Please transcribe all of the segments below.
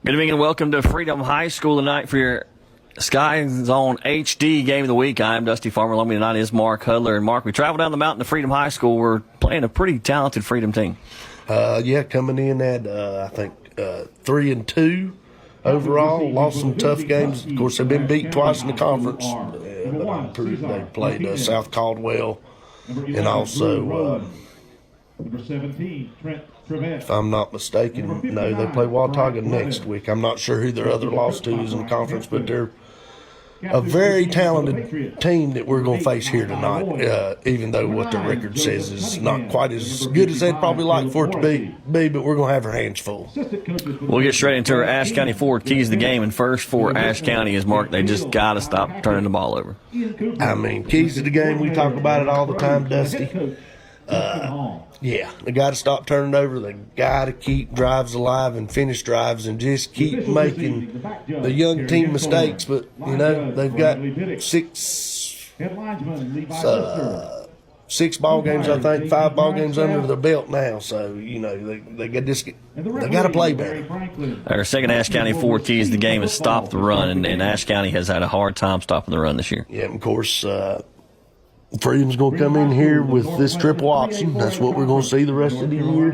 Good evening and welcome to Freedom High School tonight for your SkyZhone HD Game of the Week. I'm Dusty Farmer. Along with me tonight is Mark Hudler. And Mark, we traveled down the mountain to Freedom High School. We're playing a pretty talented Freedom team. Coming in at, I think, 3-2 overall. Lost some tough games. Of course, they've been beat twice in the conference. But they played South Caldwell and also, if I'm not mistaken, no, they play Watauga next week. I'm not sure who their other loss to is in the conference, but they're a very talented team that we're going to face here tonight, even though what the record says is not quite as good as they'd probably like for it to be, but we're going to have our hands full. We'll get straight into our Ashe County Forward keys of the game, and first for Ashe County is Mark. They just got to stop turning the ball over. I mean, keys to the game, we talk about it all the time, Dusty. They got to stop turning over. They got to keep drives alive and finish drives and just keep making the young team mistakes. But, you know, they've got six ball games, I think, 5 ball games under their belt now. So, you know, they got to play better. Our second Ashe County Forward keys of the game is stop the run, and Ashe County has had a hard time stopping the run this year. Yeah, of course, Freedom's going to come in here with this triple option. That's what we're going to see the rest of the year.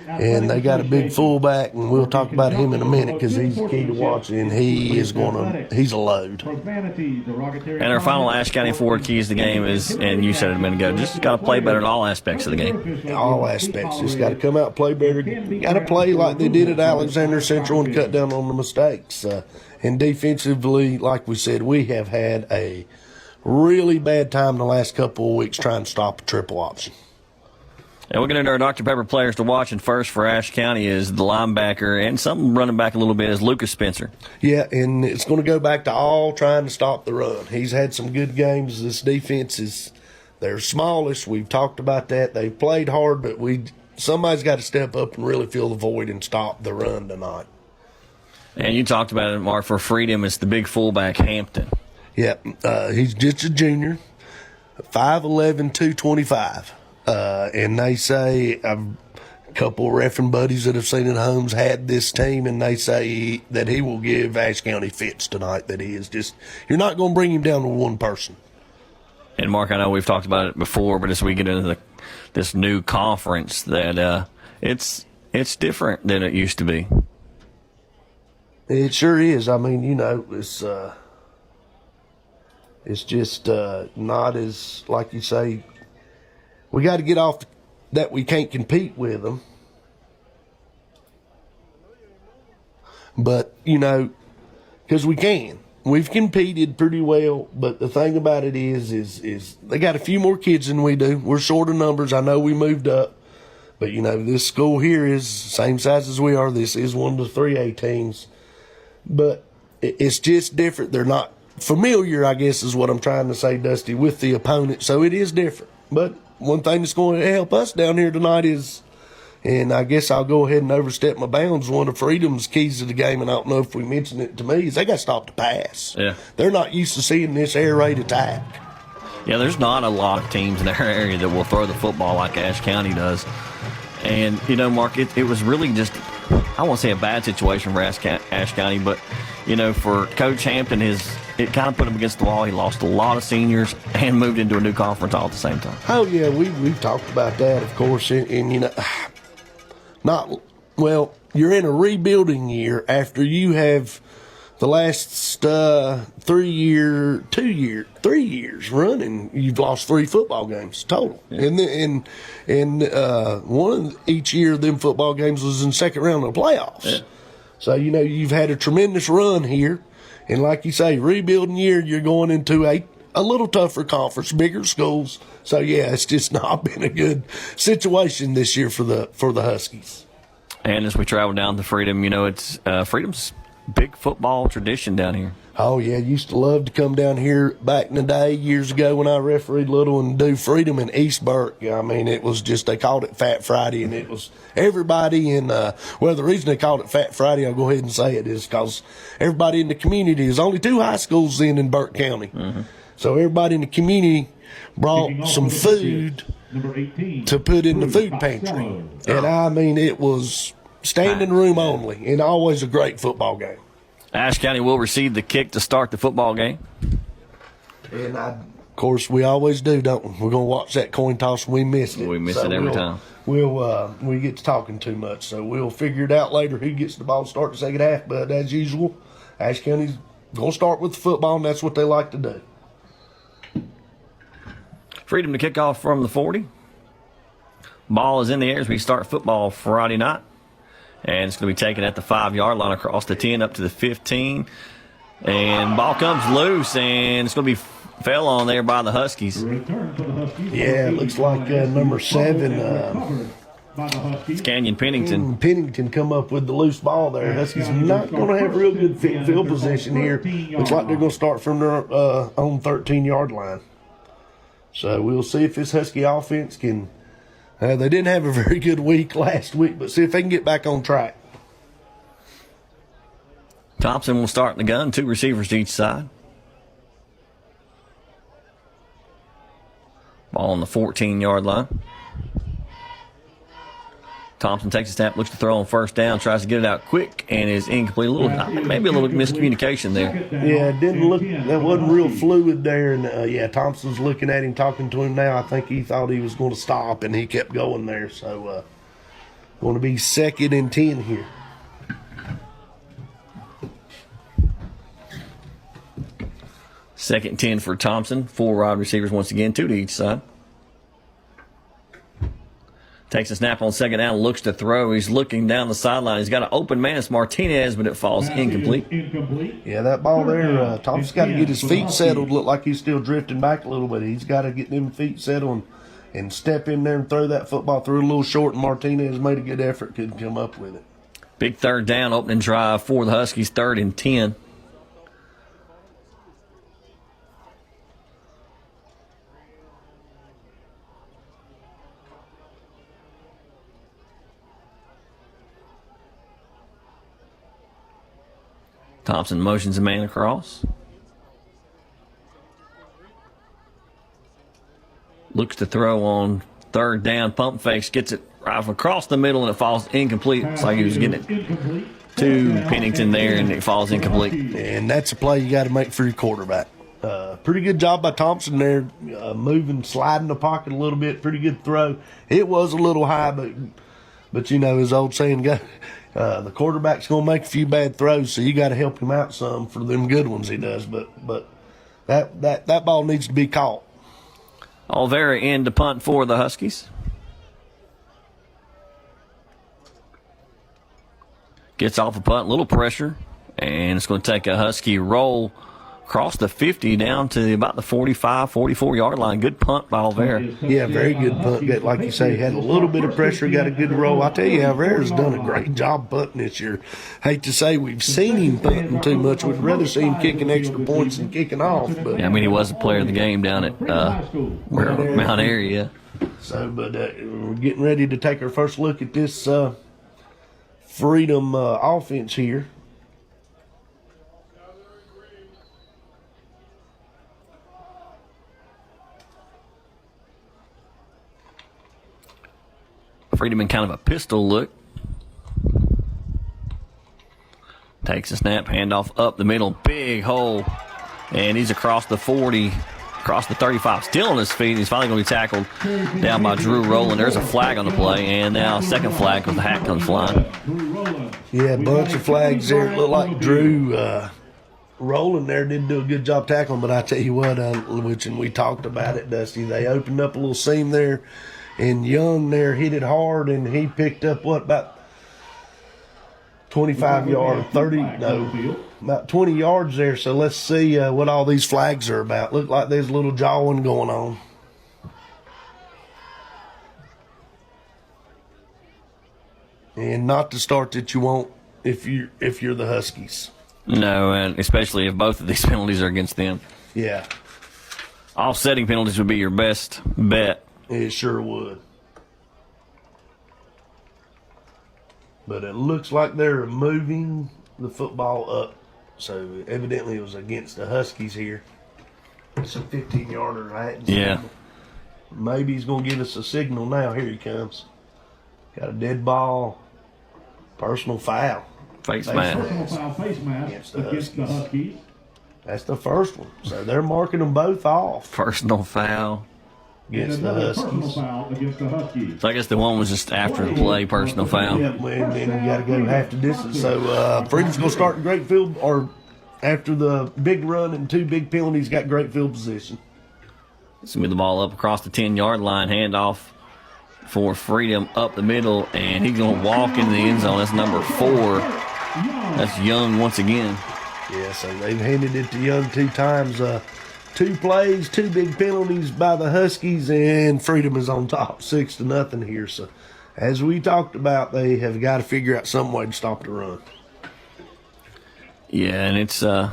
And they got a big fullback, and we'll talk about him in a minute because he's the key to watching, and he's a load. And our final Ashe County Forward keys of the game is, and you said it a minute ago, just got to play better in all aspects of the game. All aspects. Just got to come out and play better. Got to play like they did at Alexander Central and cut down on the mistakes. And defensively, like we said, we have had a really bad time the last couple of weeks trying to stop a triple option. And we're going to into our Dr. Pepper players to watch, and first for Ashe County is the linebacker, and something running back a little bit is Lucas Spencer. Yeah, and it's going to go back to all trying to stop the run. He's had some good games. This defense they're smallish. We've talked about that. They've played hard, but somebody's got to step up and really fill the void and stop the run tonight. And you talked about it, Mark, for Freedom, it's the big fullback, Hampton. Yeah, he's just a junior, 5'11", 225. And they say a couple of reffing buddies that have seen it at home's had this team, and they say that he will give Ashe County fits tonight, that he is just – you're not going to bring him down to one person. And, Mark, I know we've talked about it before, but as we get into this new conference, that it's different than it used to be. It sure is. I mean, you know, it's just not as, like you say, we got to get off that we can't compete with them. But, you know, because we can. We've competed pretty well, but the thing about it is they got a few more kids than we do. We're short of numbers. I know we moved up. But, you know, this school here is the same size as we are. This is one of the 3A teams. But it's just different. They're not familiar, I guess, is what I'm trying to say, Dusty, with the opponent. So it is different. But one thing that's going to help us down here tonight is, and I guess I'll go ahead and overstep my bounds, one of Freedom's keys to the game, and I don't know if we mentioned it to me, is they got to stop the pass. Yeah. They're not used to seeing this air raid attack. Yeah, there's not a lot of teams in our area that will throw the football like Ashe County does. And, you know, Mark, it was really just, I won't say a bad situation for Ashe County, but, you know, for Coach Hampton, it kind of put him against the wall. He lost a lot of seniors and moved into a new conference all at the same time. Oh, yeah, we've talked about that, of course. And you know, you're in a rebuilding year after you have the last 3 years running, you've lost 3 football games total. Yeah. And one of each year of them football games was in the second round of the playoffs. Yeah. So, you know, you've had a tremendous run here. And like you say, rebuilding year, you're going into a little tougher conference, bigger schools. So, yeah, it's just not been a good situation this year for the Huskies. And as we travel down to Freedom, you know, it's Freedom's big football tradition down here. Oh, yeah, used to love to come down here back in the day, years ago when I refereed little, and do Freedom in East Burke. I mean, it was just, they called it Fat Friday, and it was everybody in, the reason they called it Fat Friday, I'll go ahead and say it, is because everybody in the community, there's only 2 high schools in Burke County. Mm-hmm. So everybody in the community brought some food to put in the food pantry. And I mean, it was standing room only, and always a great football game. Ashe County will receive the kick to start the football game. And of course, we always do, don't we? We're going to watch that coin toss, and we missed it. We miss it every time. We get to talking too much, so we'll figure it out later who gets the ball to start the second half. But as usual, Ashe County's going to start with the football, and that's what they like to do. Freedom to kick off from the 40. Ball is in the air as we start football Friday night. And it's going to be taken at the 5-yard line across the 10 up to the 15. And ball comes loose, and it's going to be fell on there by the Huskies. Yeah, it looks like number 7. It's Canyon Pennington. Pennington come up with the loose ball there. Huskies not going to have real good field position here. Looks like they're going to start from their own 13-yard line. So we'll see if this Husky offense can. They didn't have a very good week last week, but see if they can get back on track. Thompson will start in the gun, 2 receivers to each side. Ball on the 14-yard line. Thompson takes a snap, looks to throw on first down, tries to get it out quick, and is incomplete. Maybe a little miscommunication there. Yeah, it didn't look. That wasn't real fluid there. And Thompson's looking at him, talking to him now. I think he thought he was going to stop, and he kept going there. So, going to be 2nd and 10 here. Second and 10 for Thompson. 4 wide receivers once again, 2 to each side. Takes a snap on second down, looks to throw. He's looking down the sideline. He's got an open man. It's Martinez, but it falls incomplete. Yeah, that ball there, Thompson's got to get his feet settled. Look like he's still drifting back a little bit. He's got to get them feet settled and step in there and throw that football through a little short, and Martinez made a good effort, couldn't come up with it. Big third down, opening drive for the Huskies, 3rd and 10. Thompson motions a man across. Looks to throw on 3rd down. Pump fakes, gets it right across the middle, and it falls incomplete. It's like he was getting it to Pennington there, and it falls incomplete. And that's a play you got to make for your quarterback. Pretty good job by Thompson there, moving, sliding the pocket a little bit. Pretty good throw. It was a little high, but you know, his old saying goes, the quarterback's going to make a few bad throws, so you got to help him out some for them good ones he does. But that ball needs to be caught. Olvera in to punt for the Huskies. Gets off a punt, little pressure, and it's going to take a Husky roll across the 50 down to about the 45, 44-yard line. Good punt by Olvera. Yeah, very good punt. Like you say, had a little bit of pressure, got a good roll. I tell you, Olvera's done a great job punting this year. Hate to say we've seen him punting too much. We'd rather see him kicking extra points than kicking off. But yeah, I mean, he was the player of the game down at Mount Airy, yeah. So, but we're getting ready to take our first look at this Freedom offense here. Freedom in kind of a pistol look. Takes a snap, handoff up the middle, big hole, and he's across the 40, across the 35, still on his feet. He's finally going to be tackled down by Drew Rowland. There's a flag on the play, and now a second flag because the hat comes flying. Yeah, a bunch of flags there. It looked like Drew Rowland there didn't do a good job tackling, but I tell you what, and we talked about it, Dusty, they opened up a little seam there, and Young there hit it hard, and he picked up, about 25 yards, about 20 yards there. So let's see what all these flags are about. Look like there's a little jawing going on. And not the start that you want if you're the Huskies. No, and especially if both of these penalties are against them. Yeah. Offsetting penalties would be your best bet. It sure would. But it looks like they're moving the football up. So evidently it was against the Huskies here. It's a 15-yarder, right? Yeah. Maybe he's going to give us a signal now. Here he comes. Got a dead ball. Personal foul. Face mask. Personal foul face mask against the Huskies. That's the first one. So they're marking them both off Personal foul. And against the another personal Huskies. foul against the Huskies. So I guess the one was just after the play, personal foul. Yep, and then you got to go half the distance. So Freedom's going to start in great field, or after the big run and 2 big penalties, got great field position. It's going to be the ball up across the 10-yard line, handoff for Freedom up the middle, and he's going to walk into the end zone. That's number 4. That's Young once again. Yeah, so they've handed it to Young 2 times. 2 plays, 2 big penalties by the Huskies, and Freedom is on top 6-0 here. So, as we talked about, they have got to figure out some way to stop the run. Yeah, and it's On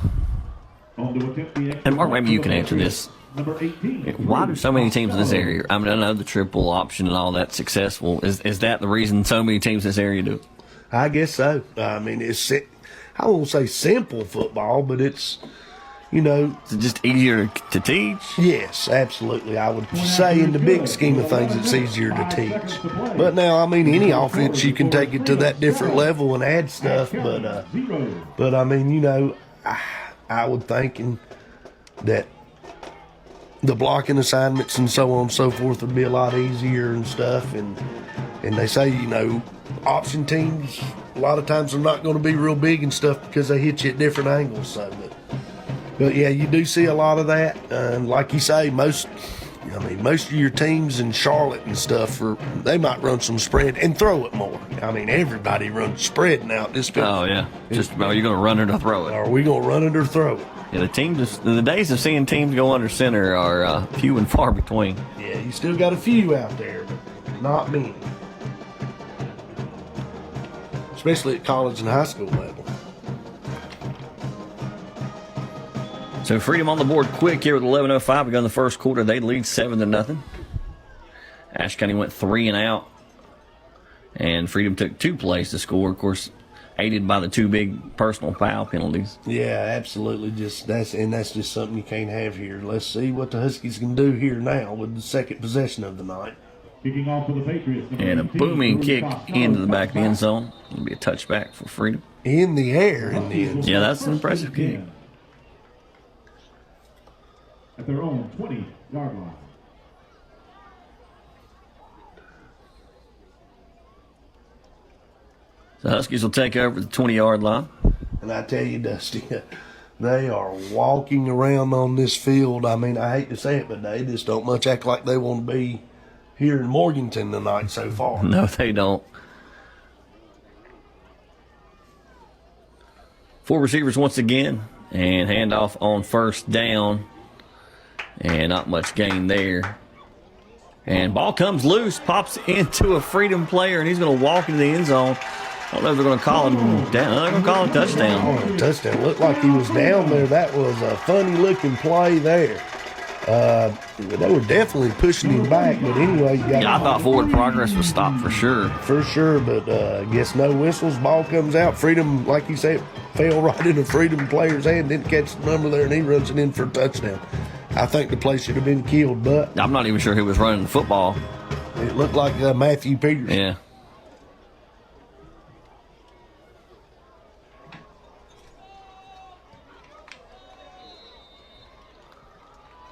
to attempt the extra and Mark, maybe point you for can the answer Patriots. this. Number 18. Why do so many teams in this area? I mean, I know the triple option and all that's successful. Is that the reason so many teams in this area do it? I guess so. I mean, I won't say simple football, but it's, Is it just easier to teach? yes, absolutely. I would say in the big scheme of things, it's easier to teach. But now, I mean, any offense, you can take it to that different level and add stuff. But I mean, I would think that the blocking assignments and so on and so forth would be a lot easier and stuff. And they say, option teams, a lot of times they're not going to be real big and stuff because they hit you at different angles. So, but yeah, you do see a lot of that. And like you say, most of your teams in Charlotte and stuff, they might run some spread and throw it more. I mean, everybody runs spread now at this point. Oh, yeah. Just, are you going to run it or throw it? Are we going to run it or throw it? Yeah, the days of seeing teams go under center are few and far between. Yeah, you still got a few out there, but not many. Especially at college and high school level. So Freedom on the board quick here with 11:05 to go in the first quarter. They lead 7-0. Ashe County went 3 and out, and Freedom took 2 plays to score. Of course, aided by the 2 big personal foul penalties. Yeah, absolutely. That's just something you can't have here. Let's see what the Huskies can do here now with the second possession of the night. Kicking off for the Patriots. And a booming kick into the back of the end zone. It'll be a touchback for Freedom. In the air, in the end. Yeah, that's an impressive kick. At their own 20-yard line. The Huskies will take over the 20-yard line. And I tell you, Dusty, they are walking around on this field. I mean, I hate to say it, but they just don't much act like they want to be here in Morganton tonight so far. No, they don't. 4 receivers once again, and handoff on first down, and not much gain there. And ball comes loose, pops into a Freedom player, and he's going to walk into the end zone. I don't know if they're going to call him down. They're going to call it a touchdown. Oh, a touchdown. Looked like he was down there. That was a funny-looking play there. They were definitely pushing him back, but anyway, you got Yeah, I thought forward progress was stopped for sure. for sure. But I guess no whistles. Ball comes out. Freedom, like you said, fell right into Freedom player's hand. Didn't catch the number there, and he runs it in for a touchdown. I think the play should have been killed, but I'm not even sure who was running the football. it looked like Matthew Peters. Yeah.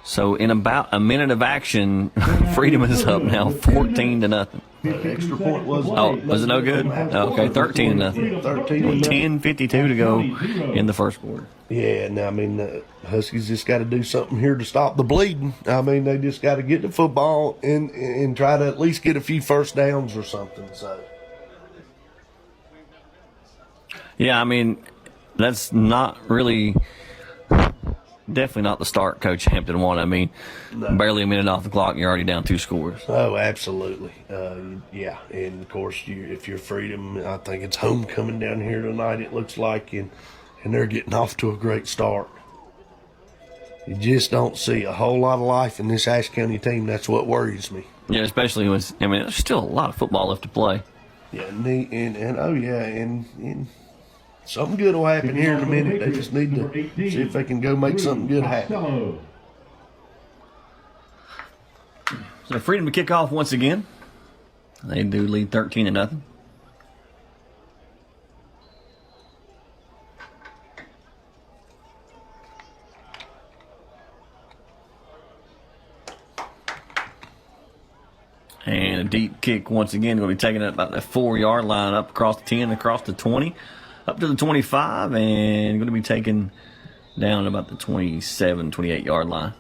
So in about a minute of action, Freedom is up now 14-0. Extra point was Was it no good? Okay, 13-0. 13. 10:52 to go in the first quarter. Yeah, and I mean, the Huskies just got to do something here to stop the bleeding. I mean, they just got to get the football and try to at least get a few first downs or something. So, Yeah, I mean, that's not really, definitely not the start Coach Hampton wanted. I mean, barely a minute off the clock and you're already down 2 scores. oh, absolutely, yeah. And of course, if you're Freedom, I think it's homecoming down here tonight. It looks like, and they're getting off to a great start. You just don't see a whole lot of life in this Ashe County team. That's what worries me. Yeah, especially when there's still a lot of football left to play. Yeah, and something good will happen here in a minute. They just need to see if they can go make something good happen. So Freedom to kick off once again. They do lead 13-0. And a deep kick once again, going to be taking it about the 4-yard line, up across the 10, across the 20, up to the 25, and going to be taken down about the 27, 28-yard line.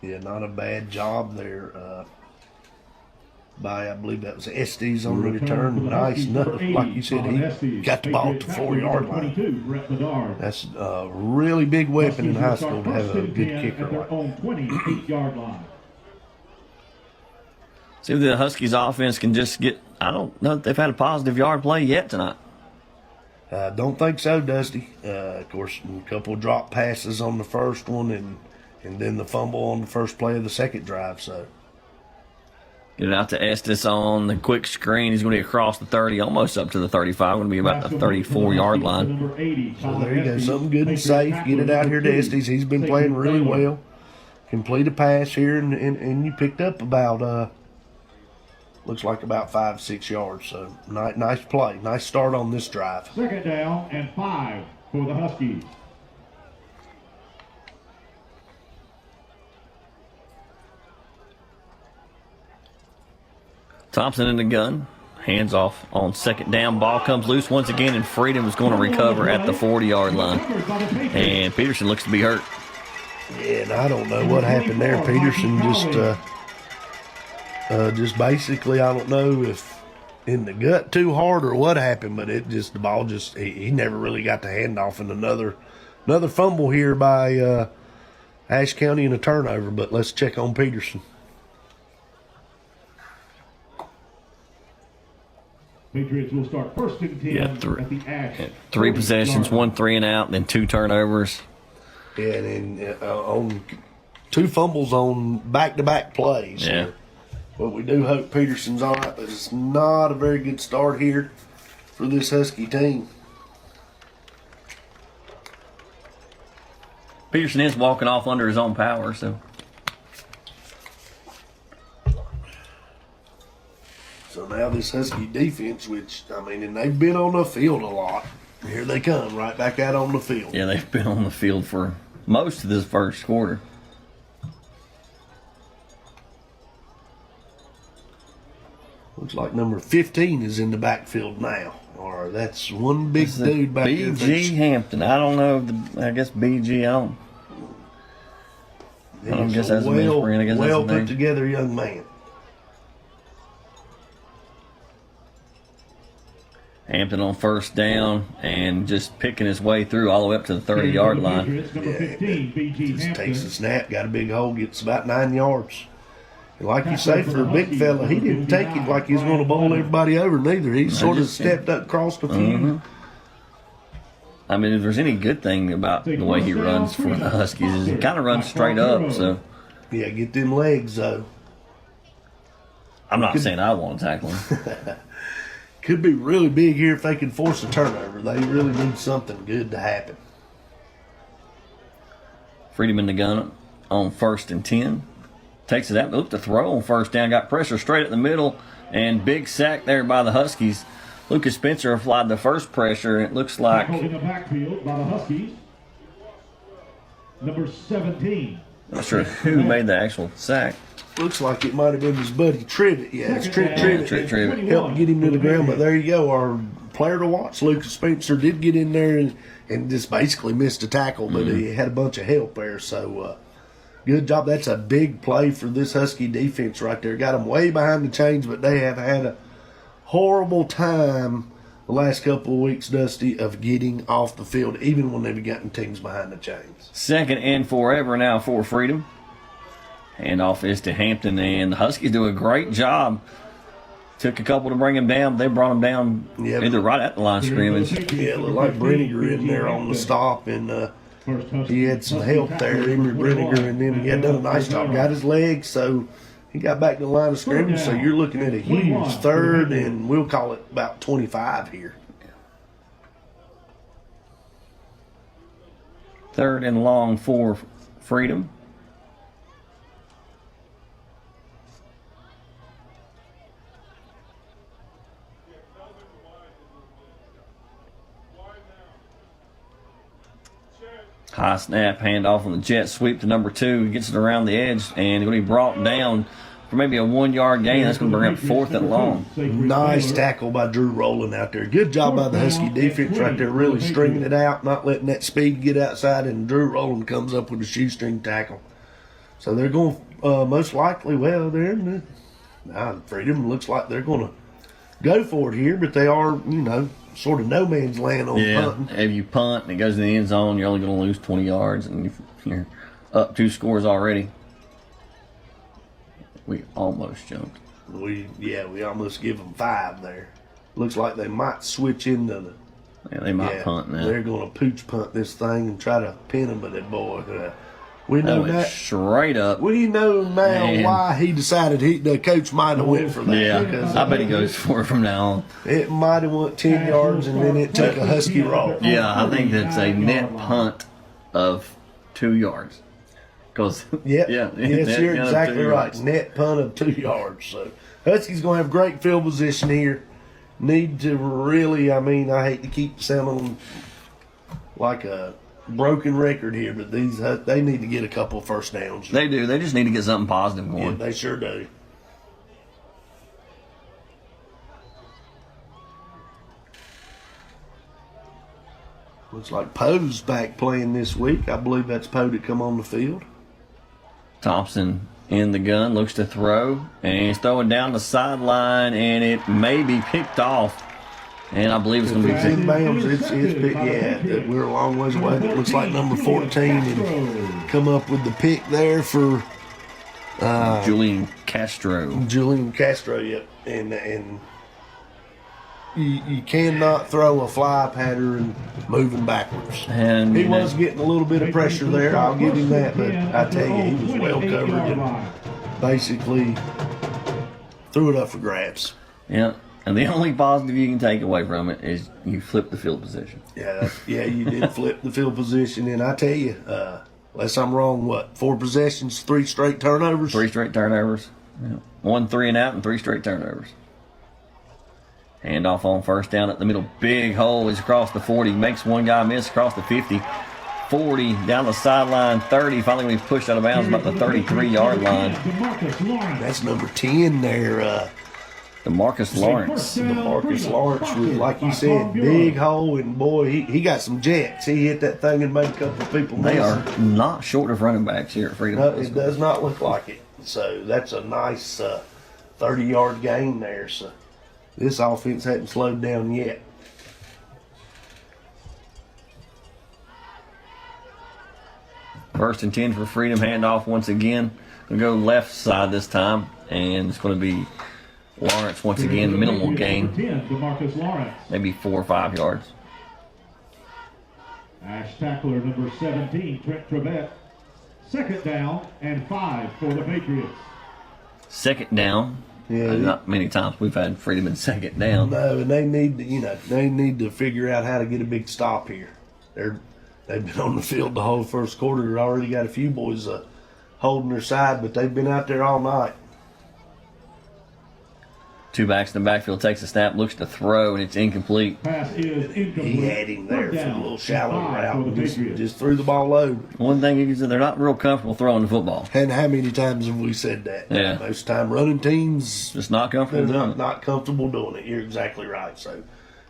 Yeah, not a bad job there by, I believe that was Estes on the return. Nice enough. Like you said, he got the ball to the 4-yard line. That's a really big weapon in high school to have a good kicker like that. 28-yard line. See if the Huskies offense can just get, I don't know if they've had a positive yard play yet tonight. Don't think so, Dusty. Of course, a couple drop passes on the first one and then the fumble on the first play of the second drive. So Get it out to Estes on the quick screen. He's going to be across the 30, almost up to the 35. Going to be about the 34-yard line. So there you go. Something good and safe. Get it out here to Estes. He's been playing really well. Complete a pass here, and you picked up about, looks like about 5-6 yards. So nice play. Nice start on this drive. Second down and 5 for the Huskies. Thompson in the gun. Hands off on second down. Ball comes loose once again, and Freedom is going to recover at the 40-yard line. And Peterson looks to be hurt. Yeah, and I don't know what happened there. Peterson just basically, I don't know if in the gut too hard or what happened, but the ball he never really got the handoff, and another fumble here by Ashe County and a turnover. But let's check on Peterson. Patriots will start first and 10 at the Ashe. 3 possessions, 1 3 and out, and then 2 turnovers. Yeah, and then on 2 fumbles on back-to-back plays. Yeah. But we do hope Peterson's all right, but it's not a very good start here for this Husky team. Peterson is walking off under his own power, so. So now this Husky defense, which, I mean, and they've been on the field a lot. Here they come, right back out on the field. Yeah, they've been on the field for most of this first quarter. Looks like number 15 is in the backfield now. Or that's one big dude back there. BG Hampton. I don't know. I guess BG, I don't guess that's a misprint. I guess well that's the name. put together young man. Hampton on first down and just picking his way through all the way up to the 30-yard line. Number 15, BG Just Hampton. takes a snap, got a big hole, gets about 9 yards. And like you say, for a big fella, he didn't take it like he was going to bowl everybody over neither. He sort of stepped up, crossed a few. I mean, if there's any good thing about the way he runs for the Huskies, is he kind of runs straight up. So Yeah, get them legs, though. I'm not saying I want to tackle him. Could be really big here if they can force a turnover. They really need something good to happen. Freedom in the gun on first and 10. Takes it out. Look, the throw on first down. Got pressure straight at the middle. And big sack there by the Huskies. Lucas Spencer applied the first pressure. And it looks like. Tackled in the backfield by the Huskies. Number 17. Not sure who made the actual sack. Looks like it might have been his buddy Tribbett. Yeah, it's Tribbett. Tribbett. Helped get him to the ground, but there you go. Our player to watch, Lucas Spencer, did get in there and just basically missed a tackle, but he had a bunch of help there. So good job. That's a big play for this Husky defense right there. Got them way behind the chains, but they have had a horrible time the last couple of weeks, Dusty, of getting off the field, even when they've gotten teams behind the chains. Second and forever now for Freedom. Handoff is to Hampton, and the Huskies do a great job. Took a couple to bring him down. They brought him down either right at the line of scrimmage. Yeah, it looked like Brenniger in there on the stop, and he had some help there, Emery Brenniger, and then he had done a nice job. Got his legs, so he got back to the line of scrimmage. So you're looking at a huge third, and we'll call it about 25 here. Third and long for Freedom. High snap, handoff on the jet sweep to number 2. He gets it around the edge and going to be brought down for maybe a 1 yard gain. That's going to bring up 4th and long. Nice tackle by Drew Rowland out there. Good job by the Husky defense right there, really stringing it out, not letting that speed get outside, and Drew Rowland comes up with a shoestring tackle. So they're going most likely, well, they're in the Freedom looks like they're going to go for it here, but they are, sort of no man's land on punting. If you punt and it goes in the end zone, you're only going to lose 20 yards, and you're up 2 scores already. We almost jumped. We almost give them 5 there. Looks like they might switch into the. Yeah, they might punt now. They're going to pooch punt this thing and try to pin him, but that boy, we know that straight up. We know now why he decided the coach might have went for that. Yeah, I bet he goes for it from now on. It might have went 10 yards and then it took a Husky roll. Yeah, I think that's a net punt of 2 yards. Yes, you're exactly right. Net punt of 2 yards. So Huskies gonna have great field position here. Need to really, I hate to keep sounding like a broken record here, but they need to get a couple of first downs. They do. They just need to get something positive going. Yeah, they sure do. Looks like Poe's back playing this week. I believe that's Poe to come on the field. Thompson in the gun, looks to throw, and he's throwing down the sideline, and it may be picked off. And I believe it's going to be in bounds. It's picked. Yeah, we're a long ways away. It looks like number 14 and come up with the pick there for Julian Castro. Yep. And you cannot throw a fly pattern moving backwards. And he was getting a little bit of pressure there. I'll give him that, but I tell you, he was well covered and basically threw it up for grabs. Yeah. And the only positive you can take away from it is you flipped the field position. Yeah, you did flip the field position. And I tell you, unless I'm wrong, 4 possessions, 3 straight turnovers? 3 straight turnovers. Yeah. 1 3 and out and 3 straight turnovers. Handoff on first down at the middle. Big hole is across the 40. Makes one guy miss across the 50. 40 down the sideline. 30. Finally, when he's pushed out of bounds about the 33-yard line. That's number 10 there. DeMarcus Lawrence. DeMarcus Lawrence was, like you said, big hole, and boy, he got some jets. He hit that thing and made a couple of people miss. They are not short of running backs here at Freedom. No, it does not look like it. So that's a nice 30-yard gain there. So this offense hadn't slowed down yet. First and 10 for Freedom. Handoff once again. We'll go left side this time, and it's going to be Lawrence once again, minimal gain. Maybe 4 or 5 yards. Ashe tackler number 17, Trent Trevette. 2nd down and 5 for the Patriots. 2nd down. Yeah, not many times we've had Freedom in 2nd down. No, and they need to figure out how to get a big stop here. They've been on the field the whole first quarter. They've already got a few boys holding their side, but they've been out there all night. 2 backs in the backfield, takes a snap, looks to throw, and it's incomplete. Pass is incomplete. He had him there for a little shallow route. Just threw the ball low. One thing you can say, they're not real comfortable throwing the football. And how many times have we said that? Yeah. Most of the time, running teams just not comfortable they're doing it. Not comfortable doing it. You're exactly right. So,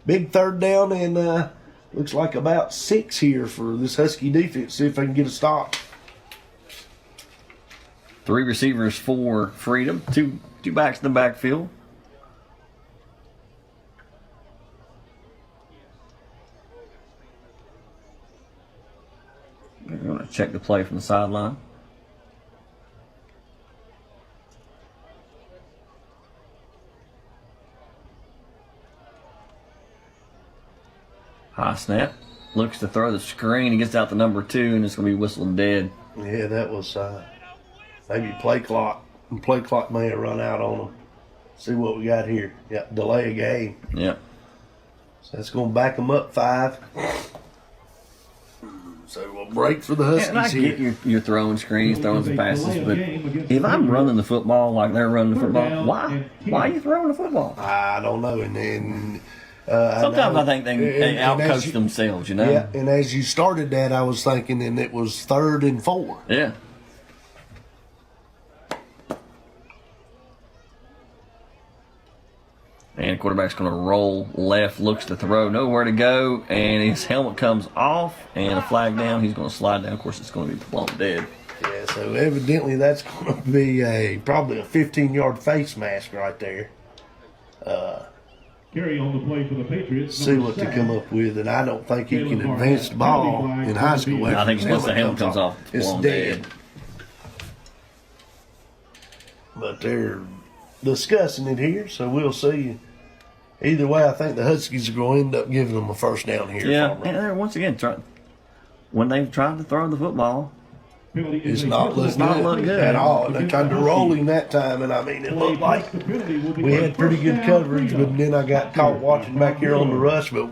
big 3rd down, and looks like about 6 here for this Husky defense. See if they can get a stop. 3 receivers for Freedom. Two backs in the backfield. We're going to check the play from the sideline. High snap. Looks to throw the screen. He gets out the number 2, and it's going to be whistled dead. Yeah, that was maybe play clock. And play clock may have run out on them. See what we got here. Yeah, delay a game. Yep. So that's going to back them up 5. So we'll break for the Huskies and I here. get you're throwing screens, throwing some passes, but if I'm running the football like they're running the football, why are you throwing the football? I don't know. And then sometimes I think they outcoach themselves, you know. Yeah, and as you started that, I was thinking, and it was 3rd and 4. Yeah. quarterback's going to roll left, looks to throw, nowhere to go, and his helmet comes off, and a flag down. He's going to slide down. Of course, it's going to be blown dead. Yeah, so evidently that's going to be probably a 15-yard face mask right there. Carry on the play for the Patriots. See what they come up with, and I don't think he can advance the ball in high school. I think once the helmet comes off, it's blown dead. But they're discussing it here, so we'll see. Either way, I think the Huskies are going to end up giving them a first down here. Yeah, and they're once again when they've tried to throw the football, it's not look good at all. And they tried to roll him that time, and I mean, it looked like we had pretty good coverage, but then I got caught watching back here on the rush. But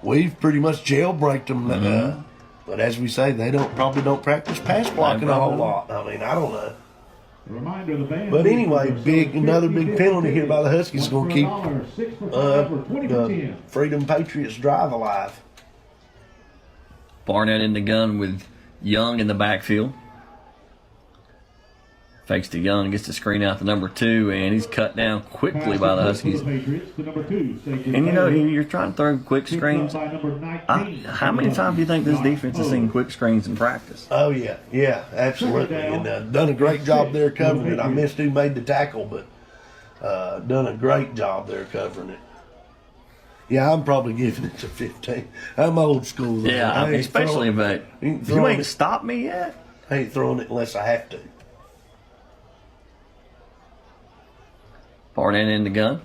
we've pretty much jailbreaked them. But as we say, they probably don't practice pass blocking a whole lot. I mean, I don't know. But anyway, another big penalty here by the Huskies is going to keep the Freedom Patriots drive alive. Barnett in the gun with Young in the backfield. Fakes to Young, gets the screen out to number 2, and he's cut down quickly by the Huskies. And you know, you're trying to throw quick screens. How many times do you think this defense has seen quick screens in practice? Oh, yeah, absolutely. And done a great job there covering it. I missed who made the tackle, but done a great job there covering it. Yeah, I'm probably giving it to 15. I'm old school. Though. Yeah, I mean, especially if you ain't stopped me yet. I ain't throwing it unless I have to. Barnett in the gun.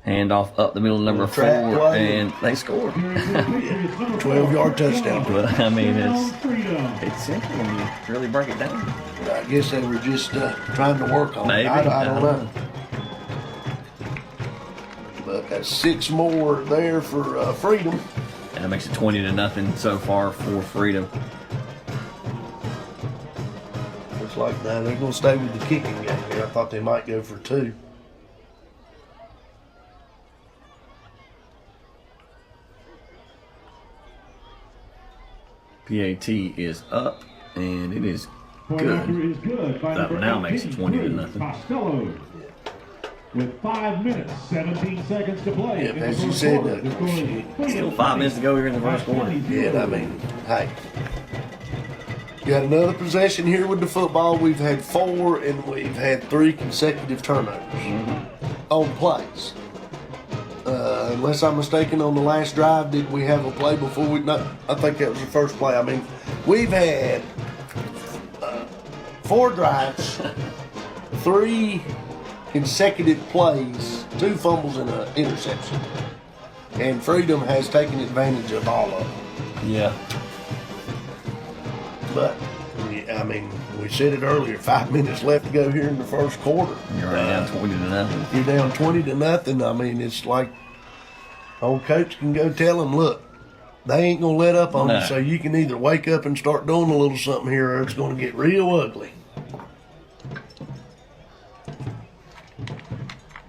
Handoff up the middle of number 4, and they scored. 12-yard touchdown. But, I mean, it's simple when you really break it down. I guess they were just trying to work on it. I don't know. But that's 6 more there for Freedom. And that makes it 20-0 so far for Freedom. Looks like now they're going to stay with the kicking game here. I thought they might go for 2. PAT is up, and it is good. That now makes it 20-0. With 5 minutes, 17 seconds to play. Yeah, as you said, still 5 minutes to go here in the first quarter. Yeah, I mean, hey. Got another possession here with the football. We've had 4, and we've had 3 consecutive turnovers on plays. Unless I'm mistaken, on the last drive, did we have a play before we? No, I think that was the first play. I mean, we've had 4 drives, 3 consecutive plays, 2 fumbles and an interception. And Freedom has taken advantage of all of them. Yeah. But, I mean, we said it earlier, 5 minutes left to go here in the first quarter. You're already down 20-0. You're down 20-0. I mean, it's like old coach can go tell them, look, they ain't going to let up on you, so you can either wake up and start doing a little something here or it's going to get real ugly.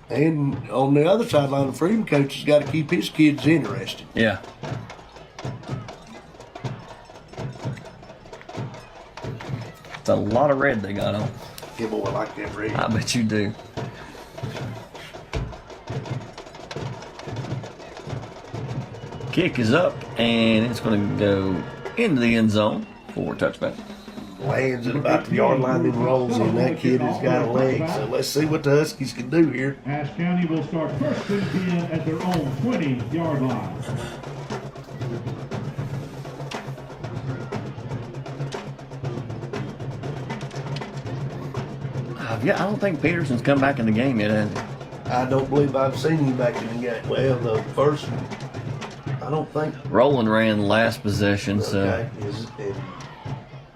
And on the other sideline, the Freedom coach has got to keep his kids interested. Yeah. It's a lot of red they got on. Yeah, boy, I like that red. I bet you do. Kick is up, and it's going to go into the end zone for a touchback. Lands at about the yard line and rolls in. That kid has got a leg. So let's see what the Huskies can do here. Ashe County will start first and 10 at their own 20-yard line. Yeah, I don't think Peterson's come back in the game yet, has he? I don't believe I've seen him back in the game. Well, the first, I don't think. Roland ran last possession, so. Okay.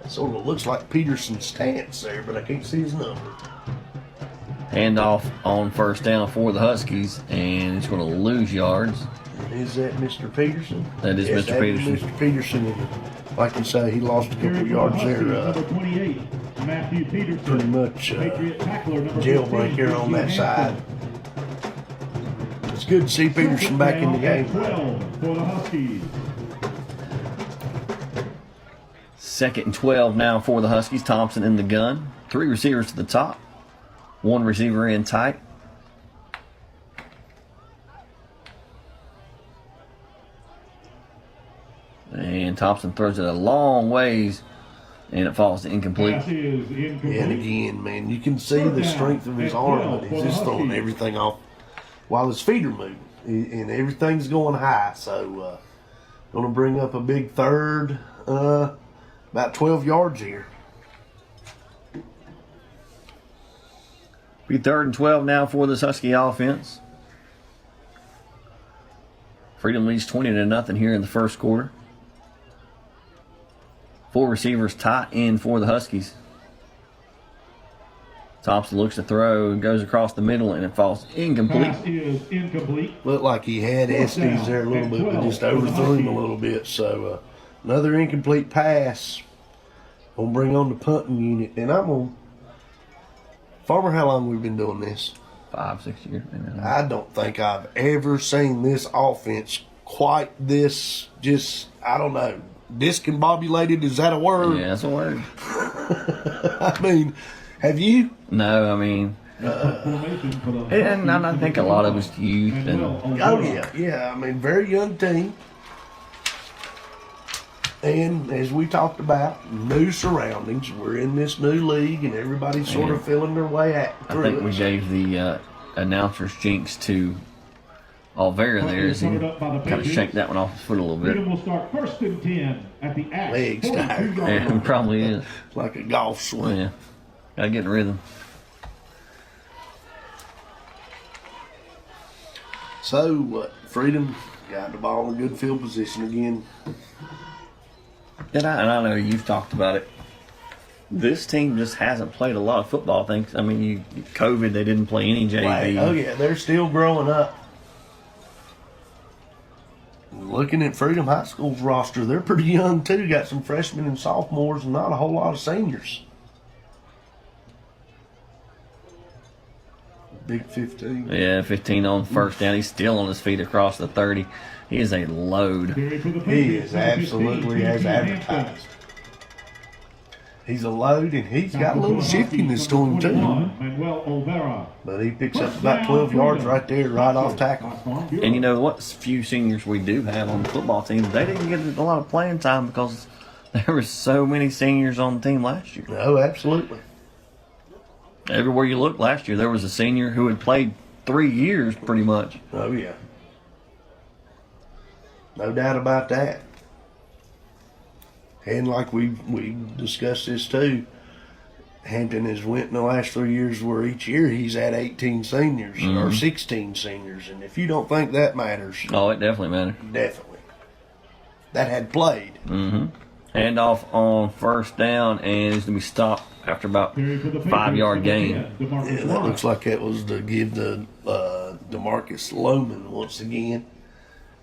It sort of looks like Peterson's stance there, but I can't see his number. Handoff on first down for the Huskies, and he's going to lose yards. Is that Mr. Peterson? That is yes, Mr. Peterson. Mr. Peterson, and like you say, he lost a couple yards there. Number 28, Matthew Peterson. Pretty much jailbreak here on that side. It's good to see Peterson back in the game. 12 for the Huskies. 2nd and 12 now for the Huskies. Thompson in the gun. 3 receivers to the top. 1 receiver in tight. And Thompson throws it a long ways, and it falls to incomplete. Pass is incomplete. And again, man, you can see the strength of his arm, but he's just throwing everything off while his feet are moving. And everything's going high. So, going to bring up a big third, about 12 yards here. Be 3rd and 12 now for this Husky offense. Freedom leads 20-0 here in the first quarter. 4 receivers tight end for the Huskies. Thompson looks to throw and goes across the middle, and it falls incomplete. Pass is incomplete. Looked like he had Estes there a little bit, but just overthrew him a little bit. So another incomplete pass. Gonna bring on the punting unit, and I'm gonna. Farmer, how long we've been doing this? 5-6 years. Maybe. I don't think I've ever seen this offense quite this. Just I don't know. Discombobulated, is that a word? Yeah, that's a word. I mean, have you? No, I mean, and I think a lot of it's youth. And Oh yeah. I mean, very young team, and as we talked about, new surroundings. We're in this new league, and everybody's sort of feeling their way I think we gave the announcer's jinx to Alvera there as he kind of shake that one off his foot a little bit. Freedom will start 1st and 10 at the Ashe. Legs tired. Yeah, it probably is. like a golf swing. Yeah, gotta get in rhythm. So what? Freedom got the ball in good field position again. And I know you've talked about it. This team just hasn't played a lot of football things. I mean, COVID, they didn't play any JV. Right. Oh yeah, they're still growing up. Looking at Freedom High School's roster, they're pretty young too. Got some freshmen and sophomores, and not a whole lot of seniors. Big 15. Yeah, 15 on 1st down. He's still on his feet across the 30. He is a load. He is absolutely as advertised. He's a load, and he's got a little shiftiness to him too. But he picks up about 12 yards right there, right off tackle. And you know what? Few seniors we do have on the football team, they didn't get a lot of playing time because there were so many seniors on the team last year. Oh, absolutely. Everywhere you look last year, there was a senior who had played 3 years pretty much. Oh, yeah. No doubt about that. And like we discussed this too, Hampton has went in the last 3 years where each year he's had 18 seniors or 16 seniors. And if you don't think that matters, Oh, it definitely matters. definitely. That had played. Handoff on 1st down, and he's going to be stopped after about 5-yard gain. Yeah, that looks like that was to give the DeMarcus Loman once again.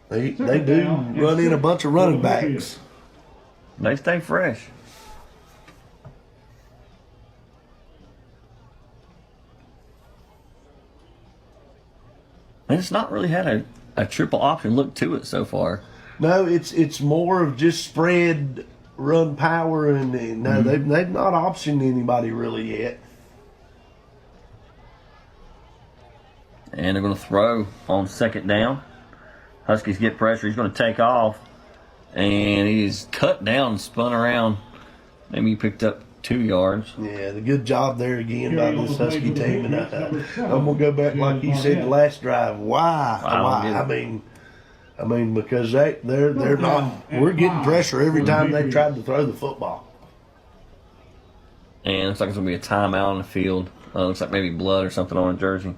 They do run in a bunch of running backs. They stay fresh. And it's not really had a triple option look to it so far. No, it's more of just spread run power, and no, they've not optioned anybody really yet. And they're going to throw on 2nd down. Huskies get pressure. He's going to take off. And he's cut down and spun around. Maybe he picked up 2 yards. Yeah, the good job there again by this Husky team. And I'm going to go back like you said the last drive. Why? I mean, because they're not. We're getting pressure every time they tried to throw the football. And it looks like it's going to be a timeout on the field. Looks like maybe blood or something on a jersey.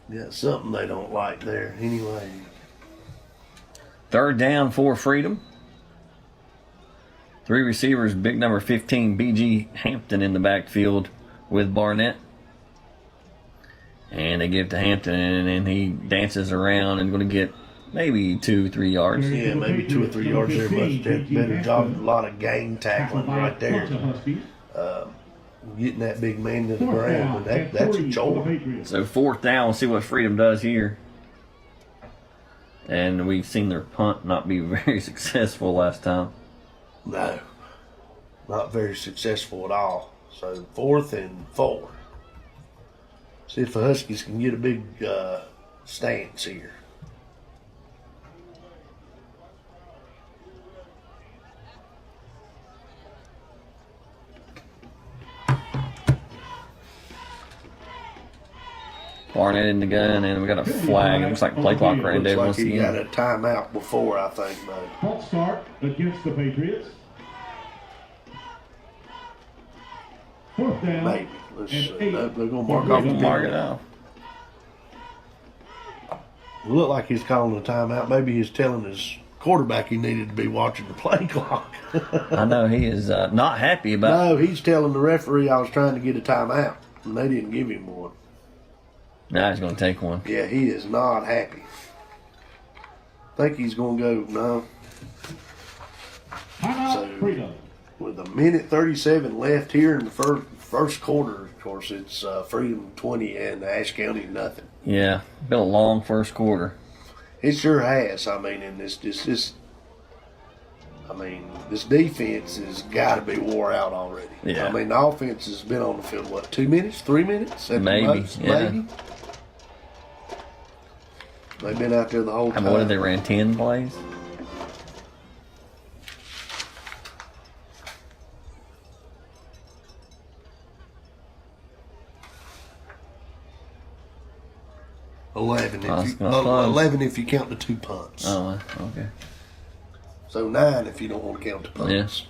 Yeah, something they don't like there. Anyway. 3rd down for Freedom. 3 receivers, big number 15, B.G. Hampton in the backfield with Barnett. And they give it to Hampton, and he dances around and going to get maybe 2-3 yards. Yeah, maybe 2 or 3 yards there, but better job. A lot of gang tackling right there. Getting that big man to the ground, and that's a chore. So 4th down, we'll see what Freedom does here. And we've seen their punt not be very successful last time. No. Not very successful at all. So 4th and 4. See if the Huskies can get a big stance here. Barnett in the gun, and we got a flag. It looks like play clock ran down once Looks like he got again. a timeout before, I think, but False start against the Patriots. 4th down. maybe. Let's see. And 8. They're going to mark For off the Freedom. Mark it mark. off. It looked like he's calling a timeout. Maybe he's telling his quarterback he needed to be watching the play clock. I know he is not happy about. No, he's telling the referee I was trying to get a timeout, and they didn't give him one. Now he's going to take one. Yeah, he is not happy. Think he's going to go, no. Timeout, So- Freedom. With a minute 37 left here in the first quarter, of course, it's Freedom 20 and Ashe County nothing. Yeah, been a long first quarter. It sure has. I mean, and this defense has got to be wore out already. Yeah. I mean, the offense has been on the field, what, 2 minutes, 3 minutes? At the Maybe, most? yeah. Maybe. They've been out there the whole I time. mean, what did they ran 10 plays? Eleven Oh, if it's you, not close. 11 if you count the 2 punts. Oh, okay. So 9 if you don't want to count the punts. Yes.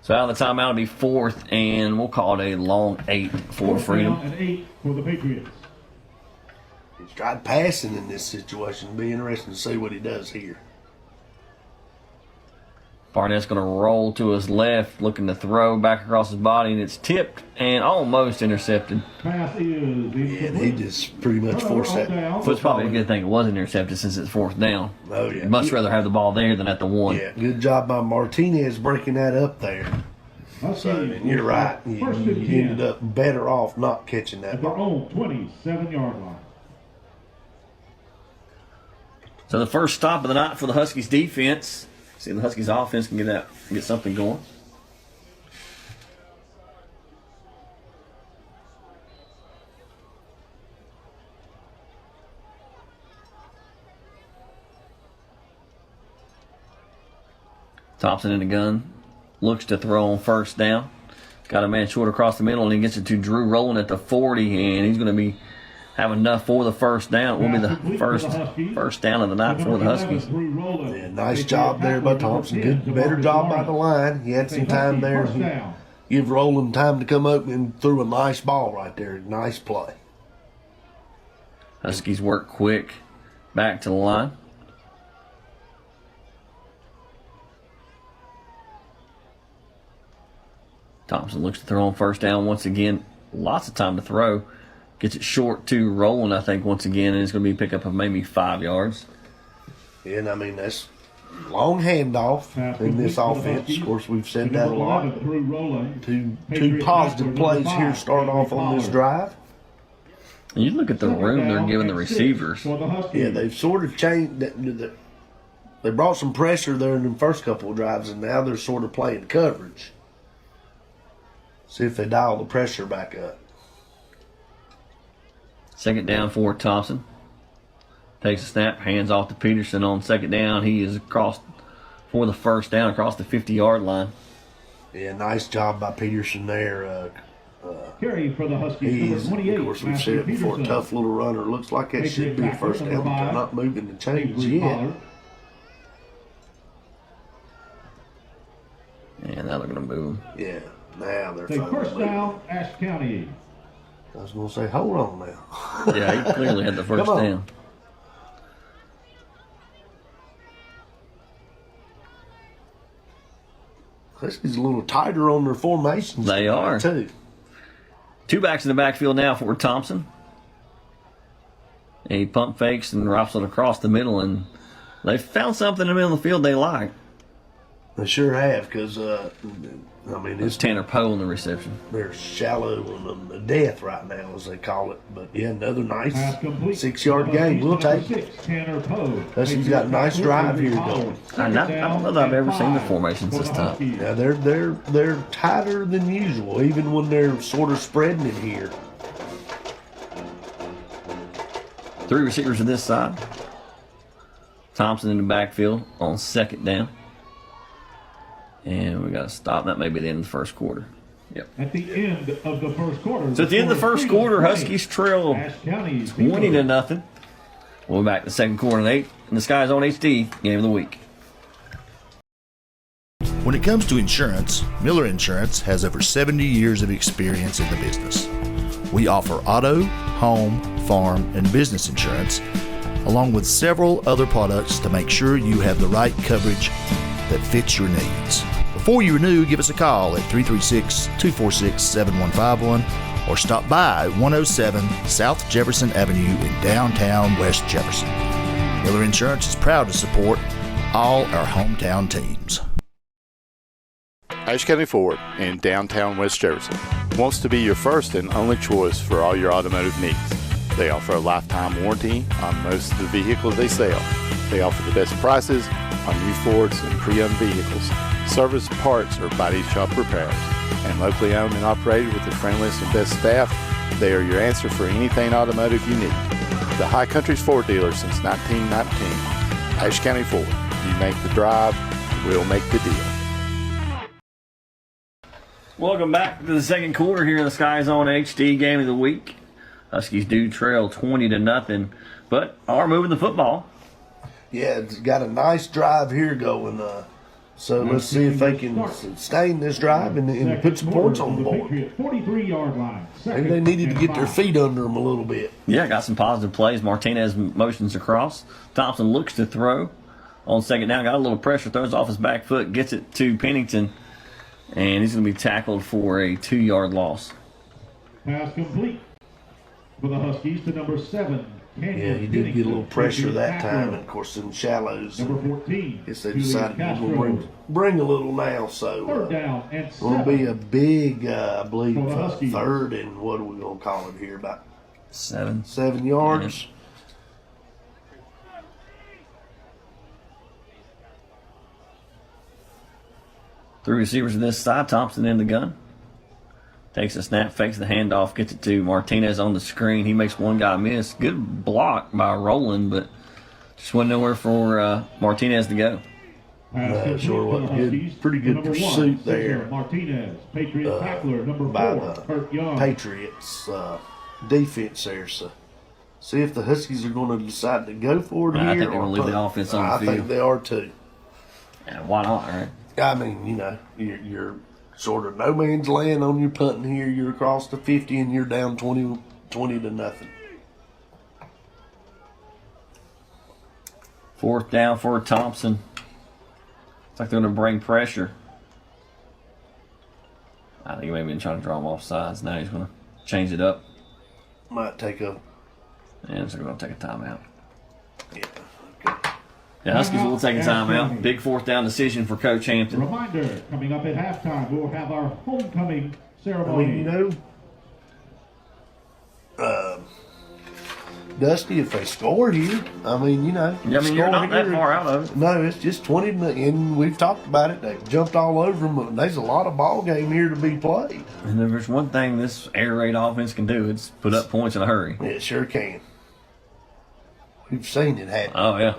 So out of the timeout, it'll be 4th, and we'll call it a long 8 for 4th Freedom. down and 8 for the Patriots. He's tried passing in this situation. It'll be interesting to see what he does here. Barnett's going to roll to his left, looking to throw back across his body, and it's tipped and almost intercepted. Pass is And he incomplete. just pretty much forced that. So it's probably a good thing it was intercepted since it's 4th down. Oh, yeah. You'd much rather have the ball there than at the 1. Yeah, good job by Martinez breaking that up there. Huskies So, and you're will right. start You, First and you 10 ended up better off not catching that at their ball. own 27-yard line. So the first stop of the night for the Huskies defense. See if the Huskies offense can get something going. Thompson in the gun. Looks to throw on first down. Got a man short across the middle, and he gets it to Drew rolling at the 40, and he's going to be have enough for the first down. It will be the first down of the night for the Huskies. Yeah, nice job there by Thompson. Good, better job by the line. He had some time there. First down. Give Rowland time to come up and threw a nice ball right there. Nice play. Huskies work quick back to the line. Thompson looks to throw on first down once again. Lots of time to throw. Gets it short to Rowland, I think, once again, and it's going to be a pickup of maybe 5 yards. Yeah, and I mean, that's long handoff in this offense. Of course, we've said that a lot. Two positive plays here start off on this drive. And you look at the room they're giving the receivers. Yeah, they've sort of changed. They brought some pressure there in the first couple of drives, and now they're sort of playing coverage. See if they dial the pressure back up. Second down for Thompson. Takes a snap, hands off to Peterson on second down. He is across for the first down across the 50-yard line. Yeah, nice job by Peterson there. Carry for the Huskies, He's, number 28. of course, we've said it before, Peterson. tough little runner. Looks like that should be a first down, but they're not moving the chains yet. And now they're going to move him. Yeah, now they're Take finally first moving. down, Ashe County. I was going to say, hold on now. Yeah, he clearly had the first Come on. down. Huskies a little tighter on their formations. They are. too. Two backs in the backfield now for Thompson. He pump fakes and drops it across the middle, and they found something in the middle of the field they like. They sure have, because I mean, It's Tanner Poe in the reception. they're shallow on the death right now, as they call it. But yeah, another nice Pass complete. 6-yard game. We'll take it. 6, Tanner Poe. Huskies got a nice drive here going. I don't know that I've ever seen the formations this tough. Yeah, they're tighter than usual, even when they're sort of spreading it here. 3 receivers to this side. Thompson in the backfield on 2nd down. And we got to stop. That may be the end of the first quarter. Yep. At the end of the first quarter. So at the end of the first quarter, Huskies trail Ashe County 20-0. We'll be back to the second quarter and 8. And the SkyZhone HD game of the week. When it comes to insurance, Miller Insurance has over 70 years of experience in the business. We offer auto, home, farm, and business insurance, along with several other products to make sure you have the right coverage that fits your needs. Before you renew, give us a call at 336-246-7151 or stop by 107 South Jefferson Avenue in downtown West Jefferson. Miller Insurance is proud to support all our hometown teams. Ashe County Ford in downtown West Jefferson wants to be your first and only choice for all your automotive needs. They offer a lifetime warranty on most of the vehicles they sell. They offer the best prices on new Fords and pre-owned vehicles, service, parts, or body shop repairs. And locally owned and operated with the friendliest and best staff, they are your answer for anything automotive you need. The High Country's Ford dealer since 1919. Ashe County Ford. You make the drive, we'll make the deal. Welcome back to the second quarter here in the SkyZone HD game of the week. Huskies do trail 20-0, but are moving the football. Yeah, it's got a nice drive here going. So let's see if they can sustain this drive and put some points on the board. 43-yard line. Maybe they needed to get their feet under them a little bit. Yeah, got some positive plays. Martinez motions across. Thompson looks to throw on 2nd down. Got a little pressure, throws off his back foot, gets it to Pennington, and he's going to be tackled for a 2-yard loss. Pass complete for the Huskies to number 7. Yeah, he did get a little pressure that time, and of course in the shallows. Number 14. Guess they decided to bring a little now, so 3rd down and it's going to be a big, I believe, For the Huskies. 3rd and what are we going to call it here? About 7 yards. Three receivers on this side. Thompson in the gun. Takes a snap, fakes the handoff, gets it to Martinez on the screen. He makes one guy miss. Good block by Rowland, but just wasn't nowhere for Martinez to go. Sure was good, pretty good pursuit there Martinez, Patriot tackler, number 4, by Kurt Young. the Patriots defense there. So see if the Huskies are going to decide to go for it here. I think they're going to leave the offense on the field. I think they are too. Yeah, why not, right? I mean, you know, you're sort of no man's land on your punting here. You're across the 50 and you're down 20-0. 4th down for Thompson. It's like they're going to bring pressure. I think he may have been trying to draw him off sides. Now he's going to change it up. Might take a. And so they're going to take a timeout. Yeah. Okay. Yeah, Huskies will take a timeout. Big 4th down decision for Coach Hampton. Reminder, coming up at halftime, we'll have our homecoming I ceremony. mean, you know, Dusty, if they score here, I mean, you know. Yeah, I mean, you're score not that here, far out of it. No, it's just 20, and we've talked about it. They jumped all over them. There's a lot of ball game here to be played. And if there's one thing this air raid offense can do, it's put up points in a hurry. It sure can. We've seen it happen. Oh, yeah.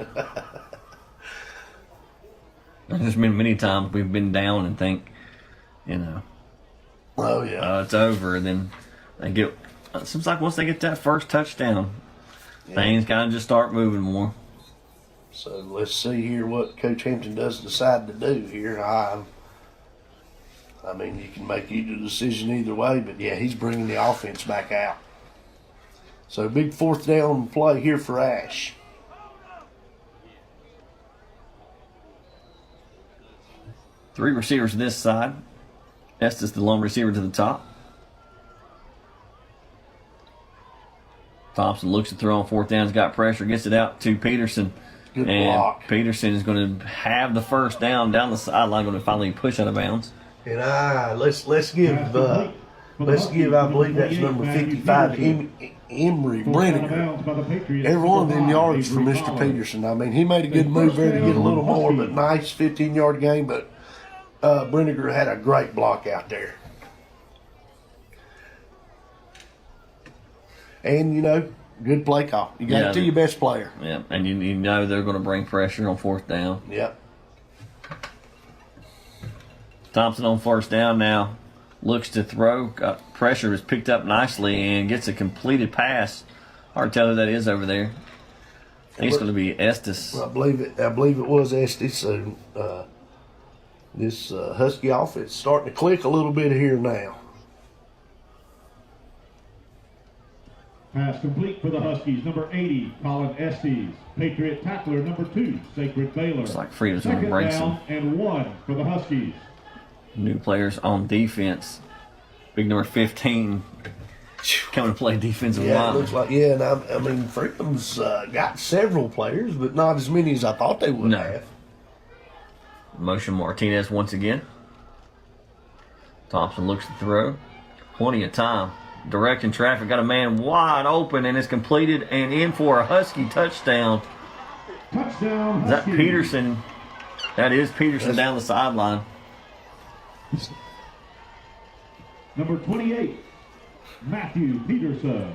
There's been many times we've been down and think, you know, Oh, yeah. it's over. And then they get, it seems like once they get that first touchdown, things kind of just start moving more. So let's see here what Coach Hampton does decide to do here. I mean, you can make either decision either way, but yeah, he's bringing the offense back out. So big 4th down play here for Ashe. Three receivers to this side. Estes, the lone receiver to the top. Thompson looks to throw on 4th down. He's got pressure. Gets it out to Peterson. Good and block. Peterson is going to have the first down the sideline. Going to finally push out of bounds. And let's give I believe that's number 55 Emery Brenniger. Every one of them yards for Mr. Peterson. I mean, he made a good move there to get a little more, but nice 15-yard game. But Brenniger had a great block out there. And, you know, good play call. You got it to your best player. Yeah, and you know they're going to bring pressure on fourth down. Yep. Thompson on first down now. Looks to throw. Pressure is picked up nicely and gets a completed pass. Hard to tell who that is over there. I think it's going to be Estes. I believe it was Estes. So this Husky offense is starting to click a little bit here now. Pass complete for the Huskies. Number 80, Colin Estes. Patriot tackler, number 2, Sacred Baylor. Looks like Freedom's going to bring some and 1 for the Huskies. new players on defense. Big number 15 coming to play defensive line. It looks like, and I mean, Freedom's got several players, but not as many as I thought they would have. Motion Martinez once again. Thompson looks to throw. Plenty of time. Directing traffic. Got a man wide open, and it's completed and in for a Husky touchdown. Touchdown, Is that Huskies. Peterson? That is Peterson down the sideline. Number 28, Matthew Peterson.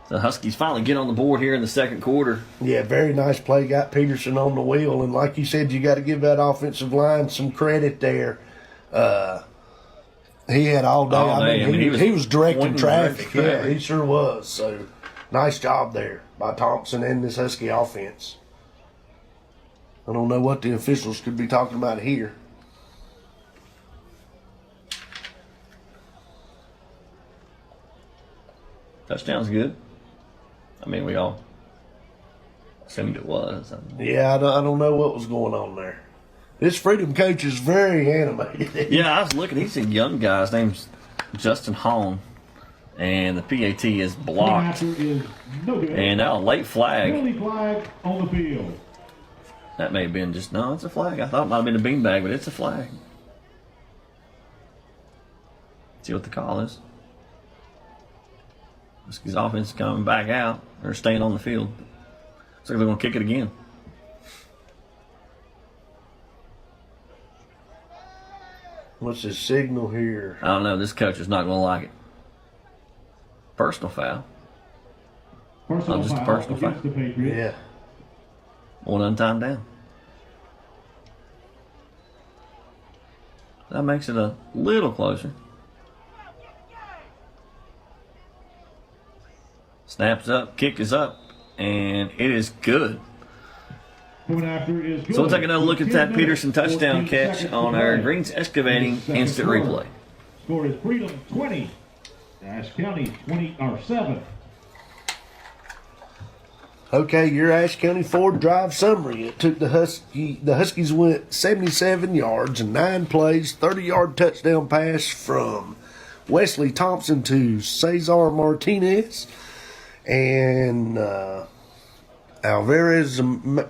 The Huskies finally get on the board here in the second quarter. Yeah, very nice play. Got Peterson on the wheel, and like you said, you got to give that offensive line some credit there. He had all day. I mean, he was directing traffic. Yeah, he sure was. So, nice job there by Thompson and this Husky offense. I don't know what the officials could be talking about here. Touchdown's good. I mean, we all assumed it was. Yeah, I don't know what was going on there. This Freedom coach is very animated. Yeah, I was looking. He's a young guy. His name's Justin Hone. And the PAT is blocked. Is no good. And now a late flag. Penalty flag on the field. That may have been just, no, it's a flag. I thought it might have been a beanbag, but it's a flag. See what the call is. Huskies offense is coming back out. They're staying on the field. Looks like they're going to kick it again. What's his signal here? I don't know. This coach is not going to like it. Personal foul. Personal just a foul personal against foul. the Patriots. Yeah. One untimed down. That makes it a little closer. Snaps up, kick is up, and it is good. Going after is good. So we'll take another look at 10 that minutes, Peterson touchdown 14 catch seconds on to our play. Greens Excavating Second instant quarter. replay. Score is Freedom 20, Ashe County 7. Okay, your Ashe County Ford Drive summary. It took the Huskies went 77 yards and 9 plays, 30-yard touchdown pass from Wesley Thompson to Cesar Martinez, and Alvarez, Manny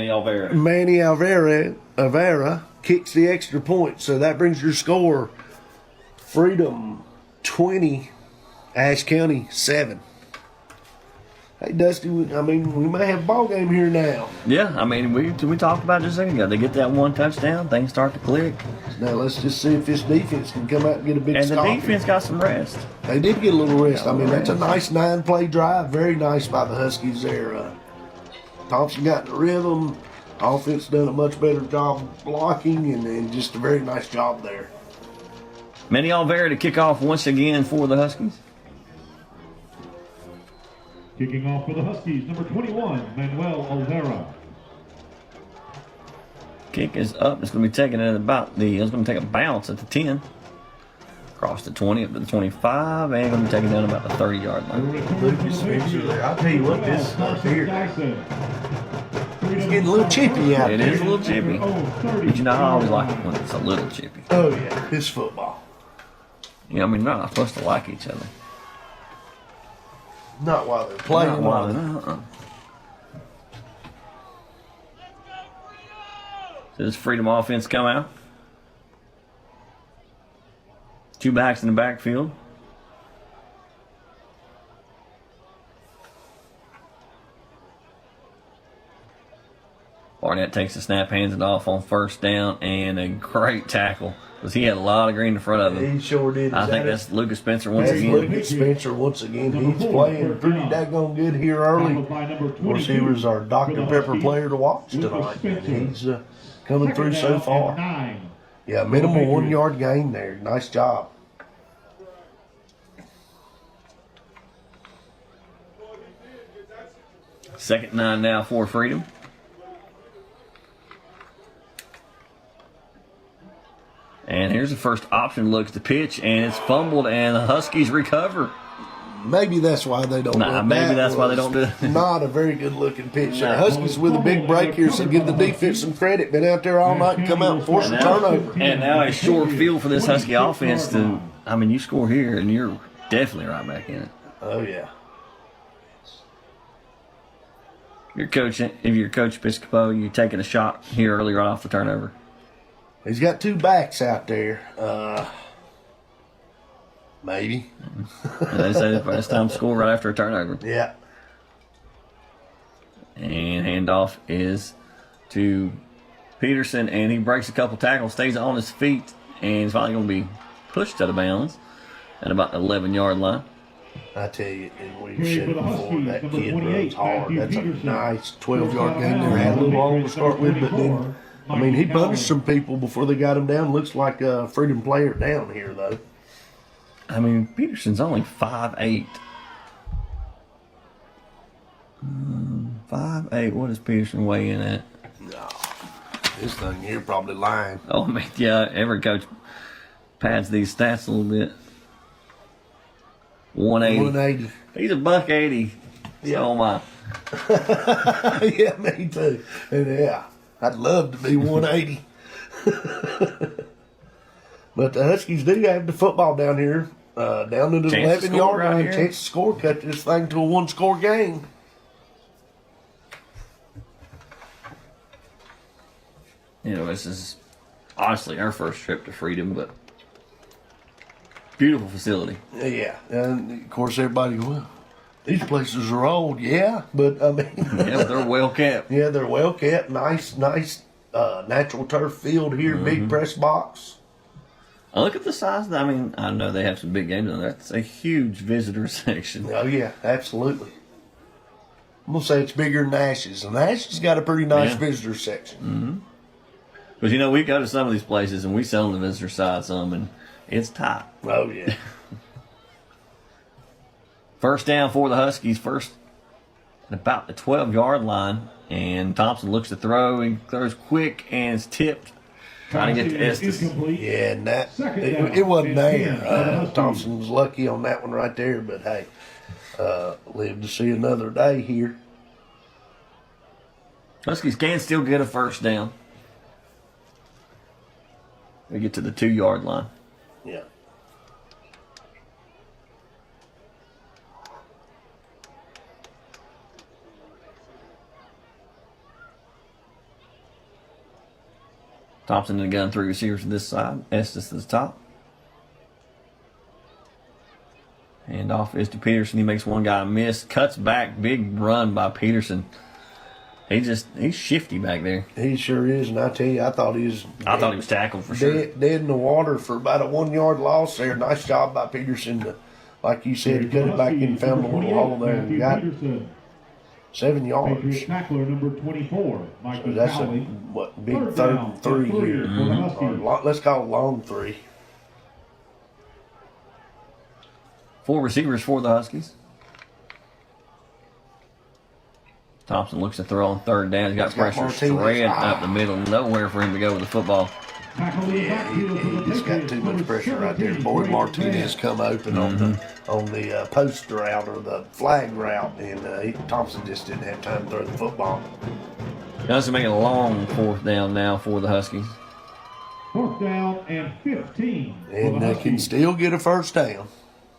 Alvarez. Manny Alvera kicks the extra point, so that brings your score Freedom 20, Ashe County 7. Hey, Dusty, I mean, we may have a ball game here now. Yeah, I mean, we talked about it just a second ago. They get that one touchdown, things start to click. Now, let's just see if this defense can come out and get a big And the stop. defense got some rest. They did get a little rest. I mean, that's a nice 9-play drive. Very nice by the Huskies there. Thompson got in the rhythm. Offense done a much better job blocking and just a very nice job there. Manny Alvera to kick off once again for the Huskies. Kicking off for the Huskies, number 21, Manuel Olvera. Kick is up. It's going to be taken at about it's going to take a bounce at the 10. Across the 20 up to the 25, and going to be taken down about the 30-yard line. Lucas Spencer there. I'll tell you what, this stuff here, Dyson. it's getting a little chippy out It there. is a little chippy. But you know, I always like it when it's a little chippy. Oh, yeah, it's football. You know, I mean, we're not supposed to like each other. Not while they're playing. Not while they're- Does Freedom offense come out? 2 backs in the backfield. Barnett takes the snap, hands it off on first down, and a great tackle because he had a lot of green in front of him. He sure did. I think that's Lucas Spencer once That's again. Lucas Spencer once again. He's playing pretty daggone good here early. Of course, he was our Dr. Pepper player to watch tonight, and he's coming through so far. Yeah, minimal 1 yard gain there. Nice job. Second 9 now for Freedom. And here's the first option. Looks to pitch, and it's fumbled, and the Huskies recover. Maybe that's why they don't. Maybe that's why they don't do it. Not a very good looking pitch. The Huskies with a big break here, so give the defense some credit. Been out there all night and come out and force a turnover. And now a short field for this Husky offense to, I mean, you score here, and you're definitely right back in it. Oh, yeah. If you're Coach Piscopo, you're taking a shot here early right off the turnover. He's got 2 backs out there. Maybe. And they say it's time to score right after a turnover. Yeah. And handoff is to Peterson, and he breaks a couple tackles, stays on his feet, and he's finally going to be pushed out of bounds at about the 11-yard line. I tell you, and we've said it before, that kid runs hard. That's a nice 12-yard gain there. Had a little long to start with, but then, I mean, he punished some people before they got him down. Looks like a Freedom player down here, though. I mean, Peterson's only 5'8". 5'8". What does Peterson weigh in at? No, this thing here probably lying. Oh, I mean, yeah, every coach pads these stats a little bit. 180. 180. He's a $180. Yeah. So am I. Yeah, me too. And yeah, I'd love to be 180. But the Huskies do have the football down here, down to the 11-yard line. Chance to score, cut this thing to a 1-score game. You know, this is honestly our first trip to Freedom, but beautiful facility. Yeah, and of course everybody goes, well, these places are old. Yeah, but I mean, Yeah, but they're well kept. yeah, they're well kept. Nice natural turf field here, big press box. Look at the size. I mean, I know they have some big games on there. That's a huge visitor section. Oh yeah, absolutely. I'm gonna say it's bigger than Ashe's, and Ashe's got a pretty nice visitor section. But you know, we go to some of these places and we sell on the visitor side some, and it's tight. Oh yeah. First down for the Huskies, first at about the 12-yard line, and Thompson looks to throw. He throws quick and it's tipped. Trying to get to Estes. Yeah, and that it wasn't there. Thompson was lucky on that one right there, but hey, lived to see another day here. Huskies can still get a first down. We get to the 2-yard line. Yeah. Thompson in the gun, 3 receivers to this side. Estes to the top. Handoff is to Peterson. He makes one guy miss. Cuts back. Big run by Peterson. He's shifty back there. He sure is, and I tell you, I thought he was tackled for sure. Dead in the water for about a 1-yard loss there. Nice job by Peterson to, like you said, cut it back in and found a little hole there and got 7 yards. Patriot tackler number 24, Mike So that's a Vitale. big Third third down, and 3 3 here. for the Huskies. Or let's call it long 3. 4 receivers for the Huskies. Thompson looks to throw on 3rd down. He's got pressure Martinez. straight up the middle. Nowhere for him to go with the football. Yeah, he just got too much pressure right there. Boy, Martinez come open on the post route or the flag route, and Thompson just didn't have time to throw the football. Now to make a long 4th down now for the Huskies. 4th down and 15. And they can still get a first down.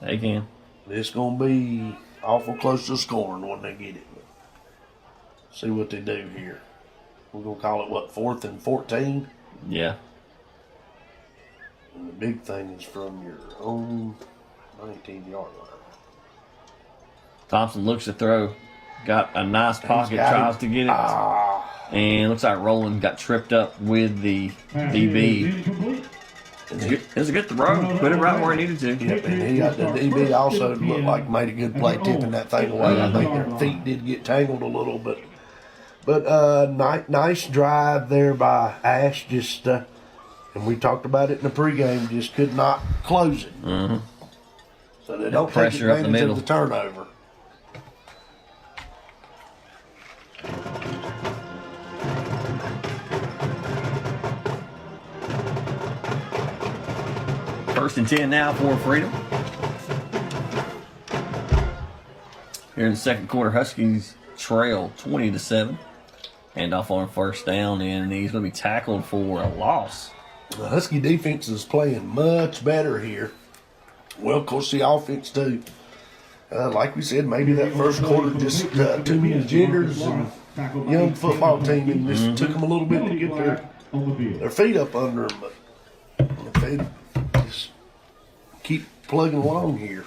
They can. It's going to be awful close to scoring when they get it. See what they do here. We're going to call it, what, 4th and 14? Yeah. And the big thing is from your own 19-yard line. Thompson looks to throw. Got a nice pocket, got tries it. to get it. And looks like Roland got tripped up with the DB. Incomplete. It was a good throw. Put it right where he needed to. Yep, and he got the DB also looked like made a good play tipping that thing away. I think their feet did get tangled a little, but nice drive there by Ashe. Just and we talked about it in the pregame. Just could not close it. Mm-hmm. So they don't take Pressure up the advantage middle. of the turnover. First and 10 now for Freedom. Here in the second quarter, Huskies trail 20-7. Handoff on first down, and he's going to be tackled for a loss. The Husky defense is playing much better here. Well, of course, the offense too. Like we said, maybe that first quarter just too many jiggers and young football team, and just took them a little bit to get their feet up under them. But if they just keep plugging along here.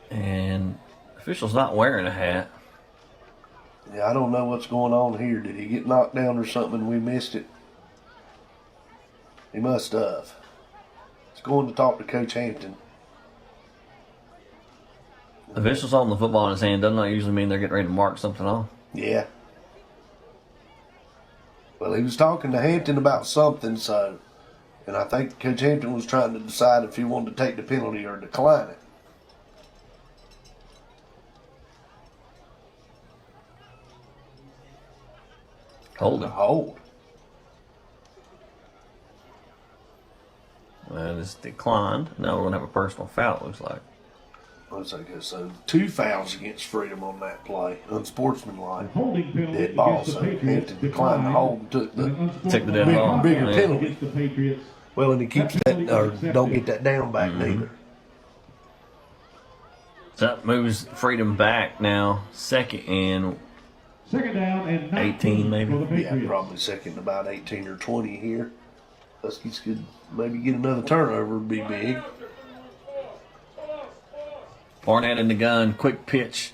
And official's not wearing a hat. Yeah, I don't know what's going on here. Did he get knocked down or something and we missed it? He must have. Let's go on to talk to Coach Hampton. Official's holding the football in his hand doesn't usually mean they're getting ready to mark something off. Yeah. Well, he was talking to Hampton about something, so, and I think Coach Hampton was trying to decide if he wanted to take the penalty or decline it. Hold A him. hold. And it's declined. Now we're going to have a personal foul, it looks like. Looks like it. So 2 fouls against Freedom on that play. Unsportsmanlike. Holding penalty Dead ball. against the So Patriots Hampton declined the hold and took the Take the dead big, ball. bigger Yeah. penalty. against the Patriots. Well, and he keeps that, or don't get that down back neither. So that moves Freedom back now. Second and Second down and 18 maybe. for the Yeah, Patriots. probably second about 18 or 20 here. Huskies could maybe get another turnover, would be big. Barnett in the gun. Quick pitch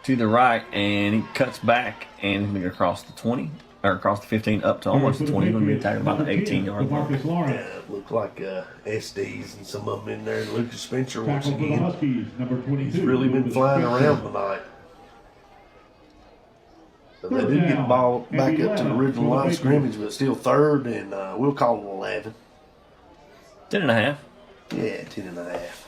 to the right. And he cuts back and he's going to get across the 20. Or across the 15 up to almost the 20. He's going to be attacked about the 18-yard mark. Marcus Lawrence. Yeah, it looked like SDs and some of them in there. Lucas Spencer once Tackle for the again. Huskies, number 22. He's really been flying around tonight. So they did get the ball back up to the original line of scrimmage, but still third, and we'll call it 11. 10 and a half. Yeah, 10 and a half.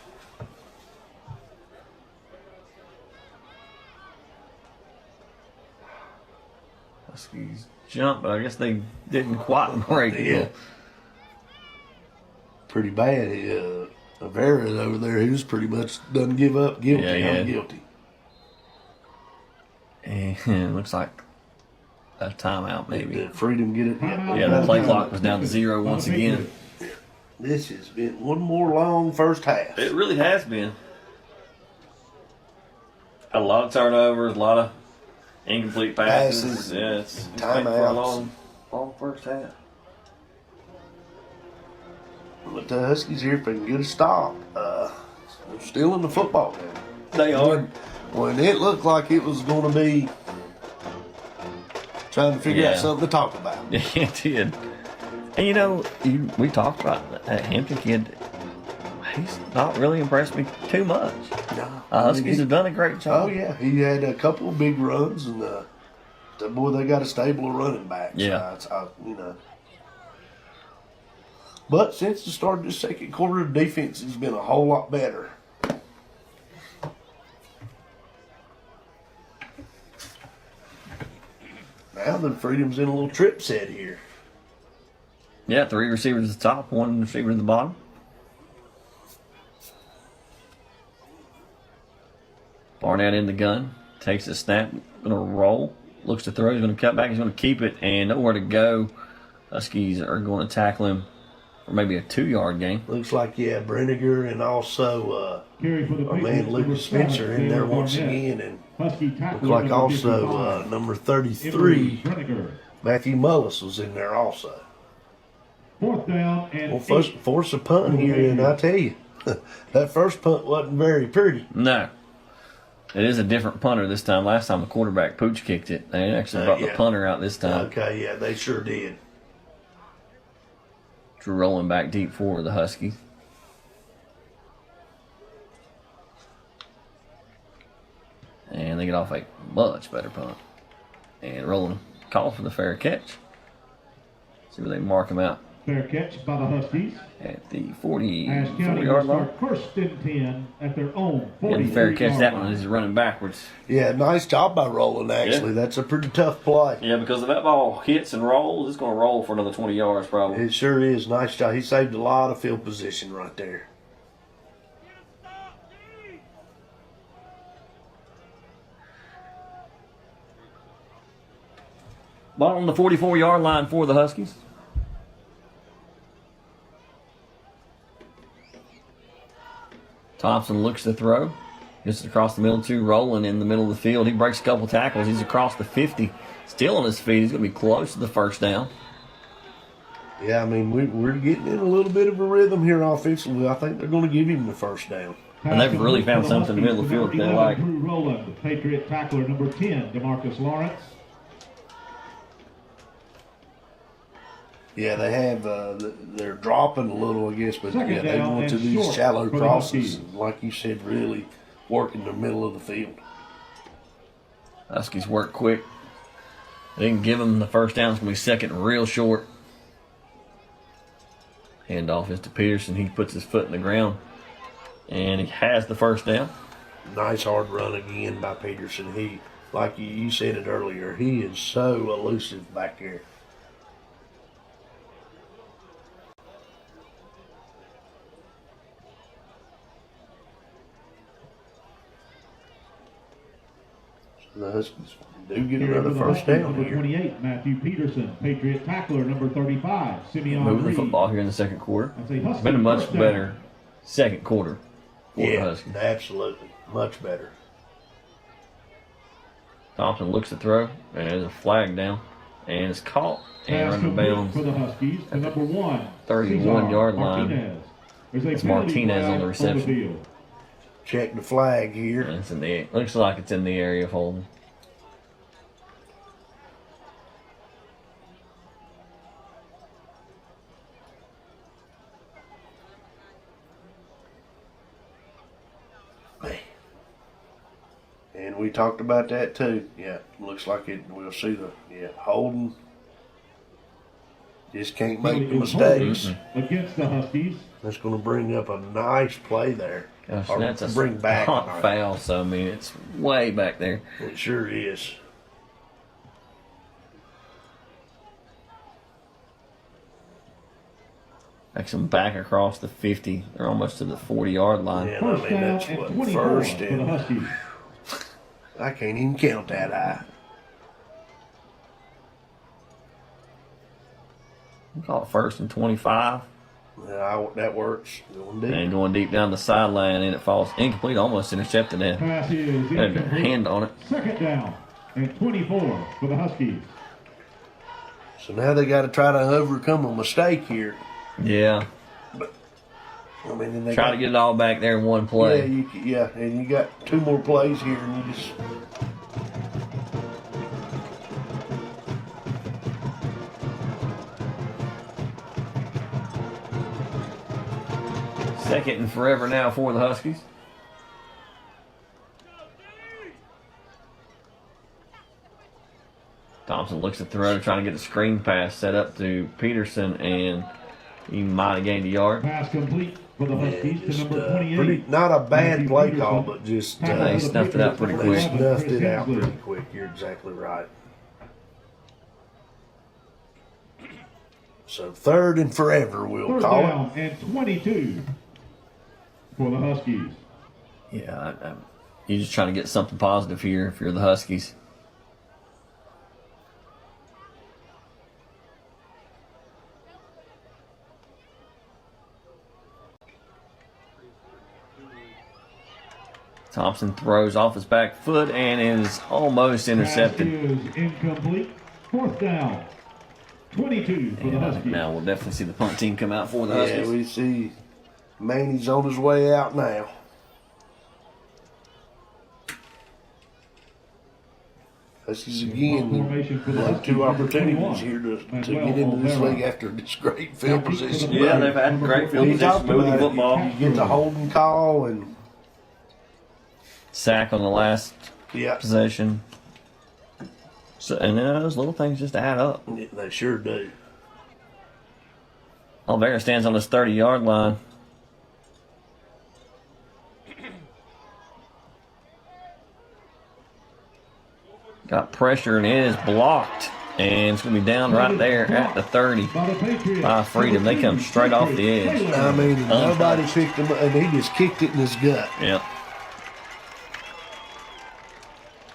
Huskies jump, but I guess they didn't quite break Yeah. it. Pretty bad. Avera over there, he was pretty much done give up, guilty. Yeah, I'm yeah. guilty. And it looks like a timeout maybe. Did Freedom get it? Yeah, the play clock was down to 0 once again. This has been one more long first half. It really has been. A lot of turnovers, a lot of incomplete passes. Passes, Yeah, it's been for a timeouts. long first half. But the Huskies here, if they can get a stop, they're still in the football game. They are. When it looked like it was going to be trying to figure out Yeah. something to talk about. It did. And you know, we talked about that Hampton kid. He's not really impressed me too much. No, Huskies have done a great Oh job. yeah, he had a couple of big runs, and boy, they got a stable of running backs. Yeah. You know. But since the start of the second quarter, the defense has been a whole lot better. Now the Freedom's in a little trip set here. Yeah, 3 receivers at the top, 1 receiver at the bottom. Barnett in the gun, takes the snap, gonna roll, looks to throw, he's gonna cut back, he's gonna keep it, and nowhere to go. Huskies are going to tackle him for maybe a 2-yard gain. Looks like, Brenniger and also Carry for the our man Patriots, Lucas number 7, Spencer in there Taylor once Barnett. again. And Husky Looked tackler like number also 55, number Emory 33, Brenniger. Matthew Mullis was in there also. 4th down and Well, 8. force a punt here, and I tell you, that first punt wasn't very pretty. No. It is a different punter this time. Last time the quarterback Pooch kicked it. They actually brought the Yeah. punter out this time. Okay, yeah, they sure did. Drew rolling back deep for the Huskies. And they get off a much better punt. And rolling, call for the fair catch. See where they mark him out Fair catch by the Huskies. at the 40 Ashe County will yard line. start first and 10 at their own Getting the fair 40 catch that one as he's running backwards. Yeah, nice job by Roland, actually. Yeah. That's a pretty tough play. Yeah, because if that ball hits and rolls, it's going to roll for another 20 yards probably. It sure is. Nice job. He saved a lot of field position right there. Ball on the 44-yard line for the Huskies. Thompson looks to throw. Gets it across the middle to Roland in the middle of the field. He breaks a couple tackles. He's across the 50. Still on his feet. He's going to be close to the first down. Yeah, I mean, we're getting in a little bit of a rhythm here offensively. I think they're going to give him the first down. And they've really found something in the middle of the field that they like. Drew Roland, Patriot tackler number 10, DeMarcus Lawrence. Yeah, they have. They're dropping a little, I guess, but Second yeah, they down want to and these short shallow for the crosses, Huskies. like you said, really work in the middle of the field. Huskies work quick. They can give him the first down. It's going to be second real short. Handoff is to Peterson. He puts his foot in the ground. And he has the first down. Nice hard run again by Peterson. He, like you said it earlier, he is so elusive back there. The Huskies do get Here another for the first Huskies, down number here. 28, Matthew Peterson, Patriot tackler number 35, Simeon Moving the Reed. football here in the second quarter. That's a Husky Been a much first down. better second quarter for the Yeah, Huskies. absolutely. Much better. Thompson looks to throw, and there's a flag down, and it's caught and Pass run to complete bounds. for the Huskies to number 1, 31-yard line. Martinez. There's a It's penalty Martinez on flag the reception. field. Check the flag here. And it's in the looks like it's in the area of holding. And we talked about that too. Yeah, looks like it. We'll see the holding. Just can't make Penalty the is holding mistakes. against the Huskies. That's going to bring up a nice play there. Gosh, Or that's a bring back. hot a nice- foul. So I mean, it's way back there. It sure is. Takes them back across the 50. They're almost to the 40-yard line. Yeah, I First mean down that's and what 24 first for the and Huskies. I can't even count that high. We call it first and 25. Yeah, that works. Going deep. And going deep down the sideline, and it falls incomplete, almost intercepted that. Pass is Had a incomplete. hand on it. Second down and 24 for the Huskies. So now they got to try to overcome a mistake here. Yeah. I mean, and they Try got, to get it all back there in one play. and you got two more plays here, and you just. Second and forever now for the Huskies. Thompson looks at the throw, trying to get a screen pass set up to Peterson, and he might have gained a yard. Pass complete for the Huskies to Just, number 28. pretty, not a bad Matthew play Peterson. call, but just Tackle They for the snuffed it out pretty Patriots, quick. they number snuffed 11, it out Chris pretty Hensley. quick. You're exactly right. So third and forever, we'll Third call down and 22 for the Huskies. Yeah, you're just trying to get something positive here if you're the Huskies. Thompson throws off his back foot and is almost intercepted. Pass is incomplete. 4th down. 22 for the Huskies. Now we'll definitely see the punt team come out for the Yeah, Huskies. we see Manny's on his way out now. Huskies again have 2 opportunities here to get into this league after this great field position. Yeah, they've had great field We position, talked moving the about it. football. You get the holding call and Sack on the last yeah, possession. So, and those little things just add up. they sure do. Olvera stands on his 30-yard line. Got pressure and it is blocked. And it's going to be down right there at the 30 by Freedom. They come straight off the edge. I mean, nobody picked him up, and he just kicked it in his gut. Yep.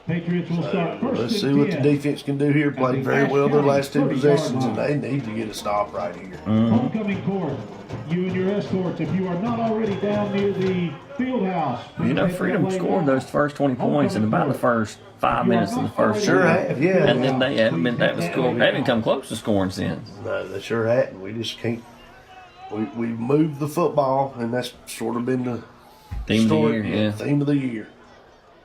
Patriots will start first. Let's see what the defense can do here. Played very well their last 2 possessions, and they need to get a stop right here. Homecoming court. You and your escorts, if you are not already down near the field house. You know, Freedom scored those first 20 points in about the first 5 minutes of the first Sure half. have, yeah. And then they haven't been able to score. They haven't come close to scoring since. No, they sure hadn't. We just can't. We moved the football, and that's sort of been the Theme of the story, year, yeah. theme of the year.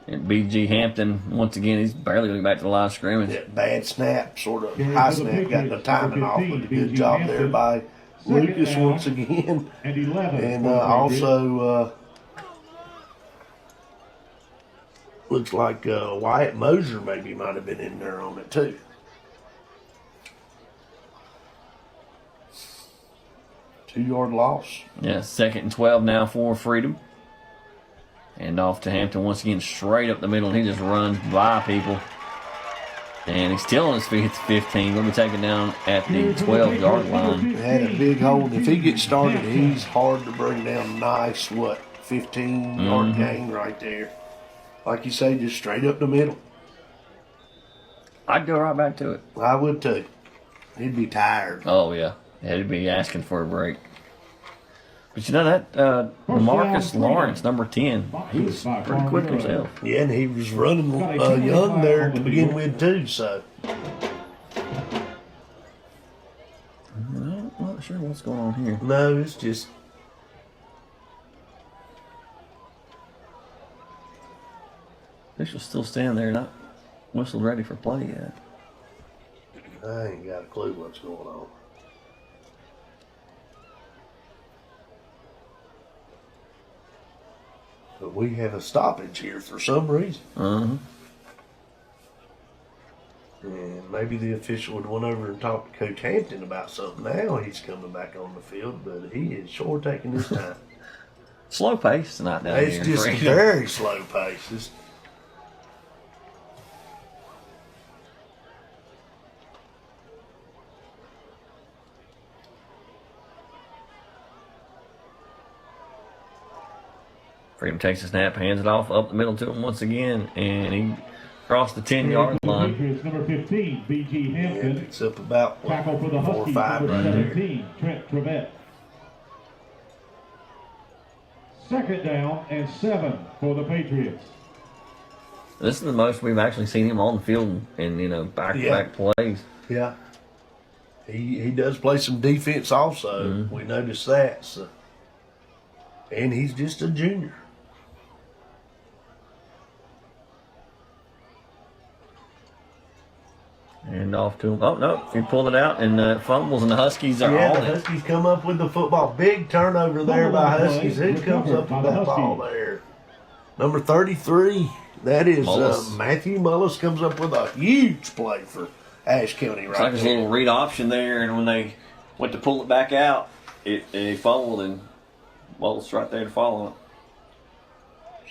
And BG Hampton, once again, he's barely going back to the line of scrimmage. That bad snap, sort of high snap, got the timing off, but a good job there by Lucas once again. And 11. And also, looks like Wyatt Moser maybe might have been in there on it too. Two-yard loss. Yeah, 2nd and 12 now for Freedom. And off to Hampton once again, straight up the middle, and he just runs by people. And he's still on his feet at the 15. We'll be taken down at the 12-yard line. He had a big hole, and if he gets started, he's hard to bring down. Nice, 15-yard gain right there. Like you say, just straight up the middle. I'd go right back to it. I would too. He'd be tired. Oh, yeah. He'd be asking for a break. But you know that Marcus Lawrence, number 10, he was pretty quick himself. Yeah, and he was running young there to begin with too, so. I'm not sure what's going on here. No, it's just. Official's still standing there, not whistled ready for play yet. I ain't got a clue what's going on. But we have a stoppage here for some reason. Uh-huh. And maybe the official would went over and talked to Coach Hampton about something. Now he's coming back on the field, but he is sure taking his time. Slow pace tonight down It's here. just Freedom. very slow pace. It's, Freedom takes a snap, hands it off up the middle to him once again, and he crossed the 10-yard line. Patriots, number 15, B.G. Hampton. it's up about Tackle for the 4 or Huskies, 5 number right there. 17, Trent Trevette. 2nd down and 7 for the Patriots. This is the most we've actually seen him on the field in back-to-back plays. Yeah. He does play some defense also. We noticed that. So. And he's just a junior. And off to him. Oh, no. He pulled it out and fumbles, and the Huskies are Yeah, on the it. Huskies come up with the football. Big turnover there by Fumble play, Huskies. Who comes up recovered with by that the ball Huskies. there? Number 33. That is Mullis. Matthew Mullis comes up with a huge play for Ashe County It's right like there's a there. little read option there, and when they went to pull it back out, he fumbled, and Wallace right there to follow it.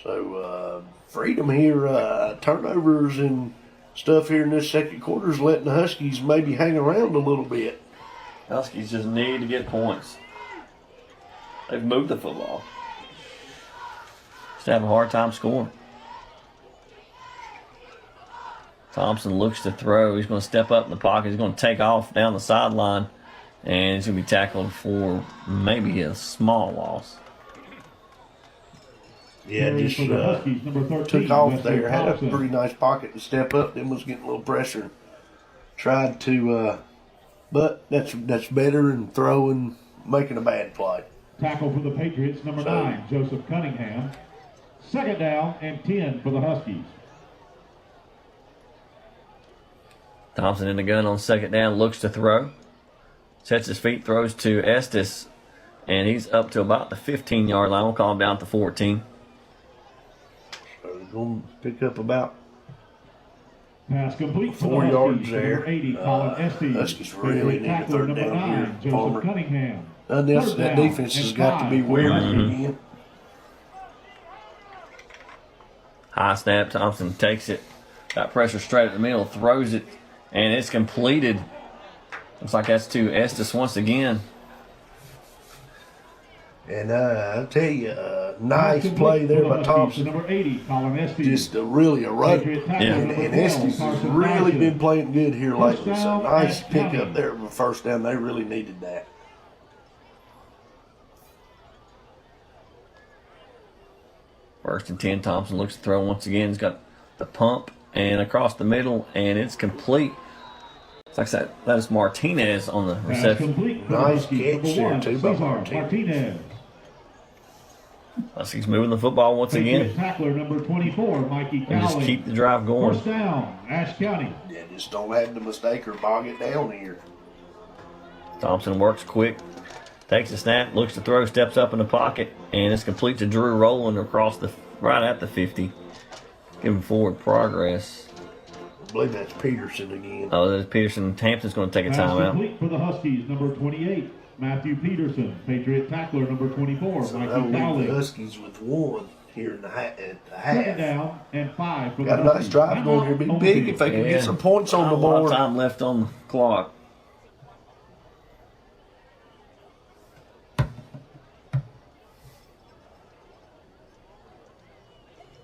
So Freedom here, turnovers and stuff here in this second quarter is letting the Huskies maybe hang around a little bit. Huskies just need to get points. They've moved the football. Just have a hard time scoring. Thompson looks to throw. He's going to step up in the pocket. He's going to take off down the sideline, and he's going to be tackled for maybe a small loss. Yeah, Carry just for the Huskies, number 13, took off Wesley there. Had a Thompson. pretty nice pocket to step up. Then was getting a little pressure. Tried to, but that's better than throwing, making a bad play. Tackle for the Patriots, number 9, Joseph Cunningham. Second down and 10 for the Huskies. Thompson in the gun on second down, looks to throw. Sets his feet, throws to Estes, and he's up to about the 15-yard line. We'll call him down to 14. So they're going to pick up about Pass complete for 4 the yards Huskies, there. number 80, Colin Estes. Huskies really need a Tackler, third number down 9, here, Joseph Palmer. Cunningham. that Third down defense has and got to be 5 for weary Huskies. again. High snap, Thompson takes it. Got pressure straight at the middle, throws it, and it's completed. Looks like that's to Estes once again. And I'll tell you, nice Complete play there for the by Huskies, Thompson. Number 80, Colin Estes. Just really a run. Patriot tackler, Yeah. number And 12, Estes has Carson really Dyson. been playing good here First lately. So down, nice Ashe pick County. up there for first down. They really needed that. First and 10, Thompson looks to throw once again. He's got the pump and across the middle, and it's complete. It's like that is Martinez on the Pass reception. complete for the Nice Huskies, catch number there, 1, too, by Cesar Martinez. He's moving the football once Patriot again. tackler, number 24, Mikey And just Cowley. keep the drive going. First down, Ashe County. Yeah, just don't have the mistake or bog it down here. Thompson works quick, takes a snap, looks to throw, steps up in the pocket, and it's complete to Drew rolling across the right at the 50. Giving forward progress. I believe that's Peterson again. Oh, there's Peterson. Hampton's going to take a Pass timeout. complete for the Huskies, number 28, Matthew Peterson. Patriot tackler, number 24, So that'll Mikey leave Cowley. the Huskies with one here in the at the Second half. down and 5 for Got the a nice Huskies. drive going here. Timeout Be on the big field. if they can Yeah. get some points on Not the a lot of board. time left on the clock.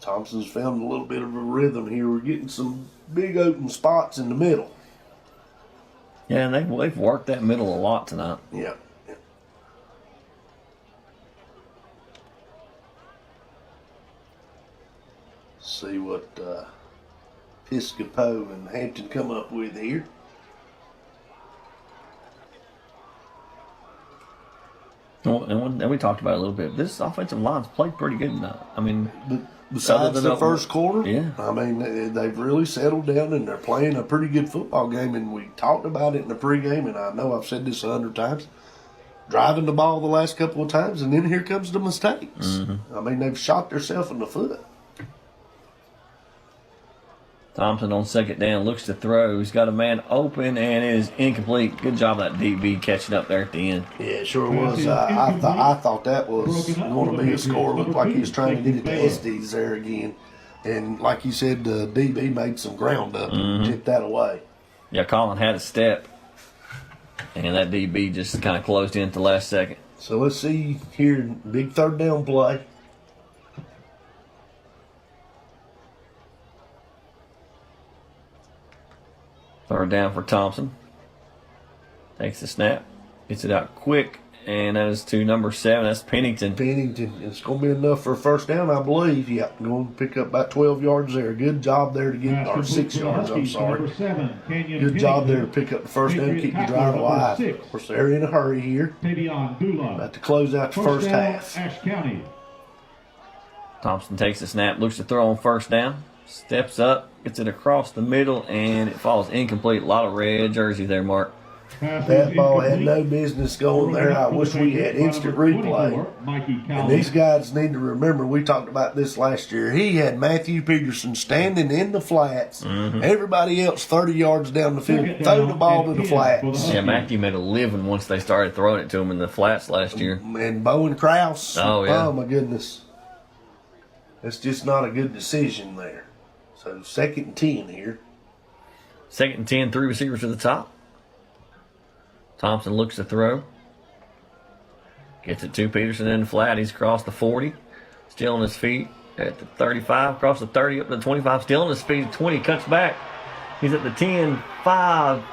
Thompson's found a little bit of a rhythm here. We're getting some big open spots in the middle. Yeah, and they've worked that middle a lot tonight. Yeah. See what Piscopo and Hampton come up with here. Well, and we talked about it a little bit. This offensive line's played pretty good tonight. I mean, But besides than the up- first quarter, yeah. I mean, they've really settled down and they're playing a pretty good football game. And we talked about it in the pregame, and I know I've said this 100 times. Driving the ball the last couple of times, and then here comes the mistakes. Mm-hmm. I mean, they've shot themselves in the foot. Thompson on second down looks to throw. He's got a man open and it is incomplete. Good job of that DB catching up there at the end. Yeah, it sure was. I thought that was going to be a score. Looked like he was trying to get it to Estes there again. And like you said, the DB made some ground up and tipped that away. Yeah, Colin had a step, and that DB just kind of closed in at the last second. So let's see here, big third down play. Third down for Thompson. Takes the snap, gets it out quick, and that is to number 7. That's Pennington. Pennington, it's going to be enough for a first down, I believe. Yeah, going to pick up about 12 yards there. Good job there to get, or 6 yards, I'm sorry. Number 7, Kenyon Good job there to Pennington. pick up the first down, Patriot keep the tackler, drive number alive. 6. Of course, they're in a hurry here. Tavion Dula. About to close out the first down, half. Ashe County. Thompson takes the snap, looks to throw on first down, steps up, gets it across the middle, and it falls incomplete. A lot of red jersey there, Mark. Pass That is ball had incomplete. no business going there. I wish we had instant replay. Mikey And Cowley. these guys need to remember, we talked about this last year. He had Matthew Peterson standing in the flats. Everybody else 30 yards down the field. Second Throw down the ball to and the 10 flats. for the Yeah, Matthew made a living once they started throwing it to him in the flats last year. And Bowen Krause. Oh, yeah. Oh, my goodness. That's just not a good decision there. So, 2nd and 10 here. 2nd and 10, 3 receivers to the top. Thompson looks to throw. Gets it to Peterson in the flat. He's across the 40. Still on his feet at the 35. Across the 30 up to the 25. Still on his feet. 20 cuts back. He's at the 10, 5.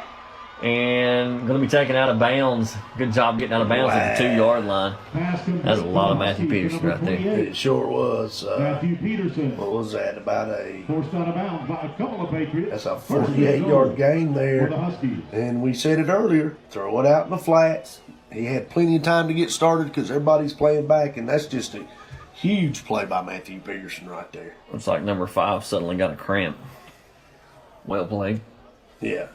And going to be taken out of bounds. Good job getting out of bounds at the 2-yard line. That's a lot of Matthew Peterson right there. It sure was. Matthew Peterson. What was that? About a. Forced out of bounds by a couple of Patriots. That's a 48-yard gain there. For the Huskies. And we said it earlier. Throw it out in the flats. He had plenty of time to get started because everybody's playing back, and that's just a huge play by Matthew Peterson right there. Looks like number 5 suddenly got a cramp. Well played. Yeah.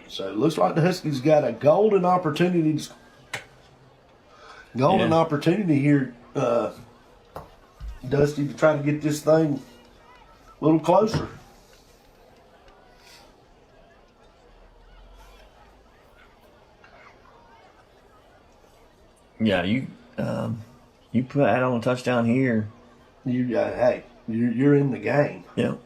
So it looks like the Huskies got a golden opportunity. Opportunity here, Dusty, to try to get this thing a little closer. Yeah, you put that on a touchdown here. You're in the game. Yeah.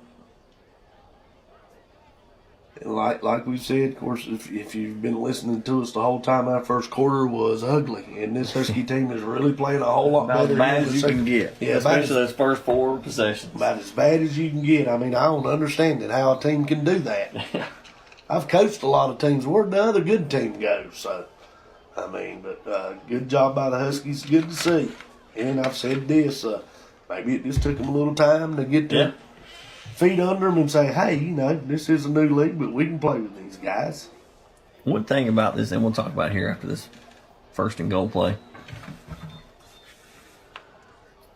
And like we said, of course, if you've been listening to us the whole time, our first quarter was ugly, and this Husky team is really playing a whole lot About better. as bad as you can get. Yeah, especially those first 4 possessions. About as bad as you can get. I mean, I don't understand it how a team can do that. I've coached a lot of teams. Where'd the other good team go? So, I mean, but good job by the Huskies. Good to see. And I've said this, maybe it just took them a little time to get their feet under them and say, hey, this is a new league, but we can play with these guys. One thing about this, and we'll talk about here after this 1st and goal play.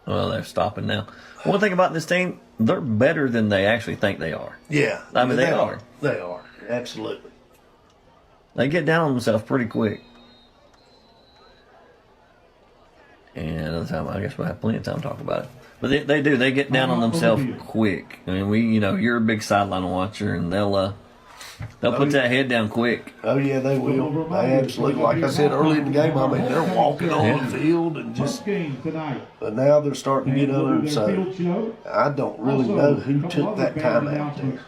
Well, they're stopping now. One thing about this team, they're better than they actually think they are. Yeah. I mean, they are. They are. Absolutely. They get down on themselves pretty quick. And another time, I guess we'll have plenty of time to talk about it. But they do. They get down on themselves quick. I mean, you're a big sideline watcher, and they'll put that head down quick. Oh yeah, they will. They absolutely. Like I said early in the game, I mean, they're walking on the field and just. But now they're starting to get under. So I don't really know who took that time out there.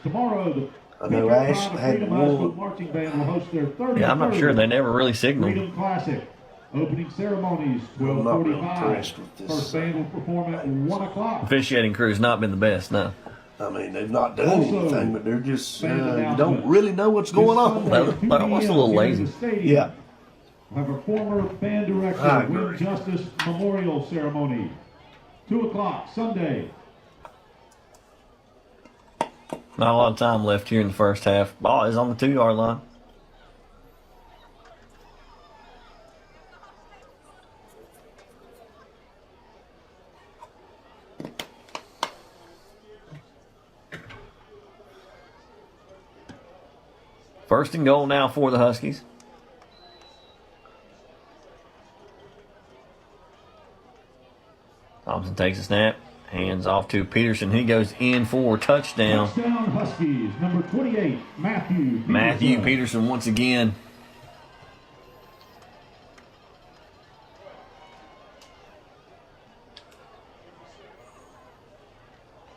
I know Ashe had one. Yeah, I'm not sure. They never really signaled. Opening ceremonies, I'm not real 12:45. impressed with this. First band will perform at 1 o'clock. Officiating crew's not been the best, no. I mean, they've not done anything, but they're just, you don't really know what's going on. They're almost a little lazy. Yeah. We'll have a former band director, Win Justice Memorial Ceremony. 2 o'clock, Sunday. Not a lot of time left here in the first half. Ball is on the 2-yard line. First and goal now for the Huskies. Thompson takes a snap, hands off to Peterson. He goes in for touchdown. Touchdown Huskies, number 28, Matthew Peterson once again.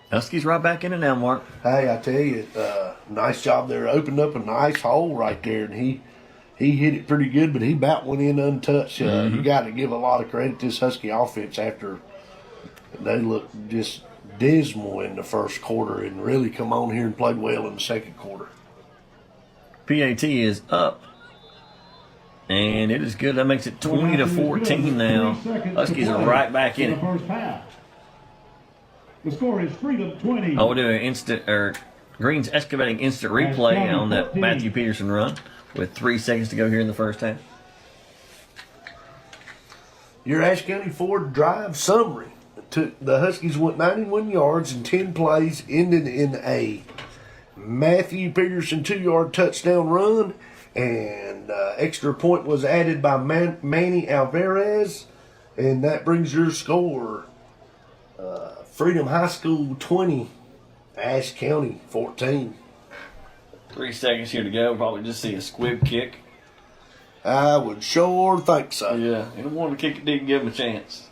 Huskies right back in it now, Mark. Hey, I tell you, nice job there. Opened up a nice hole right there, and he hit it pretty good, but he about went in untouched. You got to give a lot of credit to this Husky offense after they looked just dismal in the first quarter and really come on here and played well in the second quarter. PAT is up, and it is good. That makes it 20-14 now. Huskies are right back in it. The score is Freedom 20. We'll do Green's excavating instant replay on that Matthew Peterson run with 3 seconds to go here in the first half. Your Ashe County Ford Drive summary. The Huskies went 91 yards in 10 plays, ended in a Matthew Peterson 2-yard touchdown run, and extra point was added by Manny Alvarez, and that brings your score Freedom High School 20, Ashe County 14. 3 seconds here to go. Probably just see a squib kick. I would sure think so. Yeah, he wanted to kick it, didn't give him a chance.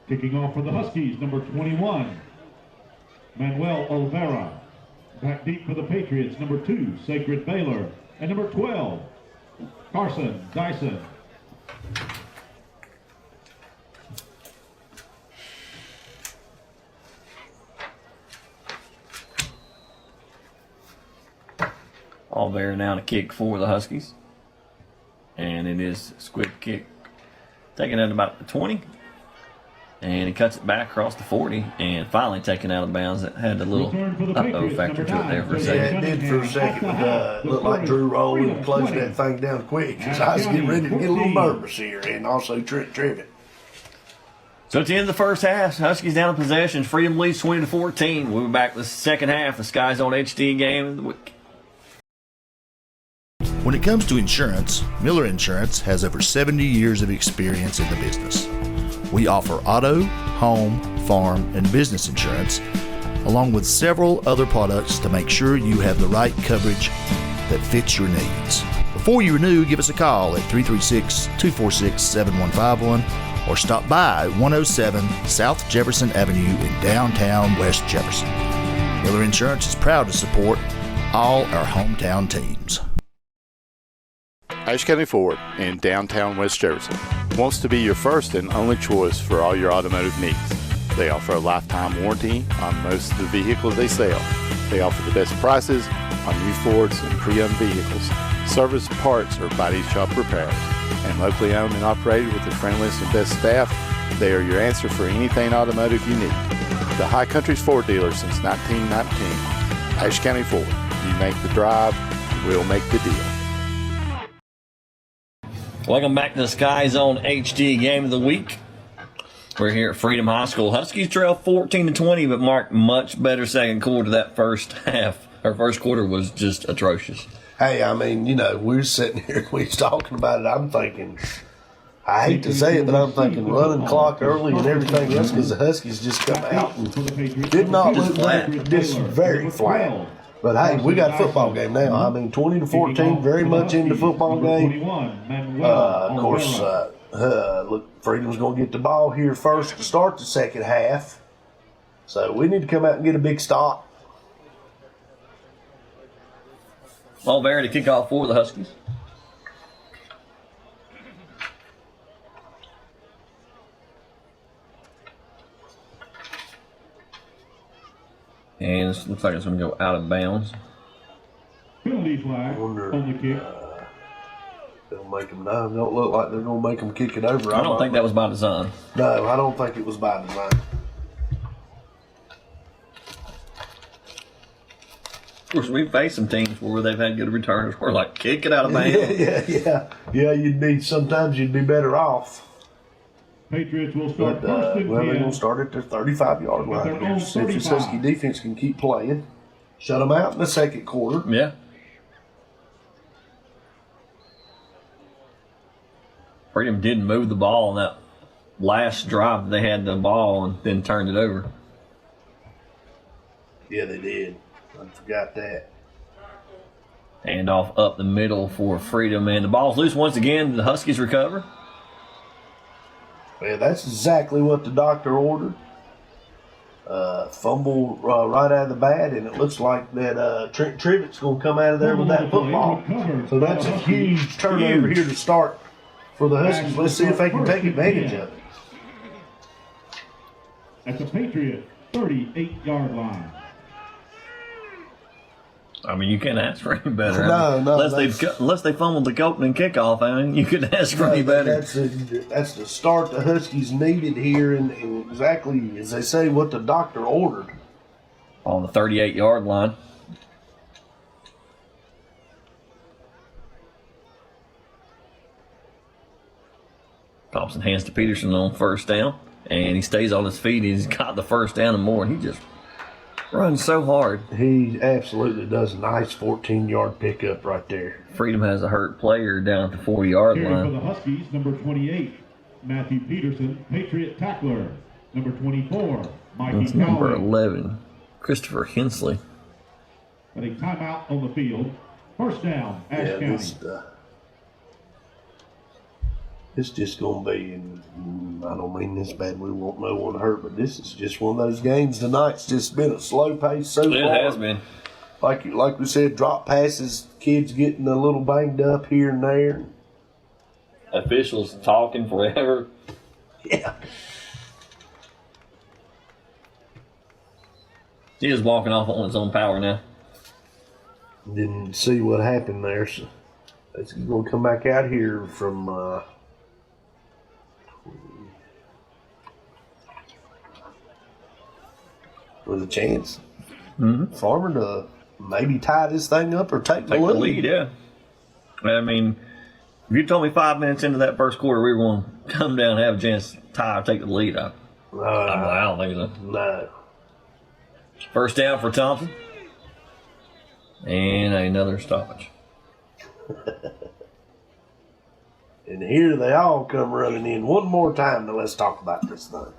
Kicking off for the Huskies, number 21, Manuel Olvera. Back deep for the Patriots, number 2, Sacred Baylor. And number 12, Carson Dyson. Olvera now to kick for the Huskies. And it is a squib kick. Taking it about the 20. And he cuts it back across the 40 and finally taken out of bounds. It had a little uh-oh factor to it there for a Yeah, second. it did for a second. It looked like Drew rolling and closed that thing down quick because I was getting ready to get a little nervous here, and also Trent Trivet. So at the end of the first half, Huskies down in possession. Freedom leads 20-14. We'll be back with the second half, the SkyZhone HD game of the week. When it comes to insurance, Miller Insurance has over 70 years of experience in the business. We offer auto, home, farm, and business insurance, along with several other products to make sure you have the right coverage that fits your needs. Before you renew, give us a call at 336-246-7151 or stop by at 107 South Jefferson Avenue in downtown West Jefferson. Miller Insurance is proud to support all our hometown teams. Ashe County Ford in downtown West Jefferson wants to be your first and only choice for all your automotive needs. They offer a lifetime warranty on most of the vehicles they sell. They offer the best prices on new Fords and pre-owned vehicles, service, parts, or body shop repairs. And locally owned and operated with the friendliest and best staff, they are your answer for anything automotive you need. The High Country's Ford dealer since 1919. Ashe County Ford. You make the drive, we'll make the deal. Welcome back to the SkyZone HD game of the week. We're here at Freedom High School. Huskies trail 14-20, but Mark, much better second quarter. That first half, our first quarter was just atrocious. Hey, I mean, you know, we're sitting here, we was talking about it. I'm thinking, I hate to say it, but I'm thinking running clock early and everything else because the Huskies just come out and did not look that, just very flat. But hey, we got a football game now. I mean, 20-14, very much in the football game. Of course, look, Freedom's going to get the ball here first to start the second half. So we need to come out and get a big stop. Olvera to kick off for the Huskies. And it looks like it's going to go out of bounds. Penalty flag on the kick. They'll make them know. Don't look like they're going to make them kick it over. I don't think that was by design. No, I don't think it was by design. Of course, we've faced some teams where they've had good returners. We're like, kick it out of bounds. Yeah. Sometimes you'd be better off. Patriots will start But, first and well, they're 10. going to start at their 35-yard line. At their own See if this 35. Husky defense can keep playing. Shut them out in the second quarter. Yeah. Freedom didn't move the ball on that last drive. They had the ball and then turned it over. Yeah, they did. I forgot that. Hand off up the middle for Freedom, and the ball's loose once again. The Huskies recover. Well, that's exactly what the doctor ordered. Fumble right out of the bat, and it looks like that Trent Trivet's going to come out of there with that football. So that's a huge turnover here to start for the Huskies. Let's see if they can take advantage of it. At the Patriot 38-yard line. I mean, you can't ask for any better. No, unless they fumbled the opening kickoff, I mean, you couldn't ask for any better. That's the start the Huskies needed here, and exactly as they say, what the doctor ordered. On the 38-yard line. Thompson hands to Peterson on first down, and he stays on his feet. He's got the first down and more, and he just runs so hard. He absolutely does a nice 14-yard pickup right there. Freedom has a hurt player down at the 40-yard Here for line. the Huskies, number 28, Matthew Peterson, Patriot tackler. Number 24, Mikey That's number Cowley. 11, Christopher Hensley. At a timeout on the field. First down, Ashe County. It's just going to be, and I don't mean this bad, we want no one hurt, but this is just one of those games tonight. It's just been a slow pace so far. It has been. Like we said, drop passes, kids getting a little banged up here and there. Officials talking forever. Yeah. He is walking off on his own power now. Didn't see what happened there. So it's going to come back out here from with a chance. Farmer to maybe tie this thing up or take the lead. Yeah. I mean, if you told me 5 minutes into that first quarter we were going to come down and have a chance to tie or take the lead, I don't think so. No. First down for Thompson. And another stoppage. And here they all come running in one more time. Now let's talk about this thing.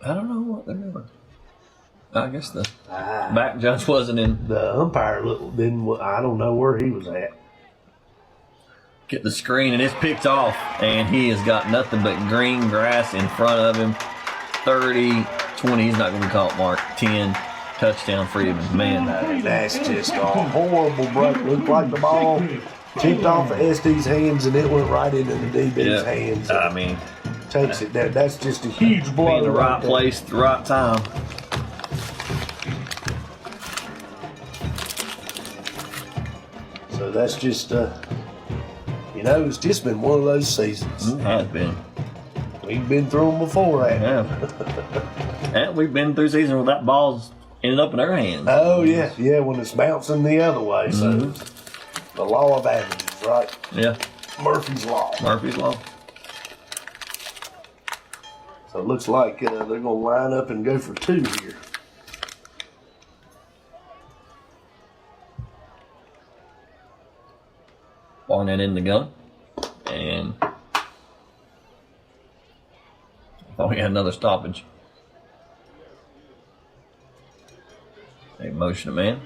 I don't know what they're doing. I guess the back judge wasn't in. The umpire didn't. I don't know where he was at. Get the screen, and it's picked off, and he has got nothing but green grass in front of him. 30, 20, he's not going to be caught, Mark. 10, touchdown Freedom. Man, that's just a horrible break. Looked like the ball tipped off of SD's hands, and it went right into the DB's hands. I mean, takes it down. That's just a huge blow. Be in the right place at the right time. So that's just, it's just been one of those seasons. It has been. We've been through them before, Yeah. And we've been through seasons where that ball's ended up in their hands. Oh, yeah. Yeah, when it's bouncing the other way. So the law of averages, right? Yeah. Murphy's Law. Murphy's Law. So it looks like they're going to line up and go for 2 here. Barnett in the gun. And we had another stoppage. They motion a man.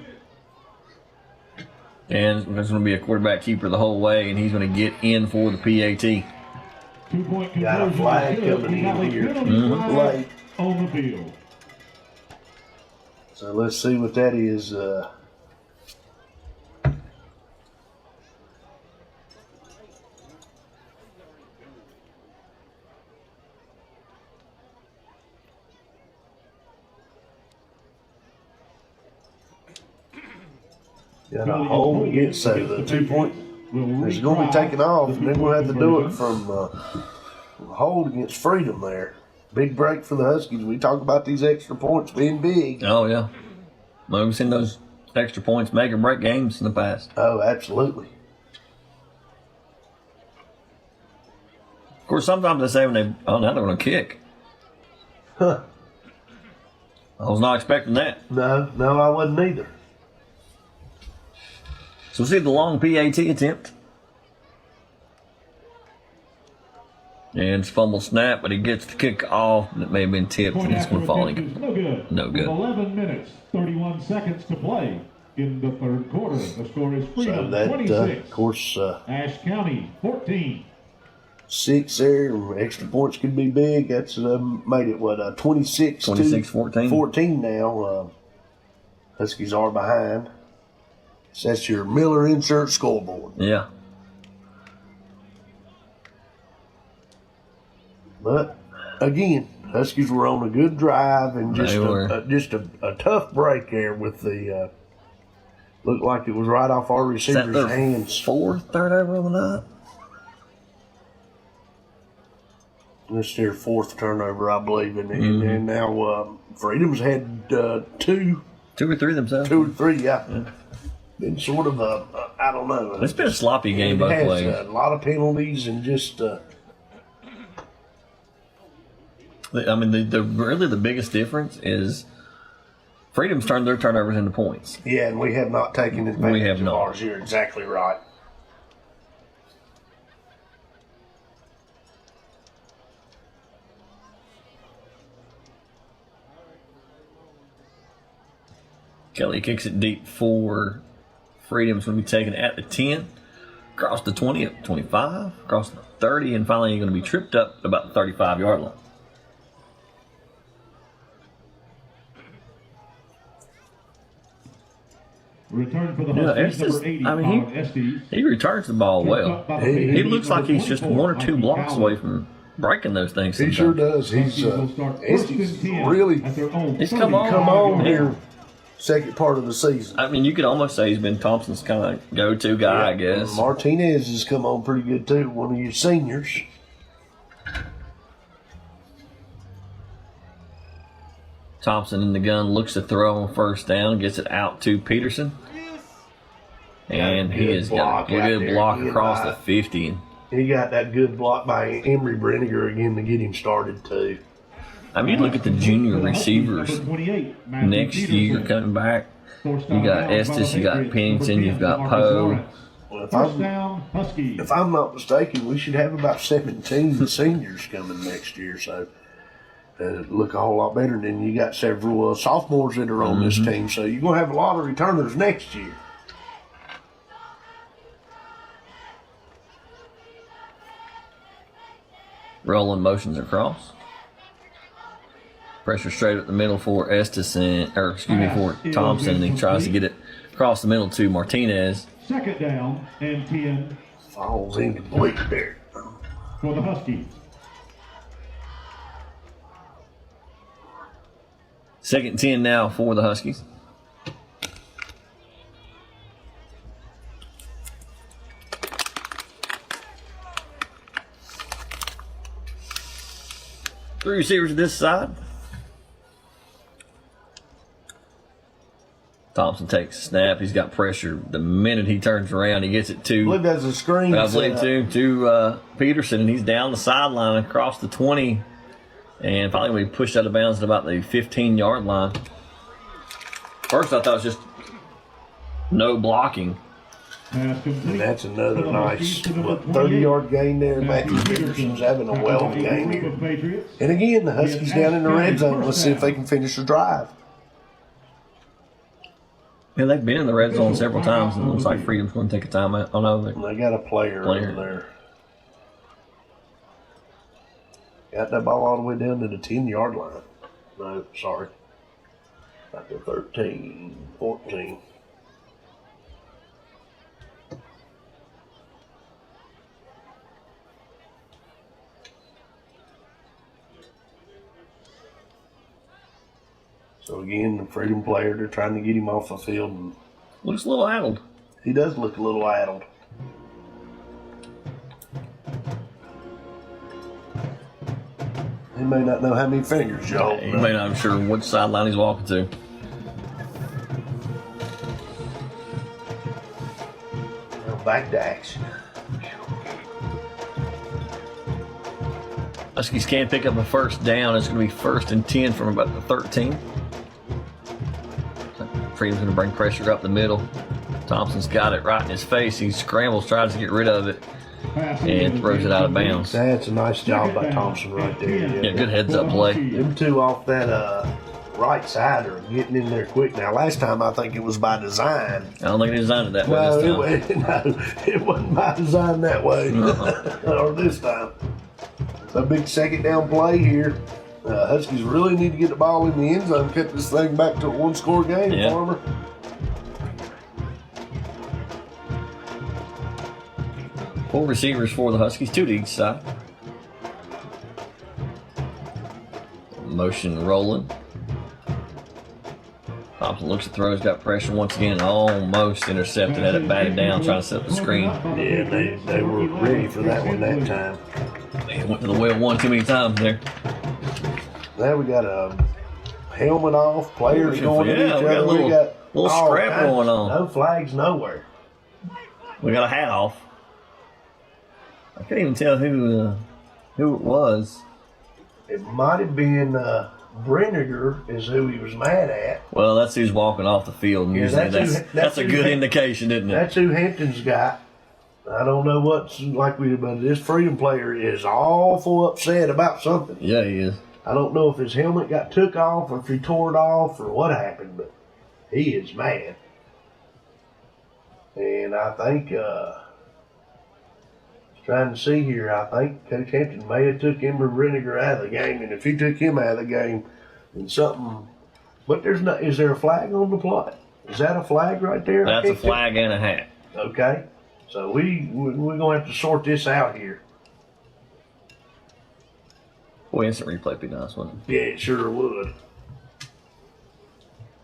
And there's going to be a quarterback keeper the whole way, and he's going to get in for the PAT. 2-point Got a flag coming in here. Late on the field. So let's see what that is. Got a hold against the 2 point. It's going to be taken off, and then we'll have to do it from hold against Freedom there. Big break for the Huskies. We talk about these extra points being big. Oh, yeah. Well, we've seen those extra points make or break games in the past. Oh, absolutely. Of course, sometimes they say now they're going to kick. Huh. I was not expecting that. No, I wasn't either. So we'll see the long PAT attempt. And it's fumble snap, but he gets the kick off, and it may have been tipped, and it's going to fall in. No good. With 11 minutes, 31 seconds to play in the third quarter. The score is Freedom, so that, 26. Of course, Ashe County, 14. 6 there. Extra points could be big. That's made it, 26-14 now. Huskies are behind. So that's your Miller Insurance scoreboard. Yeah. But again, Huskies were on a good drive and just a tough break there with the looked like it was right off our receiver's hands. Fourth turnover of the night. This is their 4th turnover, I believe, and now Freedom's had 2 or 3 themselves. 2 or 3, yeah. Been sort of I don't know. It's been a sloppy game both ways. A lot of penalties and just. I mean, really the biggest difference is Freedom's turned their turnovers into points. Yeah, and we have not taken advantage of ours. You're exactly right. Kelly kicks it deep for Freedom's going to be taken at the 10, across the 20, up 25, across the 30, and finally you're going to be tripped up at about the 35-yard line. Return for the Huskies, number 80 he returns the ball well. He looks like he's just 1 or 2 blocks away from breaking those things. He sure does. He's really He's come on Yeah. here second part of the season. I mean, you could almost say he's been Thompson's kind of go-to guy, I guess. Martinez has come on pretty good too, one of your seniors. Thompson in the gun, looks to throw on first down, gets it out to Peterson. And he has got a good block across the 50. He got that good block by Emery Brenniger again to get him started too. I mean, look at the junior receivers next year coming back. You got Estes, you got Pennington, you've got Poe. Well, if I'm not mistaken, we should have about 17 seniors coming next year, so look a whole lot better. And then you got several sophomores that are on this team, so you're going to have a lot of returners next year. Rolling motions across. Pressure straight up the middle for Estes, for Thompson, and he tries to get it across the middle to Martinez. Second down and 10 Falls incomplete there. for the Huskies. Second and 10 now for the Huskies. Three receivers to this side. Thompson takes a snap. He's got pressure. The minute he turns around, he gets it I to believe that's a screen. I believe to Peterson, and he's down the sideline across the 20, and finally we pushed out of bounds at about the 15-yard line. First, I thought it was just no blocking. And that's another nice 30-yard gain there. Matthew Peterson's having a well of a game here. And again, the Huskies down in the red zone. Let's see if they can finish the drive. Yeah, they've been in the red zone several times, and it looks like Freedom's going to take a timeout. Oh no, They got a player over there. Got that ball all the way down to the 10-yard line. No, sorry. About the 13, 14. So again, the Freedom player, they're trying to get him off the field, and looks a little addled. he does look a little addled. He may not know how many fingers you hold. He may not be sure which sideline he's walking to. Back to action. Huskies can't pick up a first down. It's going to be first and 10 from about the 13. Freedom's going to bring pressure up the middle. Thompson's got it right in his face. He scrambles, tries to get rid of it, and throws it out of bounds. That's a nice job by Thompson right there. Yeah, good heads-up play. Them two off that right side are getting in there quick. Now, last time I think it was by design. I don't think they designed it that way this time. No, it wasn't by design that way. Or this time. A big second down play here. Huskies really need to get the ball in the end zone, cut this thing back to a one-score game, Yeah. Farmer. Four receivers for the Huskies, two to each side. Motion rolling. Thompson looks at throws, got pressure once again, almost intercepted, had it batted down, trying to set up the screen. Yeah, they were ready for that one that time. They went to the well one too many times there. Now we got a helmet off, players going at each we got other. a little all scrap kinds. going on. No flags nowhere. We got a hat off. I can't even tell who it was. It might have been Brenniger is who he was mad at. Well, that's who's walking off the field. And Yeah, usually that's a good indication, isn't it? That's who Hampton's got. I don't know what's like with it, but this Freedom player is awful upset about something. Yeah, he is. I don't know if his helmet got took off or if he tore it off or what happened, but he is mad. And I think, trying to see here, I think Coach Hampton may have took Ember Brenniger out of the game, and if he took him out of the game, then something. But there's not. Is there a flag on the play? Is that a flag right there? That's a flag and a hat. Okay, so we're gonna have to sort this out here. Boy, instant replay would be nice, wouldn't it? Yeah, it sure would.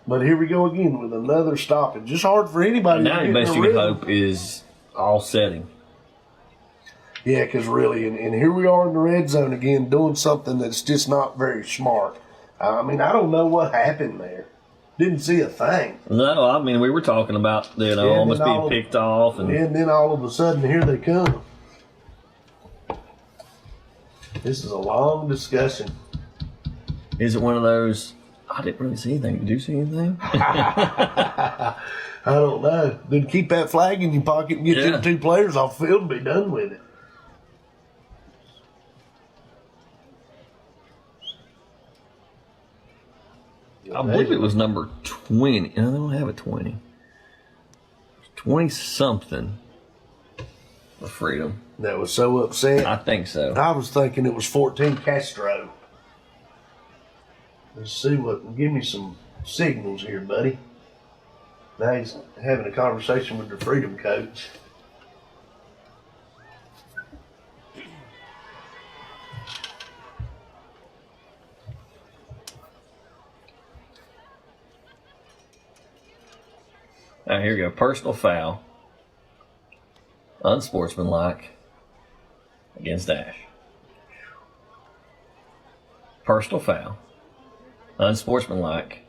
But here we go again with another stoppage. It's hard for anybody Now to the get best in you a can rhythm. hope is all setting. Yeah, because really, and here we are in the red zone again, doing something that's just not very smart. I mean, I don't know what happened there. Didn't see a thing. No, I mean, we were talking about, almost being picked off. And then all of a sudden, here they come. This is a long discussion. Is it one of those, I didn't really see anything. Did you see anything? I don't know. Then keep that flag in your pocket and get Yeah. them 2 players off the field and be done with it. I believe it was number 20. No, they don't have a 20. 20-something for Freedom. That was so upset. I think so. I was thinking it was 14 Castro. Let's see what. Give me some signals here, buddy. Now he's having a conversation with the Freedom coach. All right, here we go. Personal foul. Unsportsmanlike against Ashe. Personal foul. Unsportsmanlike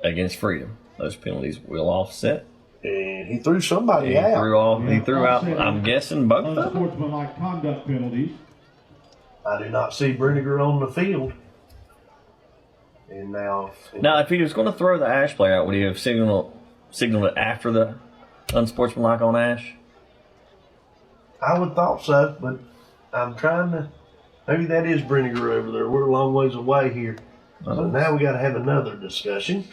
against Freedom. Those penalties will offset. And he threw somebody He out. threw out, I'm guessing, both of them. Unsportsmanlike conduct penalties. I do not see Brinegar on the field. And now. Now, if he was going to throw the Ashe player out, would he have signaled it after the unsportsmanlike on Ashe? I would thought so, but I'm trying to. Maybe that is Brinegar over there. We're a long ways away here. So now we got to have another discussion.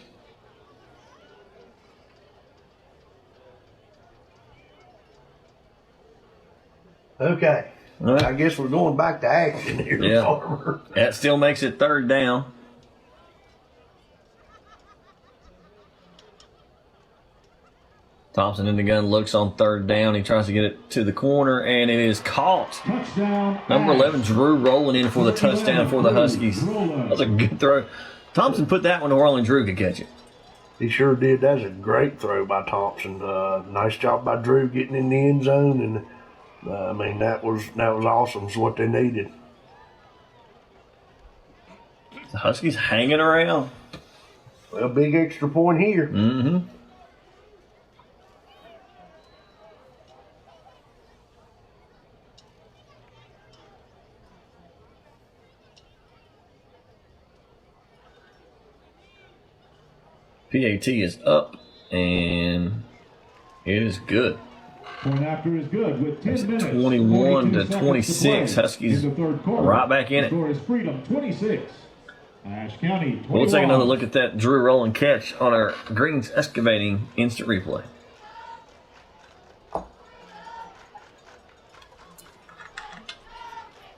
Okay. All right. I guess we're going back to action here, Yeah. Farmer. That still makes it 3rd down. Thompson in the gun, looks on 3rd down. He tries to get it to the corner, and it is caught. Touchdown. Number Ashe. 11, Drew, rolling in for the touchdown for the Huskies. That was a good throw. Thompson put that one to where only Drew could catch it. He sure did. That was a great throw by Thompson. Nice job by Drew getting in the end zone, and I mean that was awesome. It's what they needed. The Huskies hanging around. Well, big extra point here. Mm-hmm. PAT is up, and it is good. Point after is good with 10 minutes. 21 to 42 seconds 26. play Huskies in the third quarter. right back in The it. score is Freedom 26. Ashe County 21. We'll take another look at that Drew rolling catch on our Greens Excavating instant replay.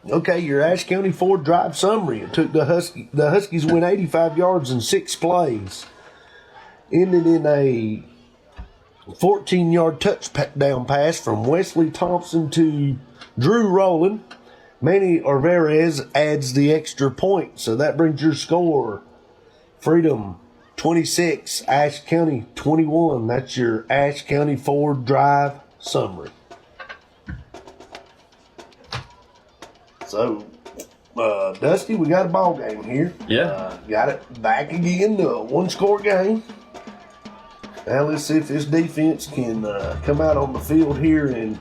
Okay, your Ashe County Ford drive summary. It took the Huskies went 85 yards in 6 plays. Ended in a 14-yard touchdown pass from Wesley Thompson to Drew Rowland. Manny Orvarez adds the extra point, so that brings your score. Freedom 26, Ashe County 21. That's your Ashe County Ford drive summary. So, Dusty, we got a ball game here. Yeah. Got it back again to a 1-score game. Now let's see if this defense can come out on the field here and.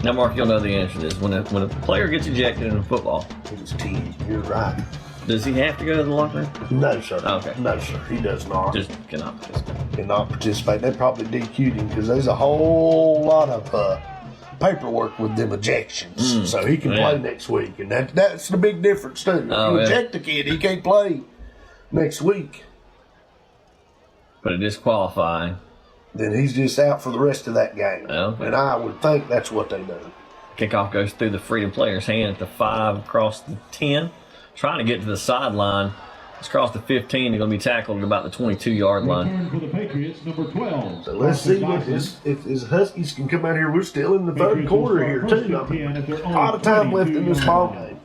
Now, Mark, you'll know the answer to this. When a player gets ejected in football, It was 10. You're right. does he have to go to the locker room? No, sir. Okay. No, sir. He does not. Just cannot participate. Cannot participate. They probably DQ'd him because there's a whole lot of paperwork with them ejections. So he can yeah. play next week. And that's the big difference, too. If Oh, you yeah. eject the kid, he can't play next week. But it is qualifying. Then he's just out for the rest of that game. Okay. And I would think that's what they do. Kickoff goes through the Freedom player's hand at the 5 across the 10. Trying to get to the sideline. It's across the 15. They're going to be tackled at about the 22-yard line. Return for the Patriots, number 12. So let's see if his Huskies can come out here. We're still in the third quarter here, too. A lot of time left in this ball game.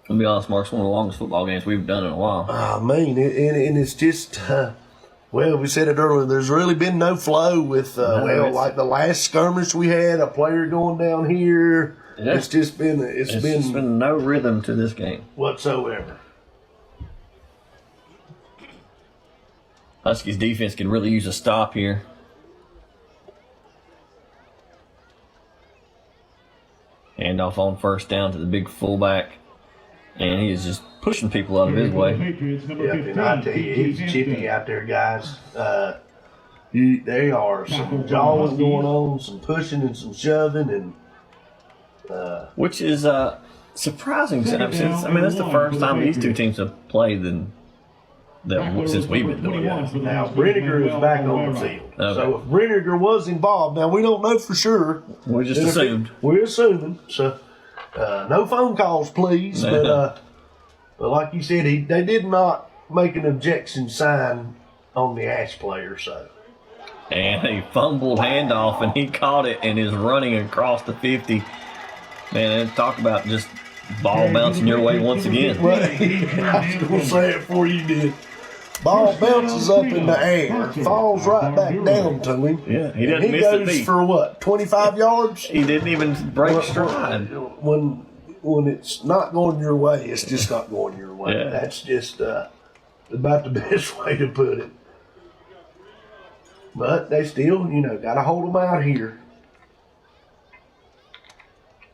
I'll be honest, Mark, it's one of the longest football games we've done in a while. I mean, and it's just, well, we said it earlier, there's really been no flow with, like the last skirmish we had, a player going down here. Yeah. It's just been no rhythm to this game whatsoever. Huskies defense could really use a stop here. Handoff on first down to the big fullback. And he is just pushing people out of his way. Yeah, and I tell you, he's chippy out there, guys. They are some jawing going on, some pushing and some shoving, and which is surprising. Since, I mean, that's the first time these two teams have played since we've been doing it. Now, Brenniger is back on the field. Okay. So if Brenniger was involved, now we don't know for sure. We just assumed. We're assuming. So no phone calls, please. But like you said, they did not make an objection sign on the Ashe player. So. And he fumbled handoff, and he caught it and is running across the 50. Man, talk about just ball bouncing your way once again. Well, I was going to say it before you did. Ball bounces up in the air, falls right back down to him. Yeah, he doesn't and miss the goes beat. for what, 25 yards? He didn't even break stride. When it's not going your way, it's just not going your way. Yeah. That's just about the best way to put it. But they still, got to hold them out here.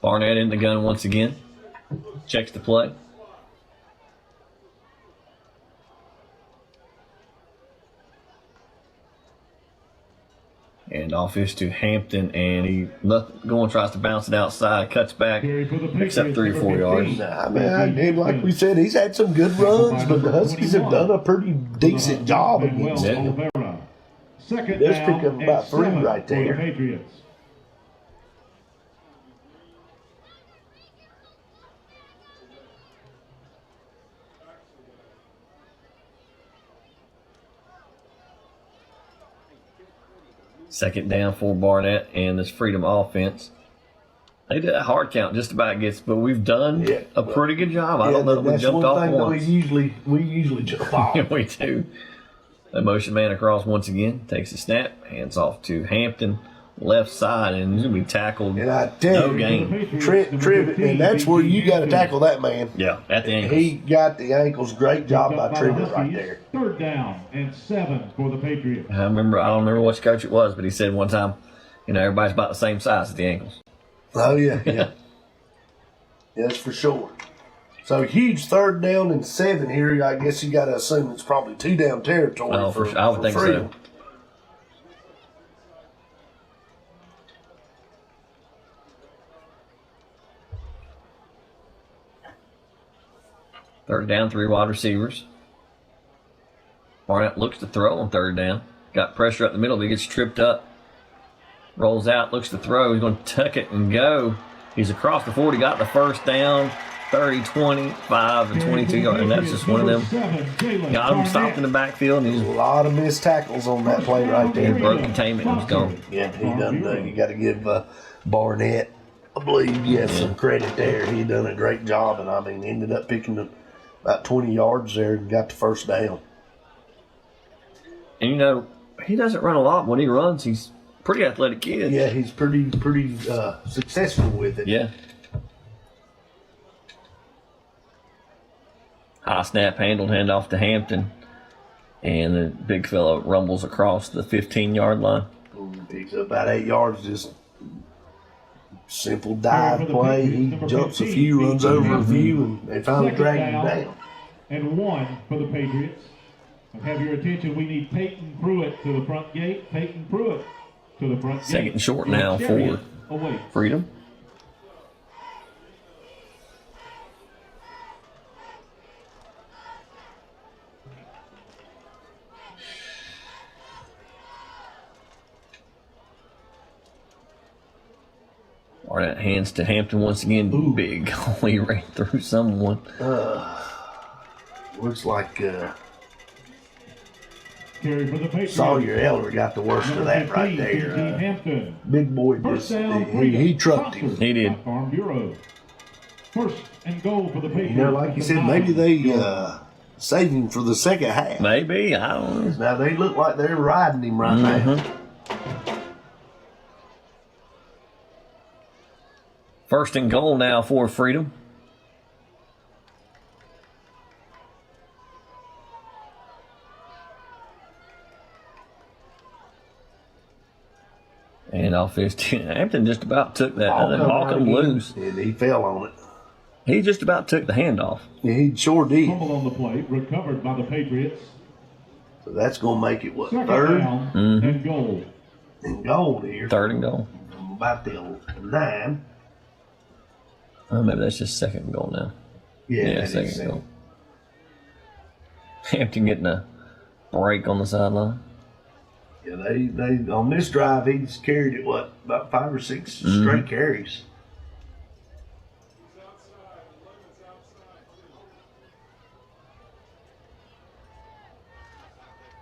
Barnett in the gun once again. Checks the play. And off is to Hampton, and he tries to bounce it outside, cuts back, picks up 3 or 4 yards. I mean, like we said, he's had some good runs, but the Huskies have done a pretty decent job against him. Let's pick up about 3 right there. Second down for Barnett and this Freedom offense. They did a hard count just about gets, but we've done a pretty good job. I don't know that we jumped off once. We usually jump off. Yeah, we do. The motion man across once again, takes a snap, hands off to Hampton, left side, and he's going to be tackled. And I tell Trent Trivet, and that's where you got to tackle that man. Yeah, at the ankles. He got the ankles. Great job by Trivet right there. 3rd down and 7 for the Patriots. I don't remember which coach it was, but he said one time, everybody's about the same size at the ankles. Oh, yeah. That's for sure. So huge 3rd down and 7 here. I guess you got to assume it's probably 2 down territory. Oh, for sure. I would think Freedom. so. Third down, 3 wide receivers. Barnett looks to throw on 3rd down. Got pressure up the middle, but he gets tripped up. Rolls out, looks to throw. He's going to tuck it and go. He's across the 40, got the 1st down. 30, 25, and 22 yards. And that's just one of them. Got him stopped in the backfield. And A lot of missed tackles on that play right there. he broke containment and was gone. Yeah, he done. You got to give Barnett, I believe, some credit there. He done a great job, and I mean, ended up picking up about 20 yards there and got the 1st down. And he doesn't run a lot. When he runs, he's a pretty athletic kid. Yeah, he's pretty successful with it. Yeah. High snap handled, handoff to Hampton. And the big fella rumbles across the 15-yard line. Picks up about 8 yards, just simple dive play. He jumps a few, runs over a few, and they finally drag him down. And 1 for the Patriots. Have your attention, we need Peyton Pruitt to the front gate. Peyton Pruitt to the front gate. Second and short now for Freedom. Barnett hands to Hampton once again. Ooh. Big. He ran through someone. Looks like Carry for the Patriots. Sawyer Eller got the worst of that right there. Big boy just he trucked him. He did. Farm Bureau. First and goal for the Patriots. You know, like you said, maybe they save him for the second half. Maybe, I don't know. Now they look like they're riding him right now. First and goal now for Freedom. And off 15. Hampton just about took that. Ball come loose. And he fell on it. He just about took the handoff. Yeah, he sure did. Fumble on the plate, recovered by the Patriots. So that's going to make it, what, Second third down and goal. and goal here. Third and goal. From about the 9. Oh, maybe that's just second and goal now. Yeah, second and goal. Hampton getting a break on the sideline. Yeah, they on this drive he's carried it about 5 or 6 straight carries.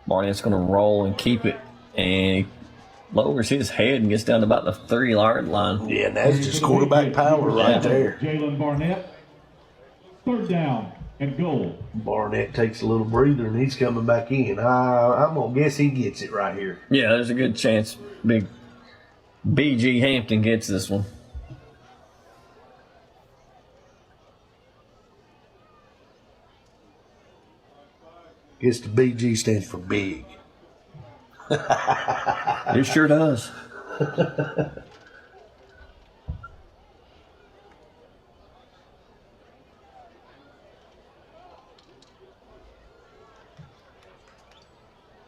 Barnett's going to roll and keep it, and he lowers his head and gets down to about the 3-yard line. Yeah, and that's just quarterback power right there. Jalen Barnett. Third down and goal. Barnett takes a little breather and he's coming back in. I'm gonna guess he gets it right here. Yeah, there's a good chance big BG Hampton gets this one. Guess the BG stands for big. It sure does.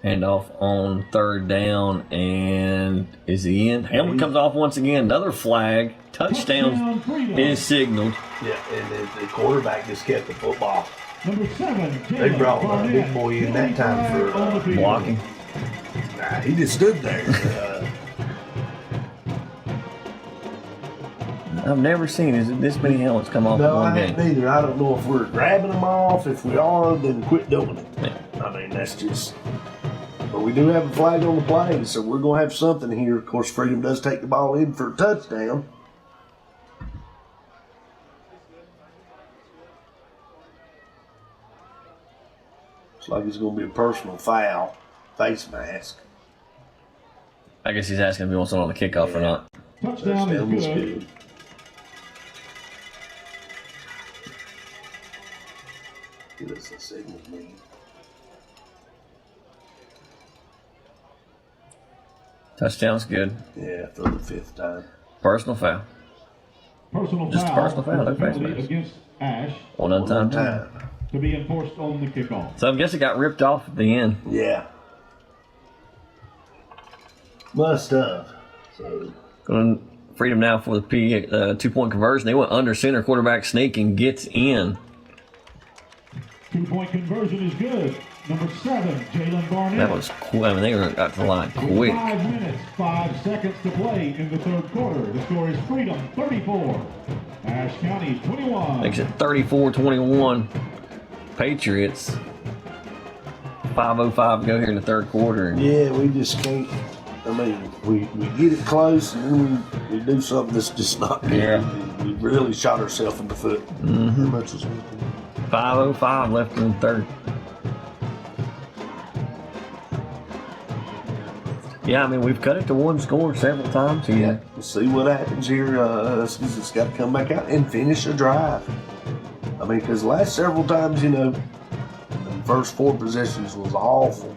Handoff on third down, and is he in? Hamlin comes off once again. Another flag. Touchdown is signaled. Yeah, and the quarterback just kept the football. Number 7, They Jalen brought Barnett. big boy in that time for On the field. Blocking. Nah, he just stood there. I've never seen this many helmets come off in No, one I haven't game. either. I don't know if we're grabbing them off. If we are, then quit doing it. Yeah. I mean, that's just. But we do have a flag on the play, so we're going to have something here. Of course, Freedom does take the ball in for a touchdown. Looks like it's going to be a personal foul. Face mask. I guess he's asking if he wants it on the kickoff or not. Touchdown Touchdown was is good. good. Give us a signal, man. Touchdown's good. Yeah, for the 5th time. Personal foul. Personal Just a foul. personal foul, no face penalty mask. against Ashe One One time. time. to be enforced on the kickoff. So I guess it got ripped off at the end. Yeah. Must have. So Going Freedom now for the 2-point conversion. They went under center. Quarterback sneak and gets in. 2-point conversion is good. Number 7, Jalen Barnett. That was quick. I mean, they got to the line With quick. 5 minutes, 5 seconds to play in the third quarter. The score is Freedom 34, Ashe County 21. Makes it 34-21. Patriots. 5:05 to go here in the third quarter. And yeah, we just can't. I mean, we get it close and then we do something that's just not good. Yeah. We really shot ourselves in the foot. How much was it? 5:05 left in the third. Yeah, I mean, we've cut it to one score several times here. Yeah. We'll see what happens here. Huskies just got to come back out and finish a drive. I mean, because the last several times, the first 4 possessions was awful.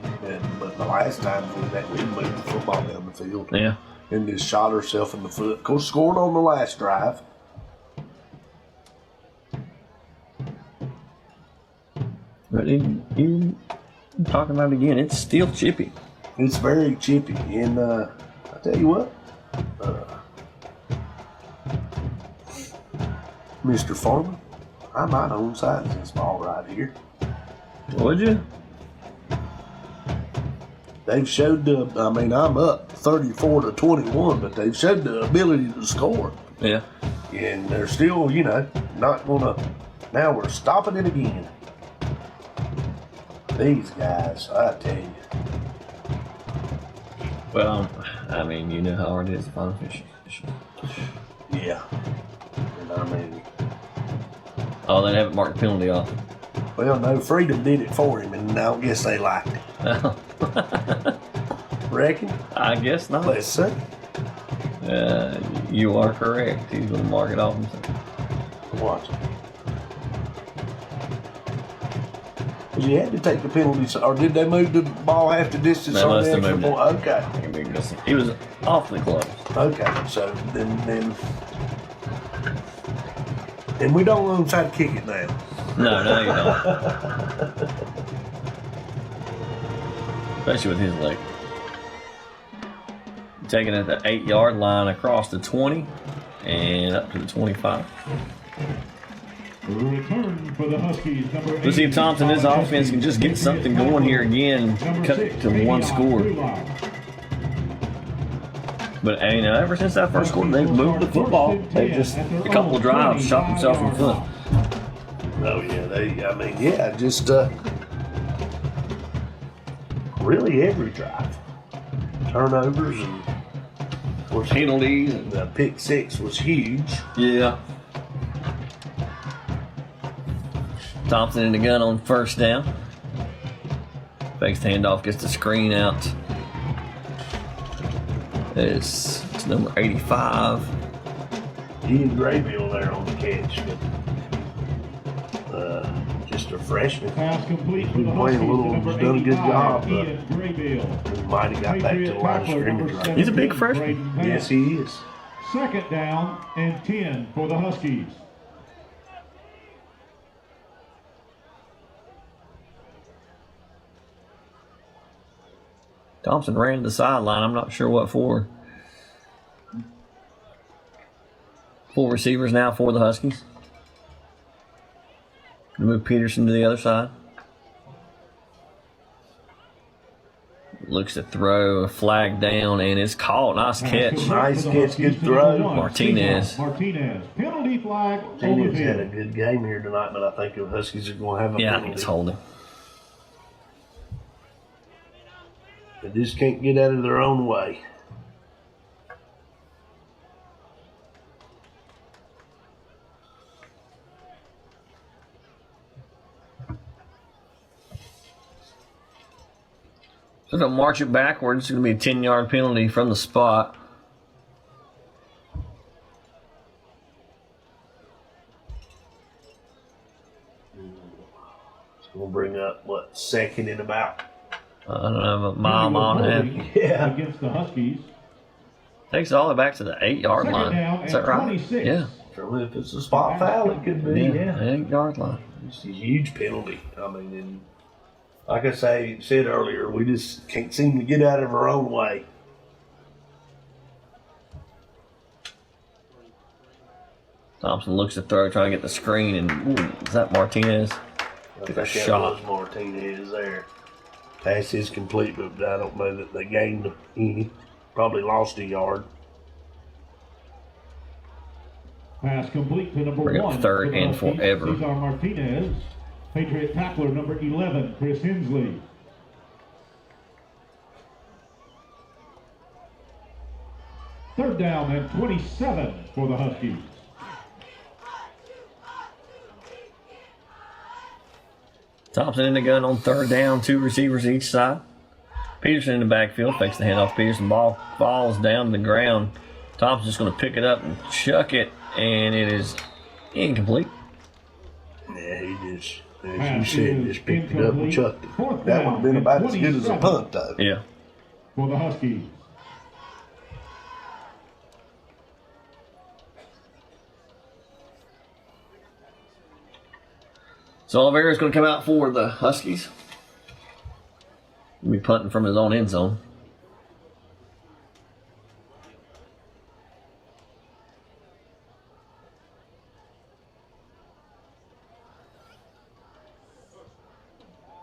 But the last time we moved the football down the field. Yeah. And just shot herself in the foot. Of course, scored on the last drive. But you talking about it again, it's still chippy. It's very chippy. And I tell you what, Mr. Farmer, I might own sides of this ball right here. Would you? They've showed I'm up 34-21, but they've showed the ability to score. Yeah. And they're still, not going to. Now we're stopping it again. These guys, I tell you. Well, I mean, you know how hard it is to find a fish. Yeah. And I mean, Oh, they haven't marked the penalty off. Well, no, Freedom did it for him, and I don't guess they liked it. Reckon? I guess not. Let's see. You are correct. He's going to mark it off himself. Watch it. Because you had to take the penalty, or did they move the ball half the distance They on must the have extra moved point? it. Okay. He was awfully close. Okay, so then and we don't want to try to kick it now. No, you don't. Especially with his leg. Taking it at the 8-yard line across the 20 and up to the 25. Return for the Huskies, number Let's see if Thompson, his offense, can just get something going here again, cut it to one score. But ever since that first quarter, they've moved the football. They've just a couple of drives shot themselves in front. Oh yeah, just really every drive, turnovers and of course Penalties. the pick six was huge. Yeah. Thompson in the gun on first down. Fakes the handoff, gets the screen out. It's number 85. Ian Graybill there on the catch, but just a freshman. Pass complete for He's the playing a Huskies, little, number he's done a good 85, job. Ian Graybill. He might have got back to the line of scrimmage right. He's a big freshman. Yes, he is. Second down and 10 for the Huskies. Thompson ran to the sideline. I'm not sure what for. 4 receivers now for the Huskies. Move Peterson to the other side. Looks to throw a flag down and it's caught. Nice catch. Nice catch, good throw. Martinez. Penalty flag. Martinez had a good game here tonight, but I think the Huskies are going to have a Yeah, I penalty. think it's holding. They just can't get out of their own way. So they'll march it backwards. It's going to be a 10-yard penalty from the spot. It's going to bring up, what, second in about? I don't know, a mile and a half. Yeah. Against the Huskies. Takes it all the way back to the 8-yard Second line. down Is that and right? 26. Yeah. So if it's a spot foul, it could be. Yeah, 8-yard line. It's a huge penalty. I mean, and like I said earlier, we just can't seem to get out of our own way. Thompson looks to throw, trying to get the screen, and ooh, is that Martinez? I Took think a that shot. was Martinez there. Pass is complete, but I don't know that they gained any. Probably lost a yard. Pass complete to number Bring up 1. third for the and Huskies, forever. Cesar Martinez. Patriot tackler number 11, Chris Hensley. Third down and 27 for the Huskies. Thompson in the gun on third down, 2 receivers each side. Peterson in the backfield, fakes the handoff. Peterson, ball falls down to the ground. Thompson's just going to pick it up and chuck it, and it is incomplete. Yeah, he just, as you said, just picked it up and chucked it. That would have been about as good as a punt, though. Yeah. For the Huskies. So Oliveira's going to come out for the Huskies. He'll be punting from his own end zone.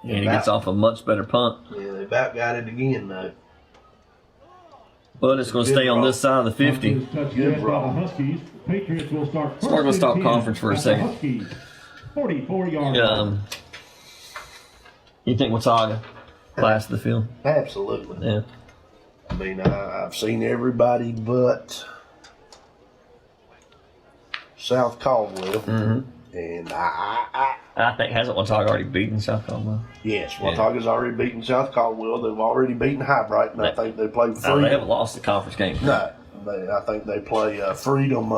And he gets off a much better punt. Yeah, they about got it again, though. But it's going to stay on this side of the 50. Good roll. Huskies. Patriots will start first. So we're going to stop and 10 conference for a at the second. Huskies. 44-yard line. You think Watauga class of the field? Absolutely. Yeah. I mean, I've seen everybody but South Caldwell. Mm-hmm. And I think hasn't Watauga already beaten South Carolina? yes, Watauga's already beaten South Caldwell. They've already beaten High Bright, and I think they play No, Freedom. they haven't lost the conference game. No, I think they play Freedom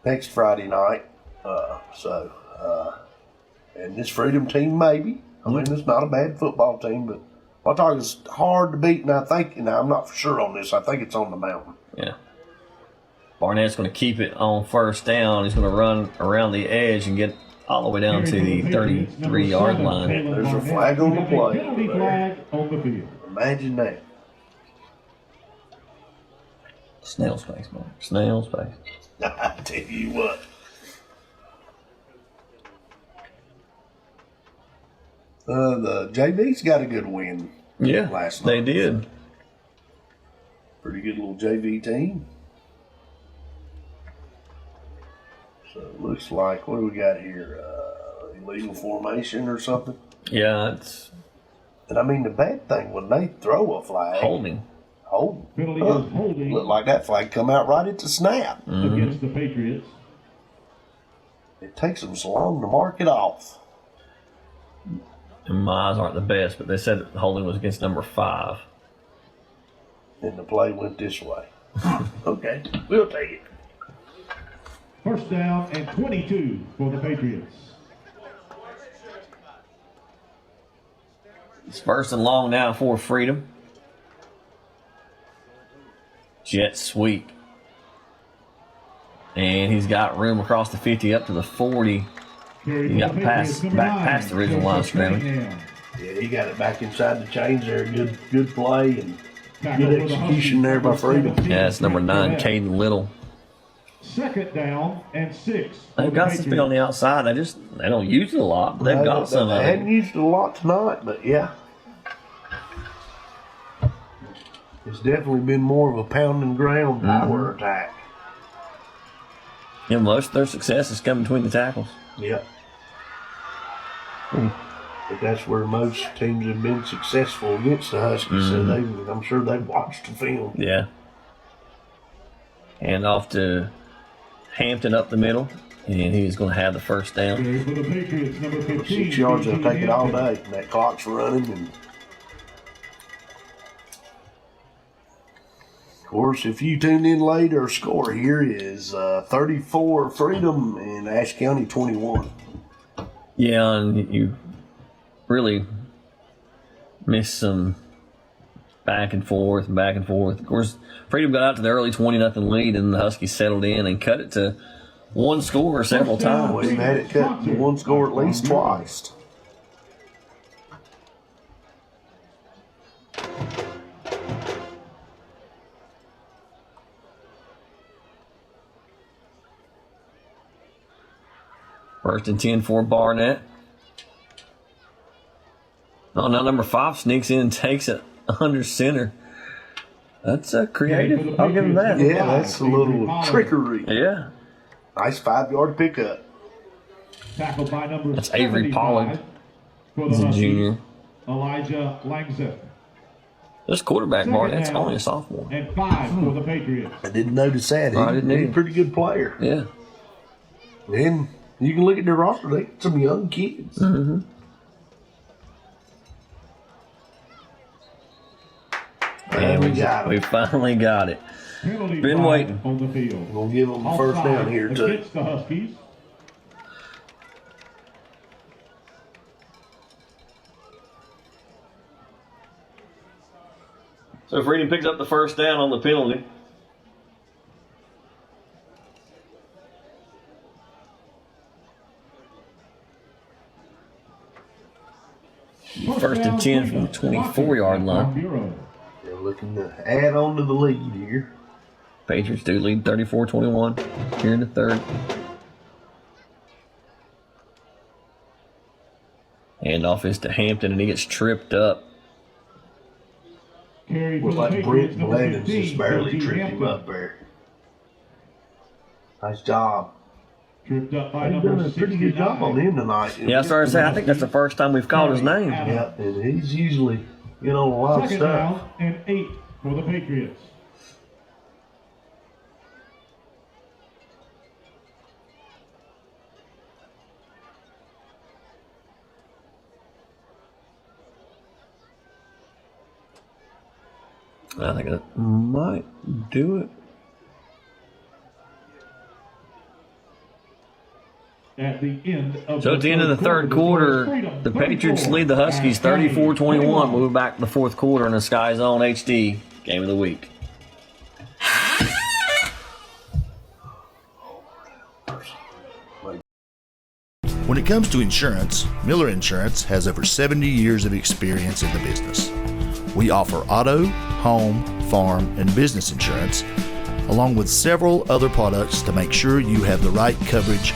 next Friday night. And this Freedom team, maybe. I mean, it's not a bad football team, but Watauga's hard to beat, and I think, I'm not for sure on this, I think it's on the mountain. Yeah. Barnett's going to keep it on first down. He's going to run around the edge and get all the way down to the 33-yard line. There's a flag on the play. Penalty flag on the field. Imagine that. Snail space, man. Snail space. I tell you what. The JV's got a good win. Yeah, last they night. did. Pretty good little JV team. So it looks like, what do we got here? Illegal formation or something? Yeah, it's And I mean, the bad thing, when they throw a flag, holding. Penalty is holding look like that flag come out right at the snap. against the Patriots. It takes them so long to mark it off. And my eyes aren't the best, but they said that the holding was against number 5. And the play went this way. Okay, we'll take it. First down and 22 for the Patriots. It's first and long now for Freedom. Jet sweep. And he's got room across the 50 up to the 40. He got back past the original line of scrimmage. Yeah, he got it back inside the chains there. Good play and good execution there by Freedom. Yeah, it's number 9, Caden Little. Second down and 6. They've got some speed on the outside. They don't use it a lot, but they've got some of They hadn't it. used it a lot tonight, but yeah. It's definitely been more of a pound and ground power attack. Yeah, most of their success has come between the tackles. Yeah. But that's where most teams have been successful against the Huskies. So I'm sure they've watched the film. Yeah. And off to Hampton up the middle, and he's going to have the first down. For the Patriots, number 15. 6 yards, they'll take it all day. And that clock's running. And of course, if you tuned in late, our score here is 34 Freedom and Ashe County 21. Yeah, and you really missed some back and forth. Of course, Freedom got out to the early 20-0 lead, and the Huskies settled in and cut it to one score several times. We've had it cut to one score at least twice. First and 10 for Barnett. Oh, now number 5 sneaks in and takes it under center. That's creative. I'll give him that. Yeah, that's a little trickery. Yeah. Nice 5-yard pickup. Tackled by number That's Avery 75 Pollard. for the He's a Huskies, junior. Elijah Langset. This quarterback, Second Barnett's down only a sophomore. And 5 for the Patriots. I didn't notice that. I didn't He's either. a pretty good player. Yeah. And you can look at their roster. They got some young kids. Mm-hmm. And we got him. we finally got it. Penalty Been flag waiting. on the field. We'll give them the first down here, too. Against the Huskies. So Freedom picks up the first down on the penalty. First and 10 from the 24-yard line. They're looking to add on to the lead here. Patriots do lead 34-21 here in the third. Handoff is to Hampton, and he gets tripped up. Carried for Looks the like Patriots, Brent number Blevins 15, just barely J.T. tripped him Hampton. up there. Nice job. Tripped up by They've number done a pretty good job on 69. him tonight. Yeah, I started to say, I think that's the first time we've called his name. Yeah, and he's usually on a lot of Second stuff. down and 8 for the Patriots. I think that might do it. At the end of So at the end of the third quarter, the Patriots lead the Huskies 34-21. Move back to the fourth quarter in the SkyZone HD Game of the Week. When it comes to insurance, Miller Insurance has over 70 years of experience in the business. We offer auto, home, farm, and business insurance, along with several other products to make sure you have the right coverage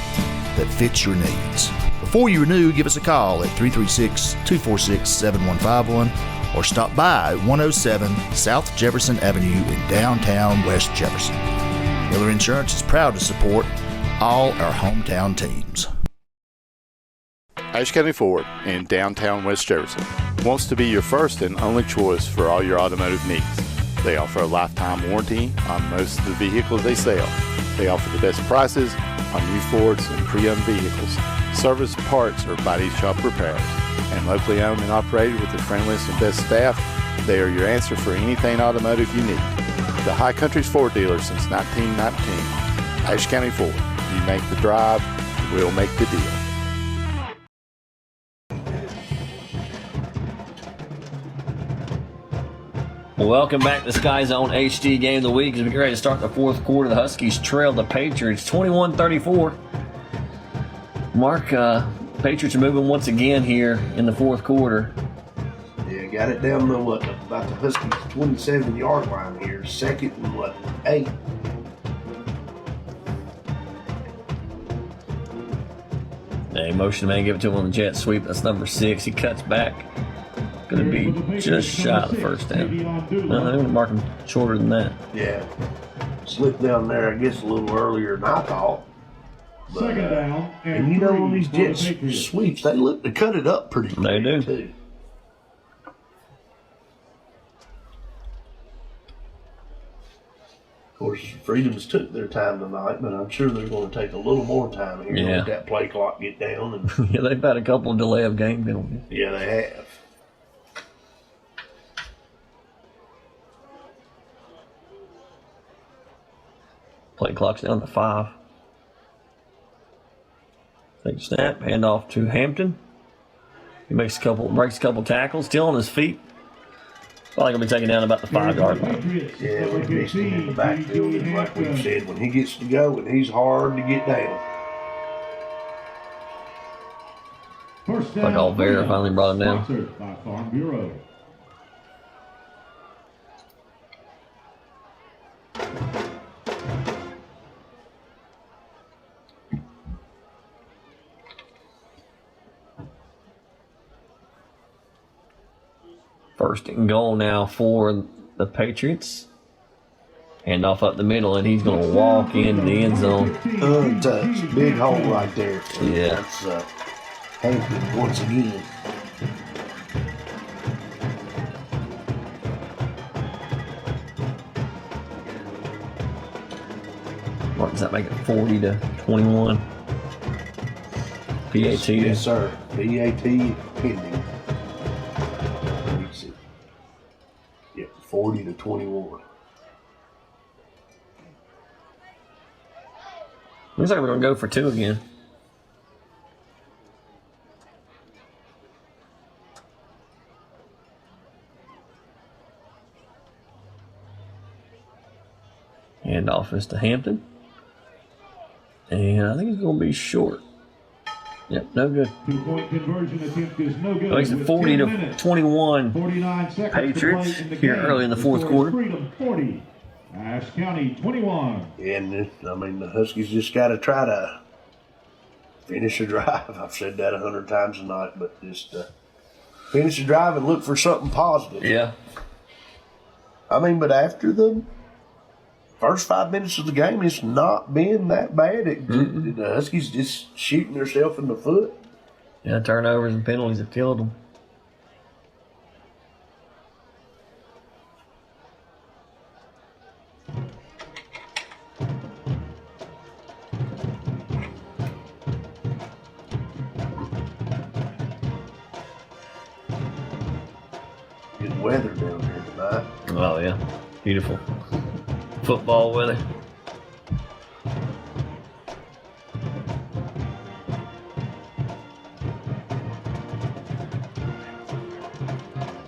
that fits your needs. Before you renew, give us a call at 336-246-7151 or stop by 107 South Jefferson Avenue in downtown West Jefferson. Miller Insurance is proud to support all our hometown teams. Ashe County Ford in downtown West Jefferson wants to be your first and only choice for all your automotive needs. They offer a lifetime warranty on most of the vehicles they sell. They offer the best prices on new Fords and pre-owned vehicles, service, parts, or body shop repairs. And locally owned and operated with the friendliest and best staff, they are your answer for anything automotive you need. The High Country's Ford dealer since 1919. Ashe County Ford. You make the drive, we'll make the deal. Welcome back to SkyZone HD Game of the Week. As we get ready to start the fourth quarter, the Huskies trail the Patriots 21-34. Mark, Patriots are moving once again here in the fourth quarter. Yeah, got it down to about the Huskies' 27-yard line here. Second and 8. Hey, motion man, give it to him on the jet sweep. That's number 6. He cuts back. Going to be just shy of the first down. No, they're going to mark him shorter than that. Yeah. Slipped down there, I guess, a little earlier than I thought. But, Second down. and you know, on these jet sweeps, they look to cut it up pretty quick. They do. Too. Of course, Freedoms took their time tonight, but I'm sure they're going to take a little more time here to Yeah. let that play clock get down. And Yeah, they've had a couple of delay of game penalties. yeah, they have. Play clock's down to 5. Take a snap, hand off to Hampton. He breaks a couple tackles, still on his feet. Probably gonna be taken down about the 5-yard line. Yeah, we missed him in the backfield, and like we said, when he gets to go, and he's hard to get down. Like all Bear finally brought him down. Sponsored by Farm Bureau. First and goal now for the Patriots. Hand off up the middle, and he's going to walk into the end zone. Untouched. Big hole right there. Yeah. That's Hampton once again. What does that make it? 40-21. PAT. Yes, sir. PAT pending. Yep, 40-21. Looks like we're going to go for 2 again. Handoff is to Hampton. And I think it's going to be short. Yep, no good. 2-point conversion attempt is no good. Makes it 40-21. 49 seconds Patriots to play in the here game. early in the fourth quarter. Freedom 40. Ashe County 21. And I mean, the Huskies just got to try to finish the drive. I've said that 100 times tonight, but just finish the drive and look for something positive. Yeah. I mean, but after the first 5 minutes of the game, it's not been that bad. The Huskies just shooting themselves in the foot. Yeah, turnovers and penalties have killed them. Good weather down here tonight. Oh, yeah. Beautiful football weather.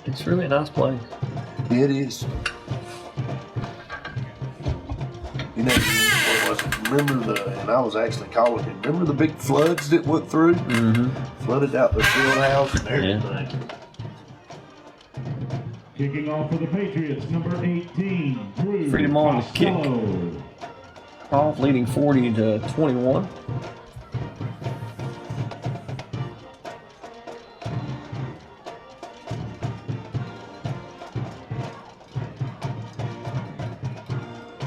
It's really a nice place. It is. You know, remember and I was actually calling him, remember the big floods that went through? Mm-hmm. Flooded out the field house and everything. Yeah. Kicking off for the Patriots, number 18, Drew Freedom on the kick. Costello. Off leading 40-21.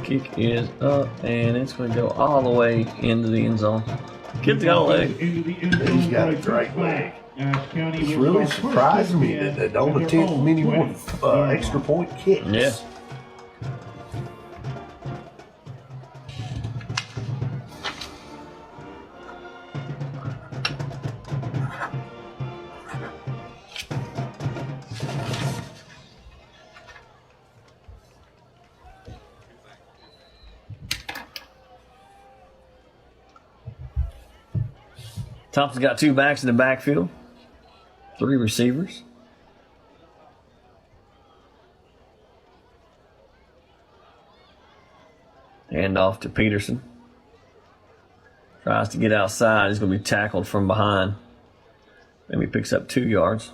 Kick is up, and it's going to go all the way into the end zone. Kid's got a leg. Into the end zone He's got a for great leg. Ashe County It's will really start surprised first me and that they 10 don't at their attempt own many more 20. extra point kicks. Yeah. Thompson's got 2 backs in the backfield, 3 receivers. Hand off to Peterson. Tries to get outside. He's going to be tackled from behind. Maybe picks up 2 yards.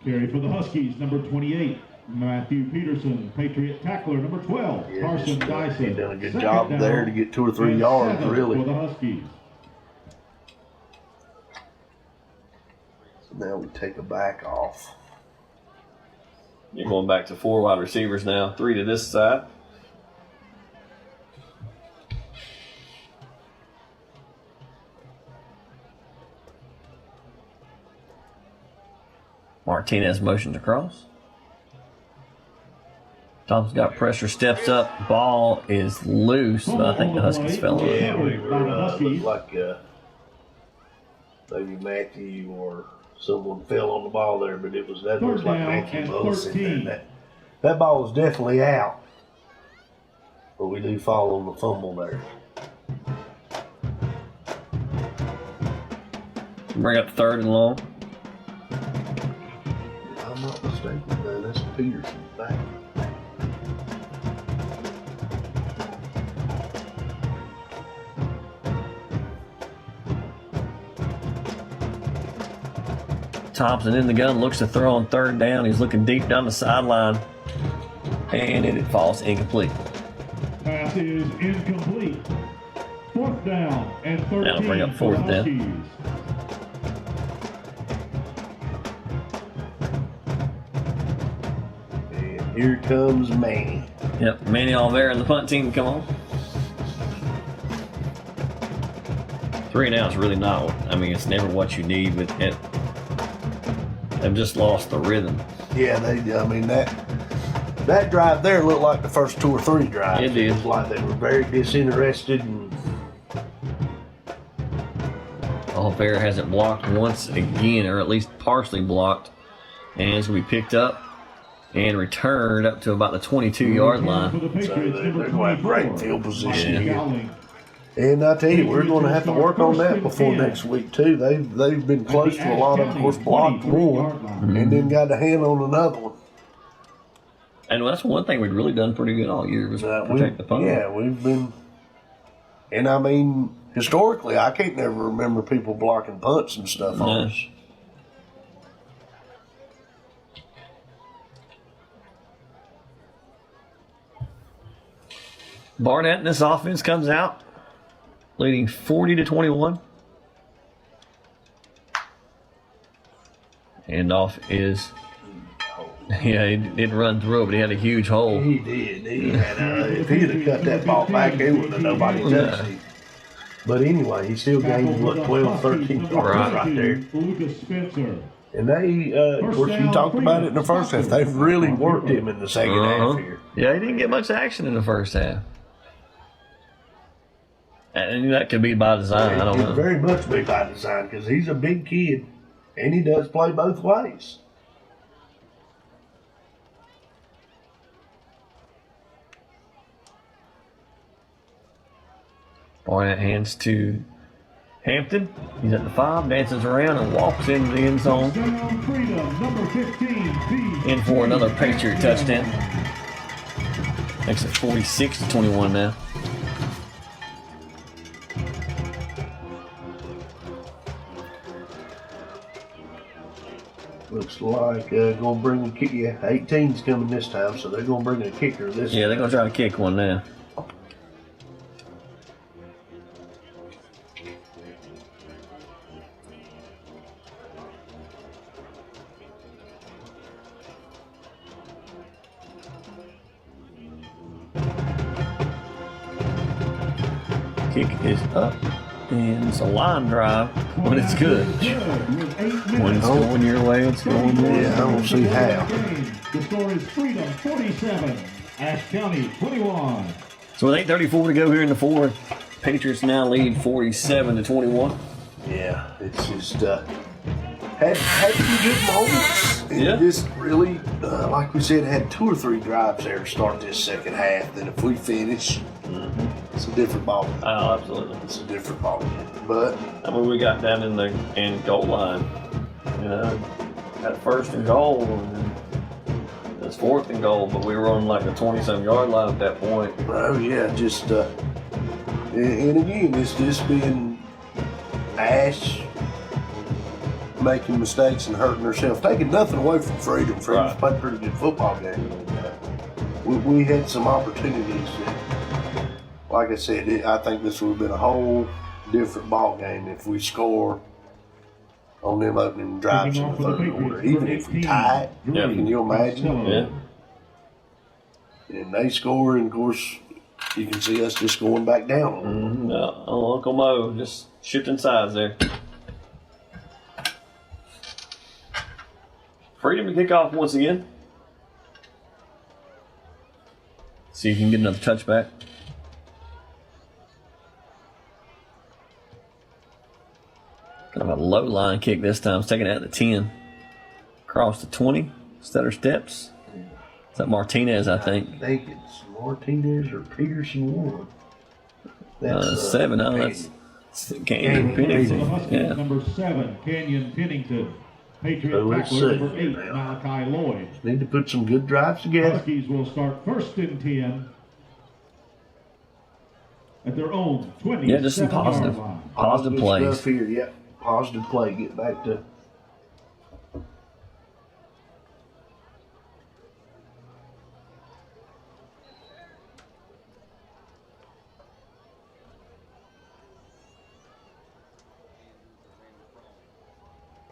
Carry for the Huskies, number 28, Matthew Peterson. Patriot tackler, number 12, Yeah, Carson Dyson. He done a good Second job down there to get 2 or 3 and yards, 7 really. for the Huskies. So now we take a back off. You're going back to 4 wide receivers now. 3 to this side. Martinez motions across. Thompson's got pressure, steps up. Ball is loose, but I think the Huskies fell on it. Yeah, we were looked like maybe Matthew or someone fell on the ball there, but it was that Third was like down Matthew and Mullis in 13. there. That ball was definitely out, but we do fall on the fumble there. Bring up 3rd and long. If I'm not mistaken, though, that's Peterson back. Thompson in the gun, looks to throw on 3rd down. He's looking deep down the sideline, and it falls incomplete. Pass is incomplete. 4th down and 13 That'll bring up for the 4th down. Huskies. And here comes Manny. Yep, Manny Olvera and the punt team come on. 3 and out is really not. I mean, it's never what you need. But they've just lost the rhythm. Yeah, I mean that drive there looked like the first 2 or 3 drives. It did. It was like they were very disinterested and Olvera has it blocked once again, or at least partially blocked, and it's going to be picked up and returned up to about the 22-yard For line. the Patriots, So number they're going to have 24, great field position Mike here. Gowling. And I tell you, we're going to have to work on that before next week too. They've been close to a lot of them. Of course, blocked one and then got a hand on another one. And that's one thing we'd really done pretty good all year was protect the punt. Yeah, we've been. And I mean, historically, I can't never remember people blocking punts and stuff on us. Barnett in this offense comes out, leading 40-21. Handoff is, yeah, he didn't run through it, but he had a huge hole. He did. He had, if he'd have cut that ball back, it wouldn't have nobody touched it. But anyway, he still gained, 12, 13 yards right there. Lucas Spencer. And they, of course, you talked about it in the first half. They've really worked him in the second half here. Yeah, he didn't get much action in the first half. And that could be by design. I don't It know. very much be by design because he's a big kid and he does play both ways. Barnett hands to Hampton. He's at the 5, dances around and walks into the end zone. Touchdown Freedom, number 15, In for another Patriot touchdown. Makes it 46-21 now. Looks like gonna bring a kick. Yeah, 18's coming this time, so they're gonna bring a kicker this Yeah, they're going to try to kick one now. Kick is up, and it's a line drive when it's good. When it's going your way, it's going your way. Yeah, I don't see how. The score is Freedom 47, Ashe County 21. So with 8:34 to go here in the fourth, Patriots now lead 47-21. Yeah, it's just had some good moments. And Yeah. just really, like we said, had 2 or 3 drives there to start this second half. Then if we finish, it's a different ball. Oh, absolutely. It's a different ball. But I mean, we got down in the goal line, you know, at first and goal, and then it's 4th and goal, but we were on like the 20-some yard line at that point. oh yeah, just and again, it's just been Ashe making mistakes and hurting herself, taking nothing away from Freedom. Freedom's Right. played a pretty good football game. And, we had some opportunities that, like I said, I think this would have been a whole different ball game if we score on them opening drives in the third quarter. Even if we tie it, Yeah. can you imagine? Yeah. And they score, and of course, you can see us just going back down on them. Oh, Uncle Mo just shifting sides there. Freedom to kick off once again. See if you can get another touchback. Kind of a low line kick this time. It's taken out the 10. Across the 20. Stutter steps. Is that Martinez, I think? I think it's Martinez or Peterson one. That's 7. Oh, that's Canyon Pennington. The Huskies, Yeah. number 7, Canyon Pennington. Patriot So let's tackler, see number 8, now. Malachi Lloyd. Need to put some good drives together. Huskies will start 1st and 10 at their own 20. Yeah, just some positive plays. Stuff here, yeah. Positive play. Get back to.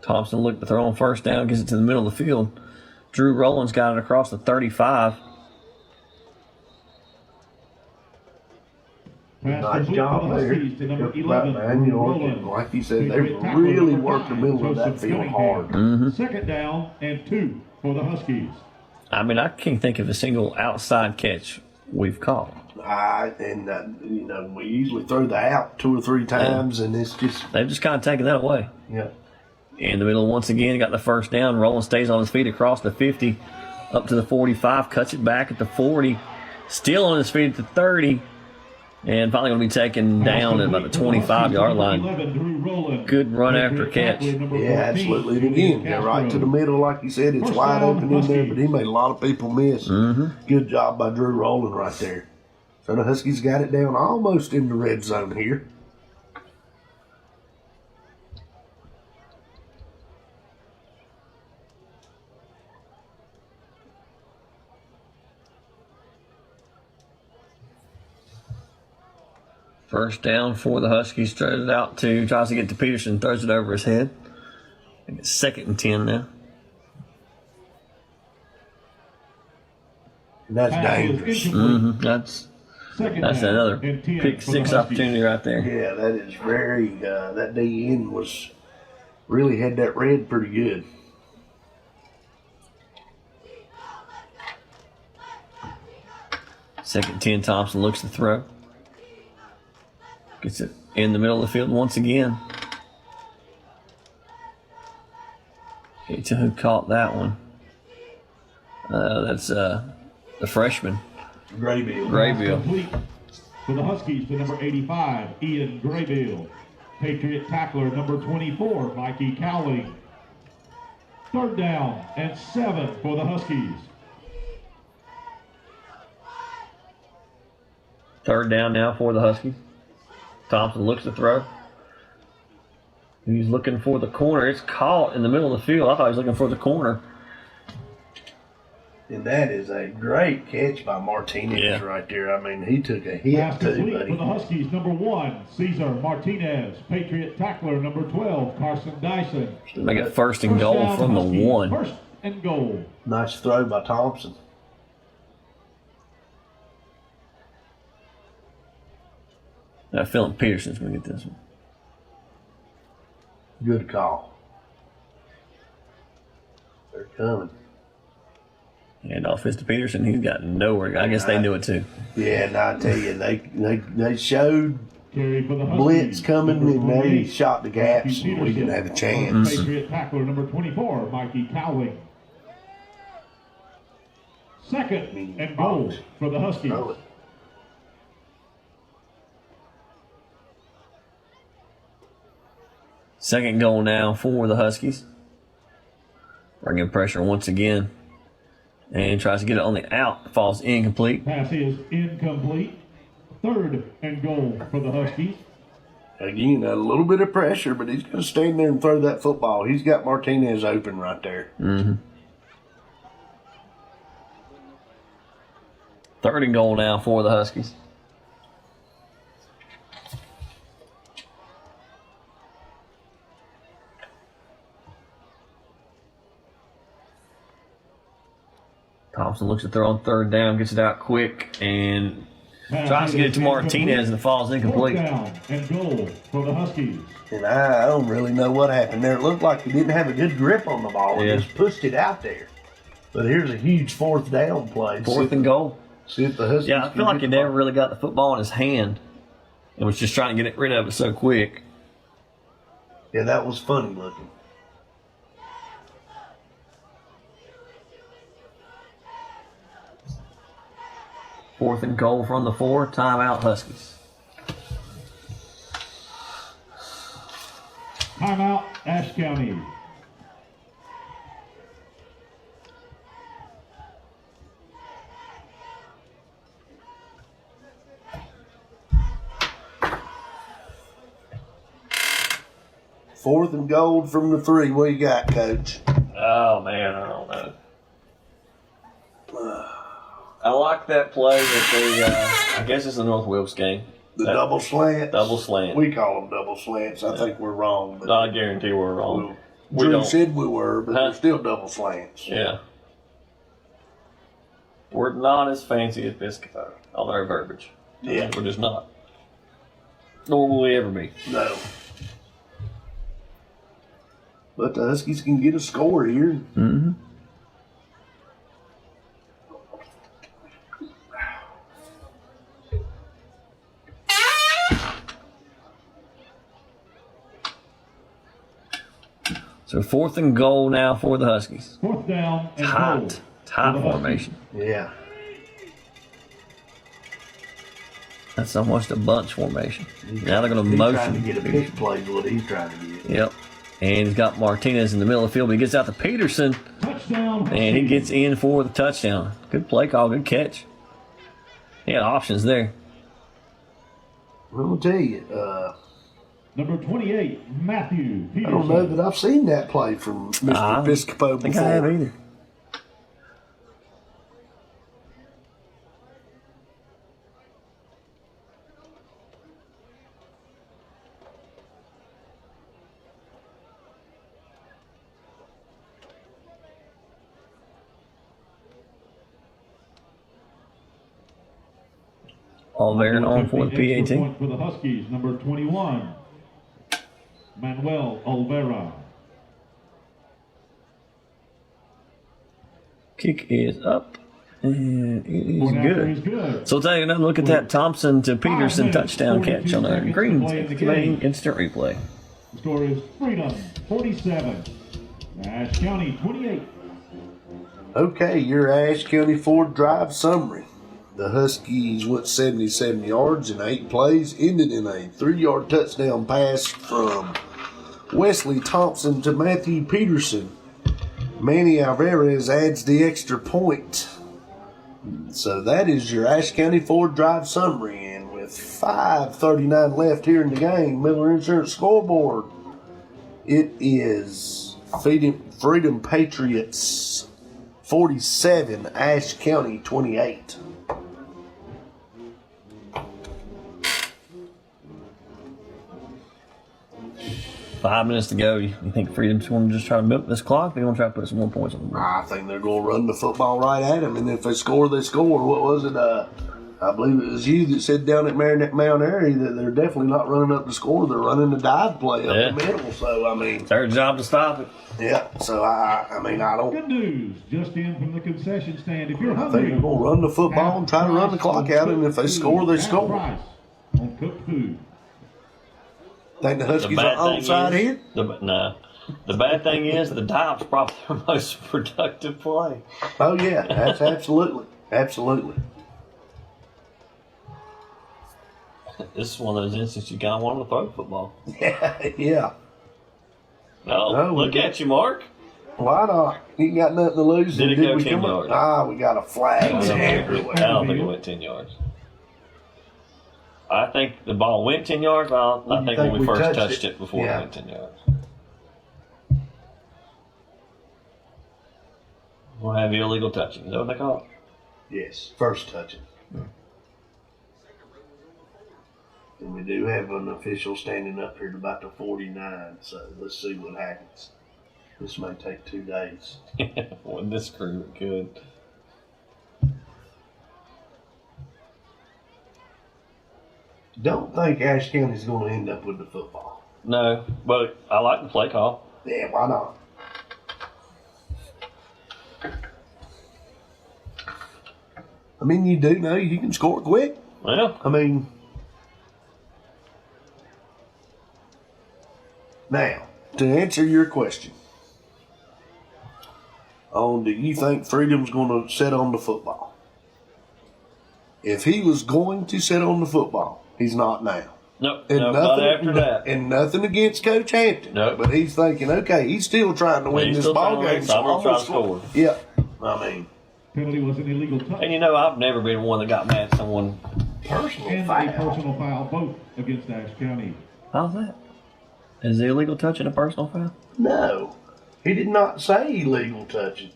Thompson looked to throw on 1st down, gets it to the middle of the field. Drew Rowland's got it across the 35. Nice job there. Right, man. You know, like you said, they really worked the middle of that field hard. 2nd down and 2 for the Huskies. I mean, I can't think of a single outside catch we've caught. You know, we usually throw the out 2 or 3 times, and it's just, They've just kind of taken that away. yeah. In the middle, once again, got the 1st down. Rowland stays on his feet across the 50, up to the 45, cuts it back at the 40, still on his feet at the 30, and finally going to be taken down at about the 25-yard line. Good run after catch. Yeah, absolutely. And again, yeah, right to the middle, like you said, it's wide open in there, but he made a lot of people miss. Good job by Drew Rowland right there. So the Huskies got it down almost in the red zone here. First down for the Huskies. Tries to get to Peterson, throws it over his head. I think it's 2nd and 10 now. And that's dangerous. That's another pick 6 opportunity right there. Yeah, that is very, that DN was, really had that red pretty good. Second and 10, Thompson looks to throw. Gets it in the middle of the field once again. Okay, to who caught that one? That's the freshman, Graybill. Graybill. For the Huskies, the number 85, Ian Graybill. Patriot tackler, number 24, Mikey Cowling. 3rd down and 7 for the Huskies. 3rd down now for the Huskies. Thompson looks to throw. He's looking for the corner. It's caught in the middle of the field. I thought he was looking for the corner. And that is a great catch by Martinez right there. I mean, he took a hit Pass too, complete buddy. for the Huskies, number 1, Cesar Martinez. Patriot tackler, number 12, Carson Dyson. Make it 1st and goal down, from the Huskies. 1. 1st and goal. Nice throw by Thompson. I feel like Peterson's going to get this one. Good call. They're coming. And off is to Peterson. He's got nowhere. I guess they knew it too. Yeah, and I tell you, they showed Carry for the Huskies, blitz coming number and they 28, shot the gaps Matthew and we didn't have a Peterson. chance. Patriot tackler, number 24, Mikey Cowling. 2nd and goal for the Huskies. Throw it. Second goal now for the Huskies. Bringing pressure once again. And tries to get it on the out. Falls incomplete. Pass is incomplete. 3rd and goal for the Huskies. Again, a little bit of pressure, but he's going to stand there and throw that football. He's got Martinez open right there. 3rd and goal now for the Huskies. Thompson looks to throw on 3rd down, gets it out quick, and tries to get it to Martinez, and it falls incomplete. 4th down and goal for the Huskies. And I don't really know what happened there. It looked like he didn't have a good grip on the ball and Yeah. just pushed it out there. But here's a huge 4th down play. 4th and goal. See if the Huskies Yeah, I can feel like get he the never ball. really got the football in his hand and was just trying to get rid of it so quick. Yeah, that was funny looking. Fourth and goal from the 4. Timeout, Huskies. Timeout, Ashe County. Fourth and gold from the 3. What you got, Coach? Oh, man, I don't know. I like that play that they, I guess it's the North Wilkes game. The That double slant. double slant. We call them double slants. I think we're wrong. But I guarantee we're wrong. We Drew don't. said we were, but Huh? they're still double slants. Yeah. We're not as fancy as Piscopo on our verbiage. Yeah. We're just not. Nor will we ever be. No. But the Huskies can get a score here. Mm-hmm. So fourth and goal now for the Huskies. 4th down and goal. Tight formation. Yeah. That's almost a bunch formation. Now they're going to He's trying to motion. get a pick play is what he's trying to get. Yep. And he's got Martinez in the middle of the field. But he gets out to Peterson, Touchdown. and he gets in for the touchdown. Good play call. Good catch. He had options there. I'm going to tell you, Number 28, Matthew Peterson. I don't know that I've seen that play from Mr. Piscopo I think I have before. either. All there and on for the Extra PAT. point for the Huskies, number 21, Manuel Olvera. Kick is up. And it Point is after is good. good. So we'll take another look at that Thompson to Peterson 5 minutes, touchdown 42 catch on the seconds to green play in the main game. instant replay. The score is Freedom 47, Ashe County 28. Okay, your Ashe County Ford Drive summary. The Huskies went 77 yards in 8 plays, ended in a 3-yard touchdown pass from Wesley Thompson to Matthew Peterson. Manny Alvarez adds the extra point. So that is your Ashe County Ford Drive summary. And with 5:39 left here in the game, Miller Insurance scoreboard, it is Freedom Patriots 47, Ashe County 28. 5 minutes to go. You think Freedom's going to just try to milk this clock? They're going to try to put some more points on the board. I think they're going to run the football right at them, and if they score, they score. What was it? I believe it was you that said down at Mount Airy that they're definitely not running up the score. They're running the dive play up the middle. So, I mean, It's their job to stop it. yeah. So, I don't. Good news, just in from the concession stand. If you're I think hungry, they're going to run the football and try to run the clock out, and if they score, they score. Price on cooked food. Think the The Huskies are bad thing onside is, here? No. The bad thing is the dive's probably their most productive play. Oh, yeah. That's absolutely. Absolutely. This is one of those instances you kind of want to throw the football. Yeah. No, look at you, Mark. Why not? You ain't got nothing to lose. Did it go we 10 come yards? up? We got a flag everywhere. I don't think it went 10 yards. I think the ball went 10 yards. I think when we first touched it before it went 10 yards. We'll have the illegal touching. Is that what they call it? Yes, first touching. And we do have an official standing up here at about the 49, so let's see what happens. This may take 2 days. Well, this crew could. Don't think Ashe County's going to end up with the football. No, but I like the play call. Yeah, why not? I mean, you do know you can score quick. Well, I mean, now, to answer your question, do you think Freedom's going to set on the football? If he was going to set on the football, he's not now. nope, not after that. And nothing against Coach Hampton. Nope. But he's thinking, okay, he's still trying to win He's this still ball trying to game. win, so I'm gonna try to score. Yeah. I mean, Penalty was an illegal touch. And you know, I've never been one that got mad at someone. personal And a foul. personal foul, both against Ashe County. How's that? Is the illegal touching a personal foul? No. He did not say illegal touching.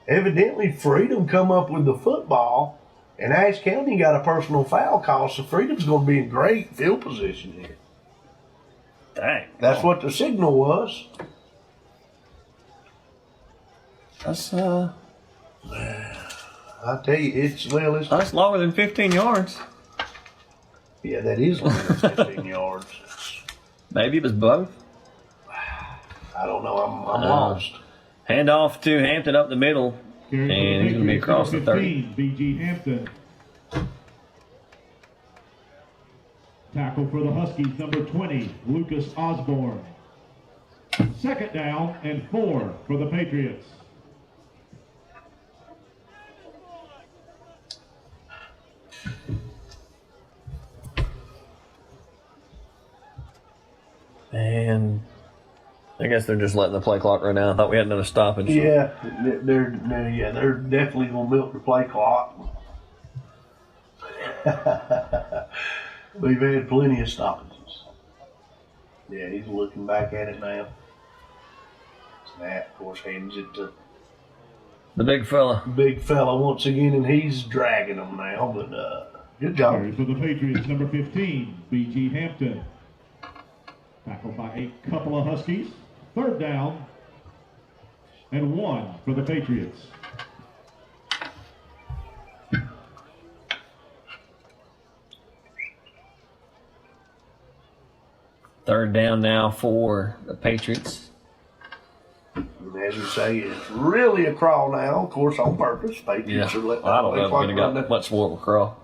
Evidently, Freedom come up with the football, and Ashe County got a personal foul call, so Freedom's going to be in great field position here. Dang. That's what the signal was. That's I tell you, it's that's longer than 15 yards. yeah, that is longer than 15 yards. Maybe it was both. I don't know. I'm lost. Hand off to Hampton up the middle, Carry and he's going to be across the 30. 15, BG Hampton. Tackle for the Huskies, number 20, Lucas Osborne. Second down and 4 for the Patriots. And I guess they're just letting the play clock run out. I thought we had another stoppage. Yeah, they're definitely gonna milk the play clock. We've had plenty of stoppages. Yeah, he's looking back at it now. Snap, of course, hands it to The big fella. big fella once again, and he's dragging them now. But good job. Carry for the Patriots, number 15, BG Hampton. Tackled by a couple of Huskies. Third down and 1 for the Patriots. Third down now for the Patriots. And as you say, it's really a crawl now. Of course, on purpose. Patriots are letting I don't know that if play we're clock going run to down. got much more of a crawl.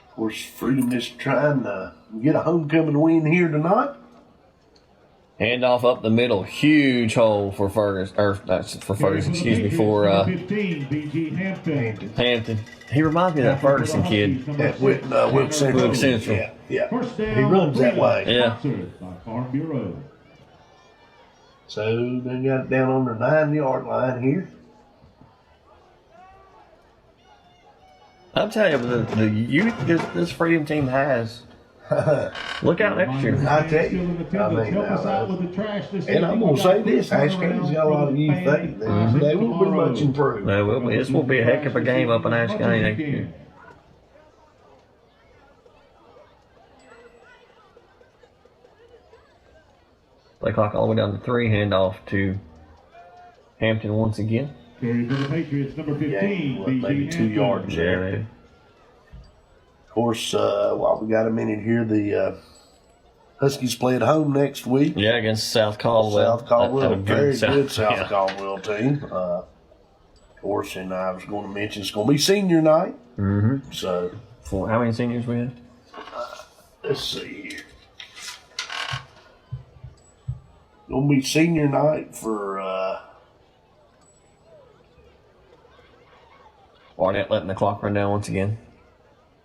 Of course, Freedom is trying to get a homecoming win here tonight. Handoff up the middle, huge hole for Ferguson, or that's for Ferguson, excuse me, for 15, BG Hampton. Hampton. He reminds me of that Ferguson kid. At Wick Central. Wick Central. Yeah, yeah. First down, He runs that way. Yeah. Sponsored by Farm Bureau. So they got it down on the 9-yard line here. I'll tell you, the youth this Freedom team has. Look out next year. I tell you, I mean, and I'm gonna say this: Ashe County's got a lot of youth there. They will be much improved. They will be. This will be a heck of a game up in Ashe County next year. Play clock all the way down to 3. Handoff to Hampton once again. Carry for the Patriots, number 15, Yeah, maybe 2 yards Yeah, there. maybe. Of course, while we got a minute here, the Huskies play at home next week. Yeah, against South Caldwell. South Caldwell, A very good South yeah. Caldwell team. Of course, and I was going to mention it's going to be senior night. Mm-hmm. So For how many seniors we have? let's see here. Going to be senior night for Barnett letting the clock run down once again.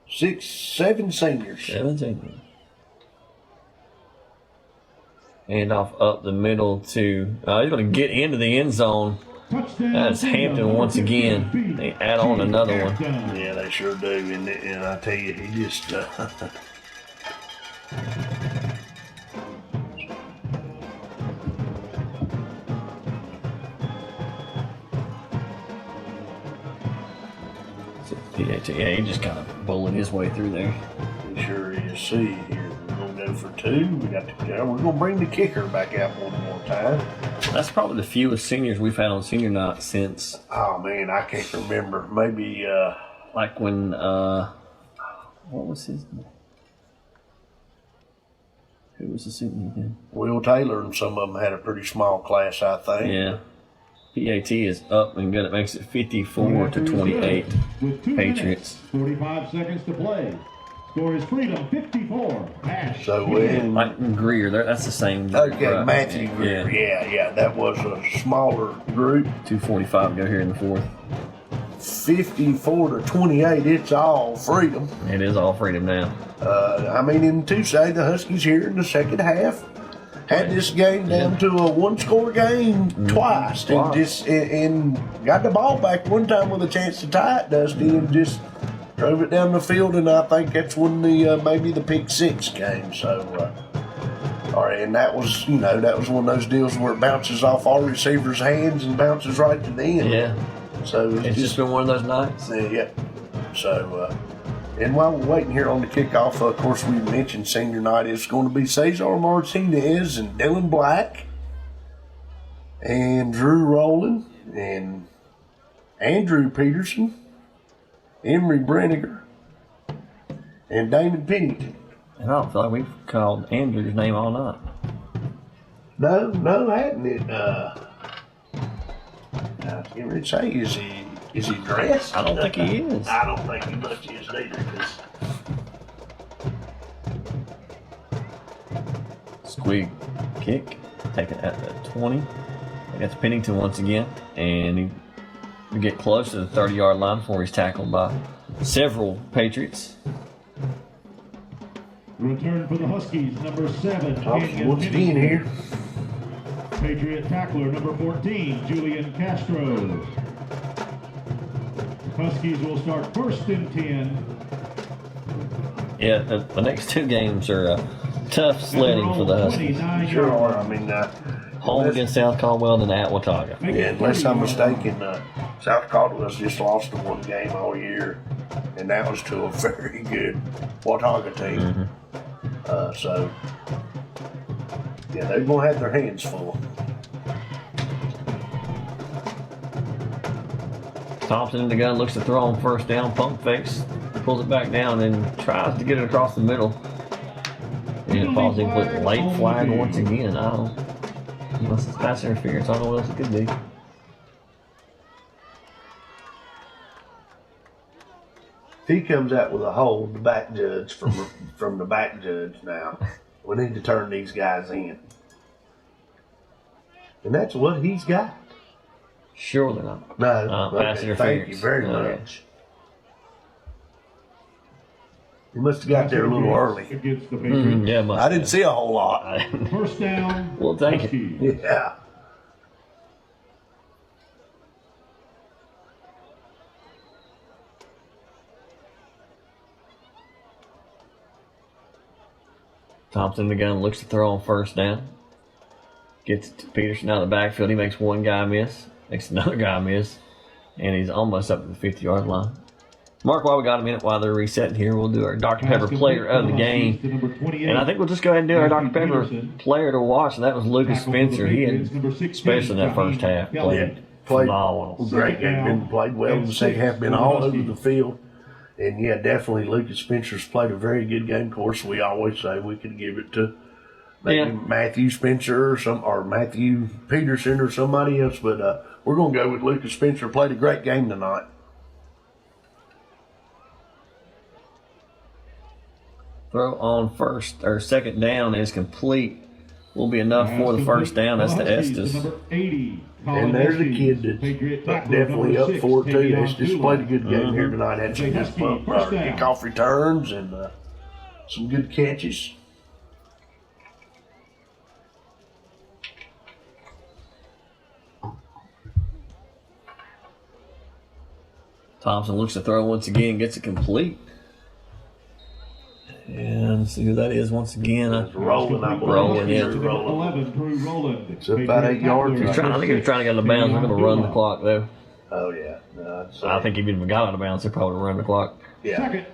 7 seniors. 7 seniors. Handoff up the middle to. He's going to get into the end zone. That's Hampton once again. They add on another one. Yeah, they sure do. And I tell you, he just. Yeah, he just kind of bullied his way through there. He sure is. See here, we're gonna go for 2. We're gonna bring the kicker back out one more time. That's probably the fewest seniors we've had on senior night since. Oh man, I can't remember. Maybe Like when what was his name? Who was the senior again? Will Taylor and some of them had a pretty small class, I think. Yeah. PAT is up and good. It makes it 54-28. Patriots. 45 seconds to play. Score is Freedom 54. Ashe. So Like Greer, that's the same. okay, right? Matthew Greer. Yeah, that was a smaller group. 2:45 go here in the 4th. 54-28. It's all Freedom. It is all Freedom now. I mean, in Tuesday, the Huskies here in the second half had this game down to a 1-score game twice, and got the ball back one time with a chance to tie it, Dusty, and just drove it down the field. And I think that's when the maybe the pick 6 came. So, all right, and that was one of those deals where it bounces off our receivers' hands and bounces right to the end. Yeah. So It's just been one of those nights. yeah. So, and while we're waiting here on the kickoff, of course, we mentioned senior night. It's going to be Cesar Martinez and Dylan Black and Drew Rowland and Andrew Peterson, Emery Brenniger, and Damon Pennington. And I don't feel like we've called Andrew's name all night. No, hadn't it? I can't really say, is he dressed? I don't think he is. I don't think he much is either. Squeak kick, taken at the 20. That's Pennington once again, and he get close to the 30-yard line before he's tackled by several Patriots. Return for the Huskies, number 7. Thompson once again here. Patriot tackler, number 14, Julian Castro. Huskies will start 1st and 10. Yeah, the next 2 games are tough sledding for the Huskies. Sure are. I mean, Home against South Caldwell and at Watauga. yeah, unless I'm mistaken, South Caldwell's just lost to 1 game all year, and that was to a very good Watauga team. So, yeah, they're going to have their hands full. Thompson in the gun, looks to throw on 1st down, pump fakes, pulls it back down, and tries to get it across the middle. And it falls in with late flag once again. I don't know. Unless it's pass interference, I don't know what else it could be. If he comes out with a hold, the back judge from the back judge now, we need to turn these guys in. And that's what he's got. Surely not. No. Pass Okay, interference. thank you very Okay. much. He must have got there a little early. Against the Patriots. Yeah, must I didn't have. see a whole lot. First down. We'll take it. Huskies. Yeah. Thompson, the gun, looks to throw on first down. Gets it to Peterson out of the backfield. He makes one guy miss. Makes another guy miss. And he's almost up to the 50-yard line. Mark, while we got a minute while they're resetting here, we'll do our Dr. Pepper player of the game. And I think we'll just go ahead and do our Dr. Pepper player to watch. And that was Lucas Spencer. He had, especially in that first half, played phenomenal. Great game. Played well in the second half. Been all over the field. And yeah, definitely Lucas Spencer's played a very good game. Of course, we always say we could give it to maybe Matthew Spencer or Matthew Peterson or somebody else, but we're going to go with Lucas Spencer. Played a great game tonight. Throw on first or second down is complete. Will be enough for the first down. That's the Estes. Number 80. And there's a kid that's definitely up for it too. Estes played a good game here tonight. Had some good kickoff returns and some good catches. Thompson looks to throw once again, gets it complete. And see who that is once again. Rolling, I believe. Rolling, yeah. 11, Drew Roland. It's up about 8 yards. I think he was trying to get out of bounds. They're going to run the clock, though. Oh, yeah. No, I think if he got out of bounds, they'd probably run the clock. Yeah. Second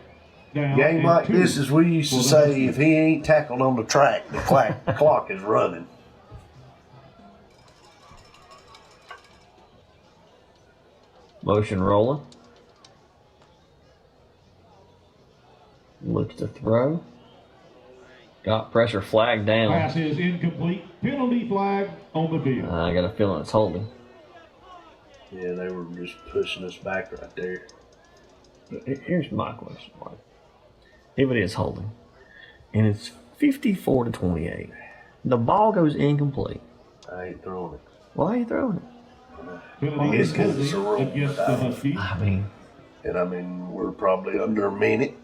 down. Game like 2. this, as we used to say, if he ain't tackled on the track, the clock is running. Motion rolling. Looks to throw. Got pressure flag down. Pass is incomplete. Penalty flag on the field. I got a feeling it's holding. Yeah, they were just pushing us back right there. Here's my question, Mark. If it is holding, and it's 54-28, the ball goes incomplete. I ain't throwing it. Why are you throwing it? Penalty It's 'cause it's a rule, against but the Huskies. And we're probably under a minute.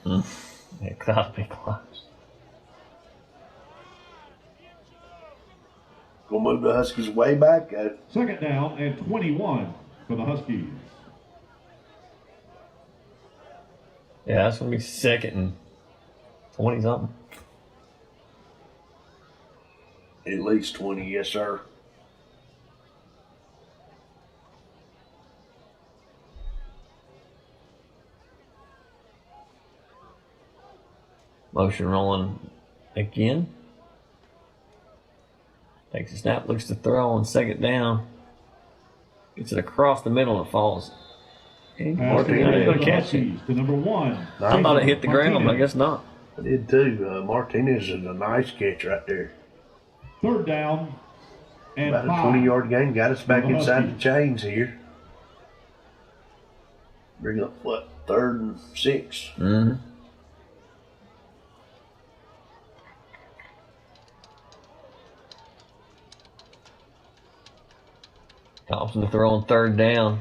It gotta be close. Gonna move the Huskies way back. Second down and 21 for the Huskies. Yeah, that's gonna be second and 20 something. At least 20, yes, sir. Motion rolling again. Takes a snap, looks to throw on second down. Gets it across the middle and it falls. Martinez going to catch it. To number 1. I thought it hit the ground, but I guess not. I did too. Martinez is a nice catch right there. Third down and About a 5. 20-yard gain. Got us back For the inside the Huskies. chains here. Bring up, what, 3rd and 6? Mm-hmm. Thompson to throw on third down.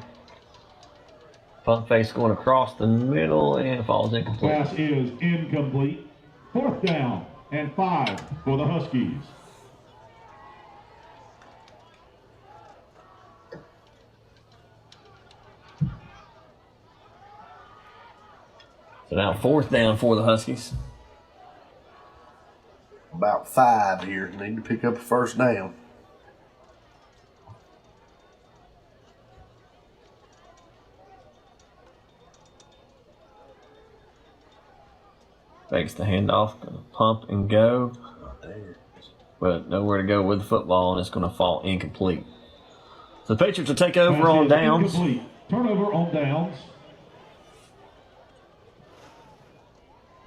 Pump face going across the middle and falls incomplete. Pass is incomplete. Fourth down and 5 for the Huskies. So now fourth down for the Huskies. About 5 here. Need to pick up a first down. Takes the handoff, gonna pump and go, but nowhere to go with the football, and it's going to fall incomplete. So the Patriots will take over Pass on is downs. incomplete. Turnover on downs.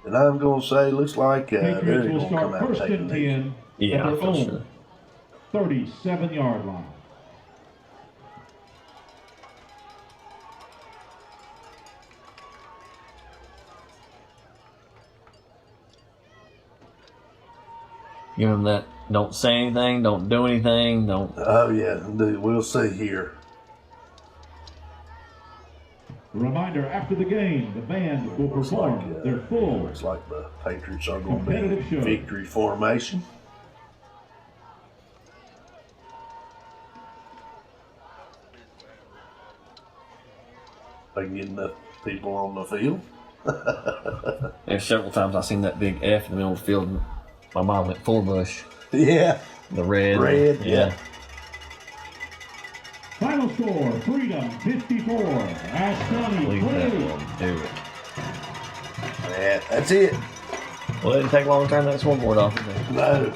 And I'm going to say, looks like they're Patriots going will to come start out first taking and these. 10 Yeah, at their for own sure. 37-yard line. Give them that Don't say anything. Don't do anything. Don't. Oh yeah, dude, we'll see here. Reminder, after the game, the band will perform their full Looks like the Patriots are going to be competitive show. victory formation. They can get enough people on the field. There's several times I've seen that big F in the middle of the field. And my mind went full bush. Yeah. The red. Yeah. Final score, Freedom 54, Ashe County Leave that 20. one. Do it. Yeah, that's it. Well, it didn't take long to turn that scoreboard off. Did it? No.